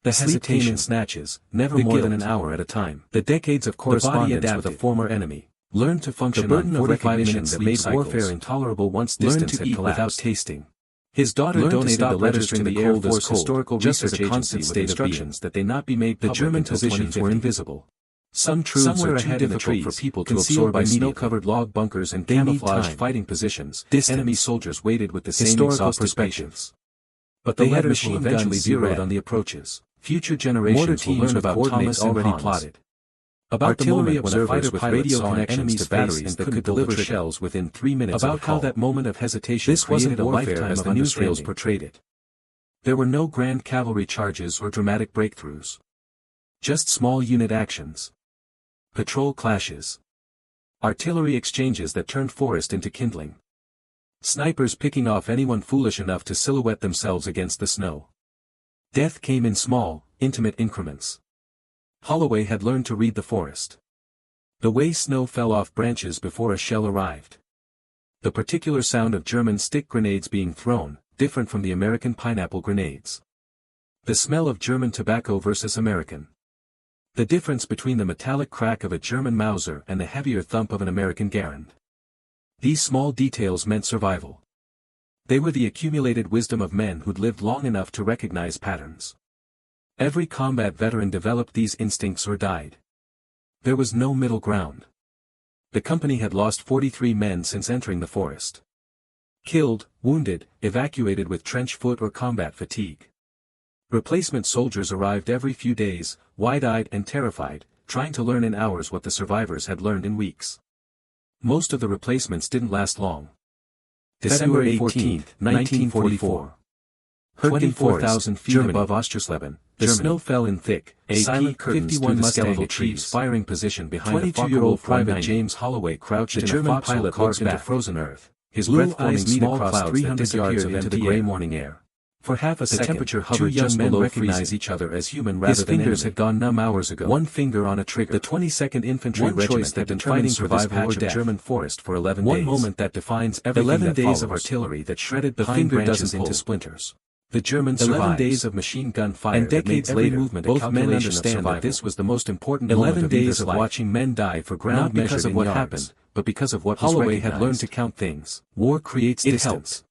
The hesitation in snatches, never more than an hour at a time. The decades of correspondence with a former enemy. Learned to function the burden on 45 minutes that made warfare intolerable once distance had collapsed. Without tasting. His daughter donated the letters to the Air Force Historical Research Agency with instructions that they not be made public. The German positions were invisible. Some truths are too difficult for people to absorb by snow-covered log bunkers and camouflaged fighting positions. Enemy soldiers waited with the same historical perspectives. But the letters will eventually zeroed on the approaches. Future generations will learn about Thomas already plotted. About the moment when a fighter with radio connections to batteries that could deliver shells within 3 minutes. About how that moment of hesitation created a lifetime as the newsreels portrayed it. There were no grand cavalry charges or dramatic breakthroughs. Just small unit actions. Patrol clashes. Artillery exchanges that turned forest into kindling. Snipers picking off anyone foolish enough to silhouette themselves against the snow. Death came in small, intimate increments. Holloway had learned to read the forest. The way snow fell off branches before a shell arrived. The particular sound of German stick grenades being thrown, different from the American pineapple grenades. The smell of German tobacco versus American. The difference between the metallic crack of a German Mauser and the heavier thump of an American Garand. These small details meant survival. They were the accumulated wisdom of men who'd lived long enough to recognize patterns. Every combat veteran developed these instincts or died. There was no middle ground. The company had lost 43 men since entering the forest. Killed, wounded, evacuated with trench foot or combat fatigue. Replacement soldiers arrived every few days, wide-eyed and terrified, trying to learn in hours what the survivors had learned in weeks. Most of the replacements didn't last long. December 18, 1944. 24,000 feet above Oschersleben, the snow fell in thick, silent curtains through the skeletal trees. Firing position behind the Focke-Wulf Private James Holloway crouched in a German pilot carved into frozen earth, his breath forming small clouds 300 yards into the gray morning air. For half a second, temperature hovered just below freezing. Two young men recognized each other as human rather than enemy. His fingers had gone numb hours ago. One finger on a trigger. The 22nd Infantry Regiment had been fighting for this patch of German forest for 11 days. One moment that defines everything 11 days of artillery that shredded the pine branches into splinters. The Germans survived. 11 days of machine gun fire, and decades later, both men understand that this was the most important 11 days of watching men die for ground not because of what happened, but because of what Holloway had learned to count things. War creates distance.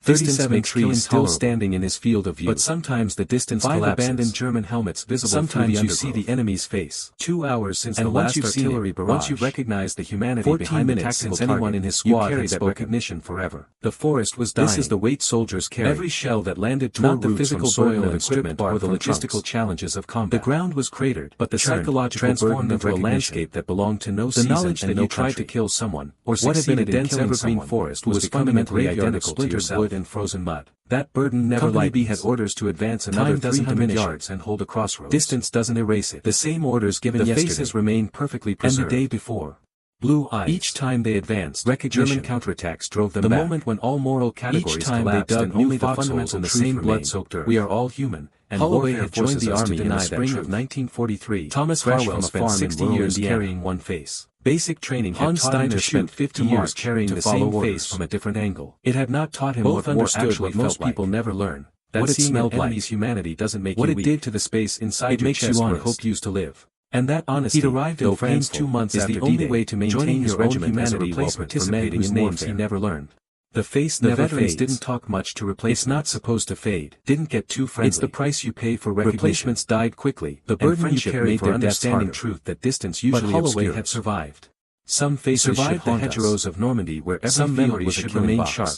37 trees still standing in his field of view. But sometimes the distance collapses. 5 abandoned German helmets visible sometimes through the undergrowth. You see the enemy's face. 2 hours since the last artillery barrage. Once you recognize the humanity behind the tactical target, anyone in his squad carry that recognition forever. The forest was dying. This is the weight soldiers carry. Every shell that landed tore not the physical soil of equipment or the logistical challenges of combat. The ground was cratered, but the psychological transformed into a landscape that belonged to no season. The knowledge that you tried to kill someone, or what had been a dense evergreen forest was fundamentally identical to yourself. And frozen mud. That burden never lightens. Company B had orders to advance another 300 yards and hold a crossroads. Distance doesn't erase it. The same orders given yesterday. The faces remained perfectly preserved. And the day before. Blue eyes. Each time they advanced, German counterattacks drove them back. The moment when all moral categories collapsed and only the fundamental and the same blood-soaked earth. We are all human. And Holloway had joined the army in the spring of 1943. Thomas Harwell spent 60 years carrying one face. Basic training had taught him to spent 50 years carrying the same face from a different angle. It had not taught him what war actually most people never learn. That what it smelled like. Enemy's humanity doesn't make what you weak. What it did to the space inside your chest where hope used to live. And that honesty, he'd arrived in France 2 months is the only way to maintain his regiment as a replacement for men whose names he never learned. The face the veterans didn't talk much to replace. It's not supposed to fade. Didn't get too friendly. It's the price you pay for recognition. Replacements died quickly. The burden you carry for understanding truth that distance usually Holloway had survived. Some faces survived the hedgerows of Normandy where every memory should remain sharp.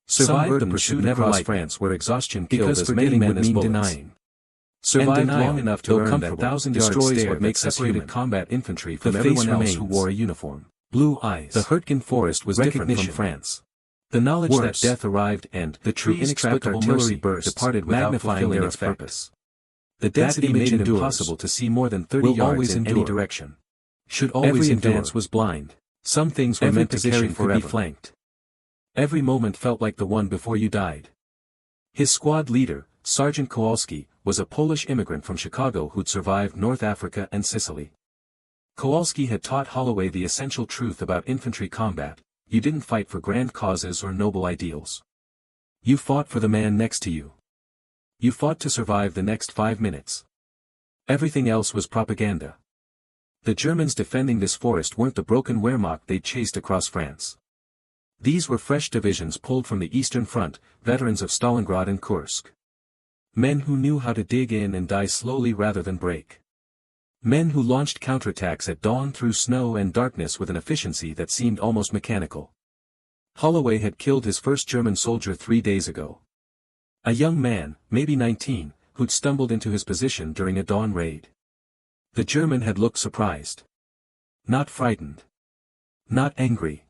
Survived the pursuit across France where exhaustion killed as many men as denying. Survived long enough to earn that 1,000-yard stare what makes separated combat infantry from everyone else who wore a uniform. Blue eyes. The Hurtgen forest was different from France. The knowledge that death arrived and the true inexplicable mercy burst departed without fulfilling its purpose. The density made it impossible to see more than 30 yards in any direction. Should always every advance was blind. Some things were meant to carry forever. Be flanked. Every moment felt like the one before you died. His squad leader, Sergeant Kowalski, was a Polish immigrant from Chicago who'd survived North Africa and Sicily. Kowalski had taught Holloway the essential truth about infantry combat: you didn't fight for grand causes or noble ideals. You fought for the man next to you. You fought to survive the next 5 minutes. Everything else was propaganda. The Germans defending this forest weren't the broken Wehrmacht they'd chased across France. These were fresh divisions pulled from the Eastern Front, veterans of Stalingrad and Kursk. Men who knew how to dig in and die slowly rather than break. Men who launched counterattacks at dawn through snow and darkness with an efficiency that seemed almost mechanical. Holloway had killed his first German soldier 3 days ago. A young man, maybe 19, who'd stumbled into his position during a dawn raid. The German had looked surprised. Not frightened. Not angry.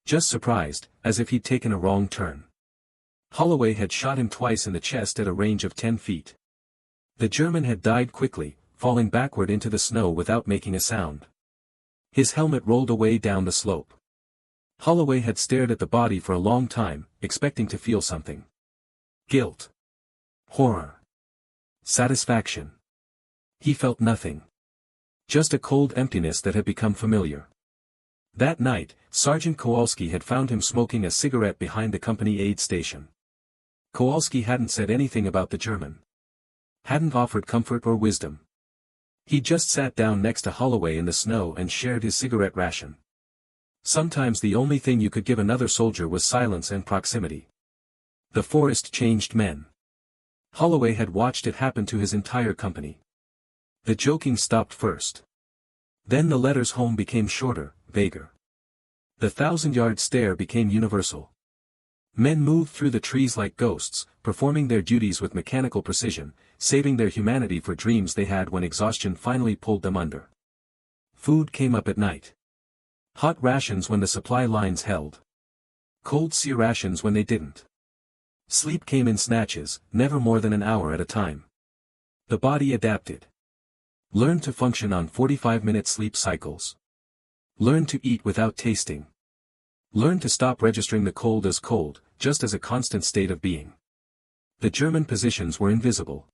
Just surprised, as if he'd taken a wrong turn. Holloway had shot him twice in the chest at a range of 10 feet. The German had died quickly, falling backward into the snow without making a sound. His helmet rolled away down the slope. Holloway had stared at the body for a long time, expecting to feel something. Guilt. Horror. Satisfaction. He felt nothing. Just a cold emptiness that had become familiar. That night, Sergeant Kowalski had found him smoking a cigarette behind the company aid station. Kowalski hadn't said anything about the German. Hadn't offered comfort or wisdom. He just sat down next to Holloway in the snow and shared his cigarette ration. Sometimes the only thing you could give another soldier was silence and proximity. The forest changed men. Holloway had watched it happen to his entire company. The joking stopped first. Then the letters home became shorter, vaguer. The 1,000-yard stare became universal. Men moved through the trees like ghosts, performing their duties with mechanical precision, saving their humanity for dreams they had when exhaustion finally pulled them under. Food came up at night. Hot rations when the supply lines held. Cold sea rations when they didn't. Sleep came in snatches, never more than an hour at a time. The body adapted. Learned to function on 45-minute sleep cycles. Learned to eat without tasting. Learned to stop registering the cold as cold, just as a constant state of being. The German positions were invisible.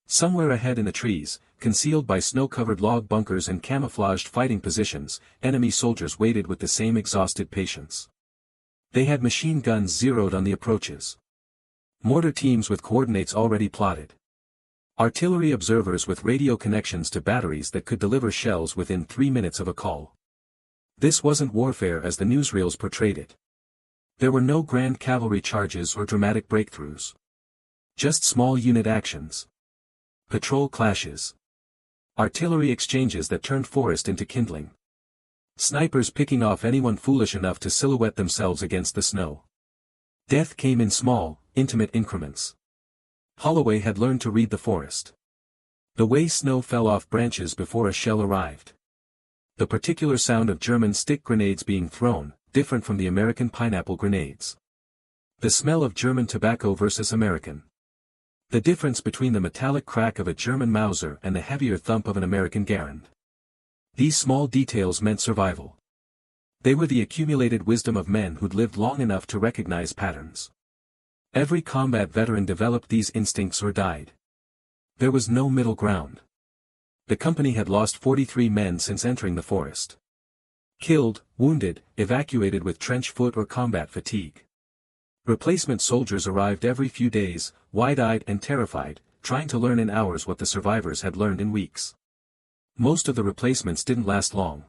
Somewhere ahead in the trees, concealed by snow-covered log bunkers and camouflaged fighting positions, enemy soldiers waited with the same exhausted patience. They had machine guns zeroed on the approaches. Mortar teams with coordinates already plotted. Artillery observers with radio connections to batteries that could deliver shells within 3 minutes of a call. This wasn't warfare as the newsreels portrayed it. There were no grand cavalry charges or dramatic breakthroughs. Just small unit actions. Patrol clashes. Artillery exchanges that turned forest into kindling. Snipers picking off anyone foolish enough to silhouette themselves against the snow. Death came in small, intimate increments. Holloway had learned to read the forest. The way snow fell off branches before a shell arrived. The particular sound of German stick grenades being thrown, different from the American pineapple grenades. The smell of German tobacco versus American. The difference between the metallic crack of a German Mauser and the heavier thump of an American Garand. These small details meant survival. They were the accumulated wisdom of men who'd lived long enough to recognize patterns. Every combat veteran developed these instincts or died. There was no middle ground. The company had lost 43 men since entering the forest. Killed, wounded, evacuated with trench foot or combat fatigue. Replacement soldiers arrived every few days, wide-eyed and terrified, trying to learn in hours what the survivors had learned in weeks. Most of the replacements didn't last long.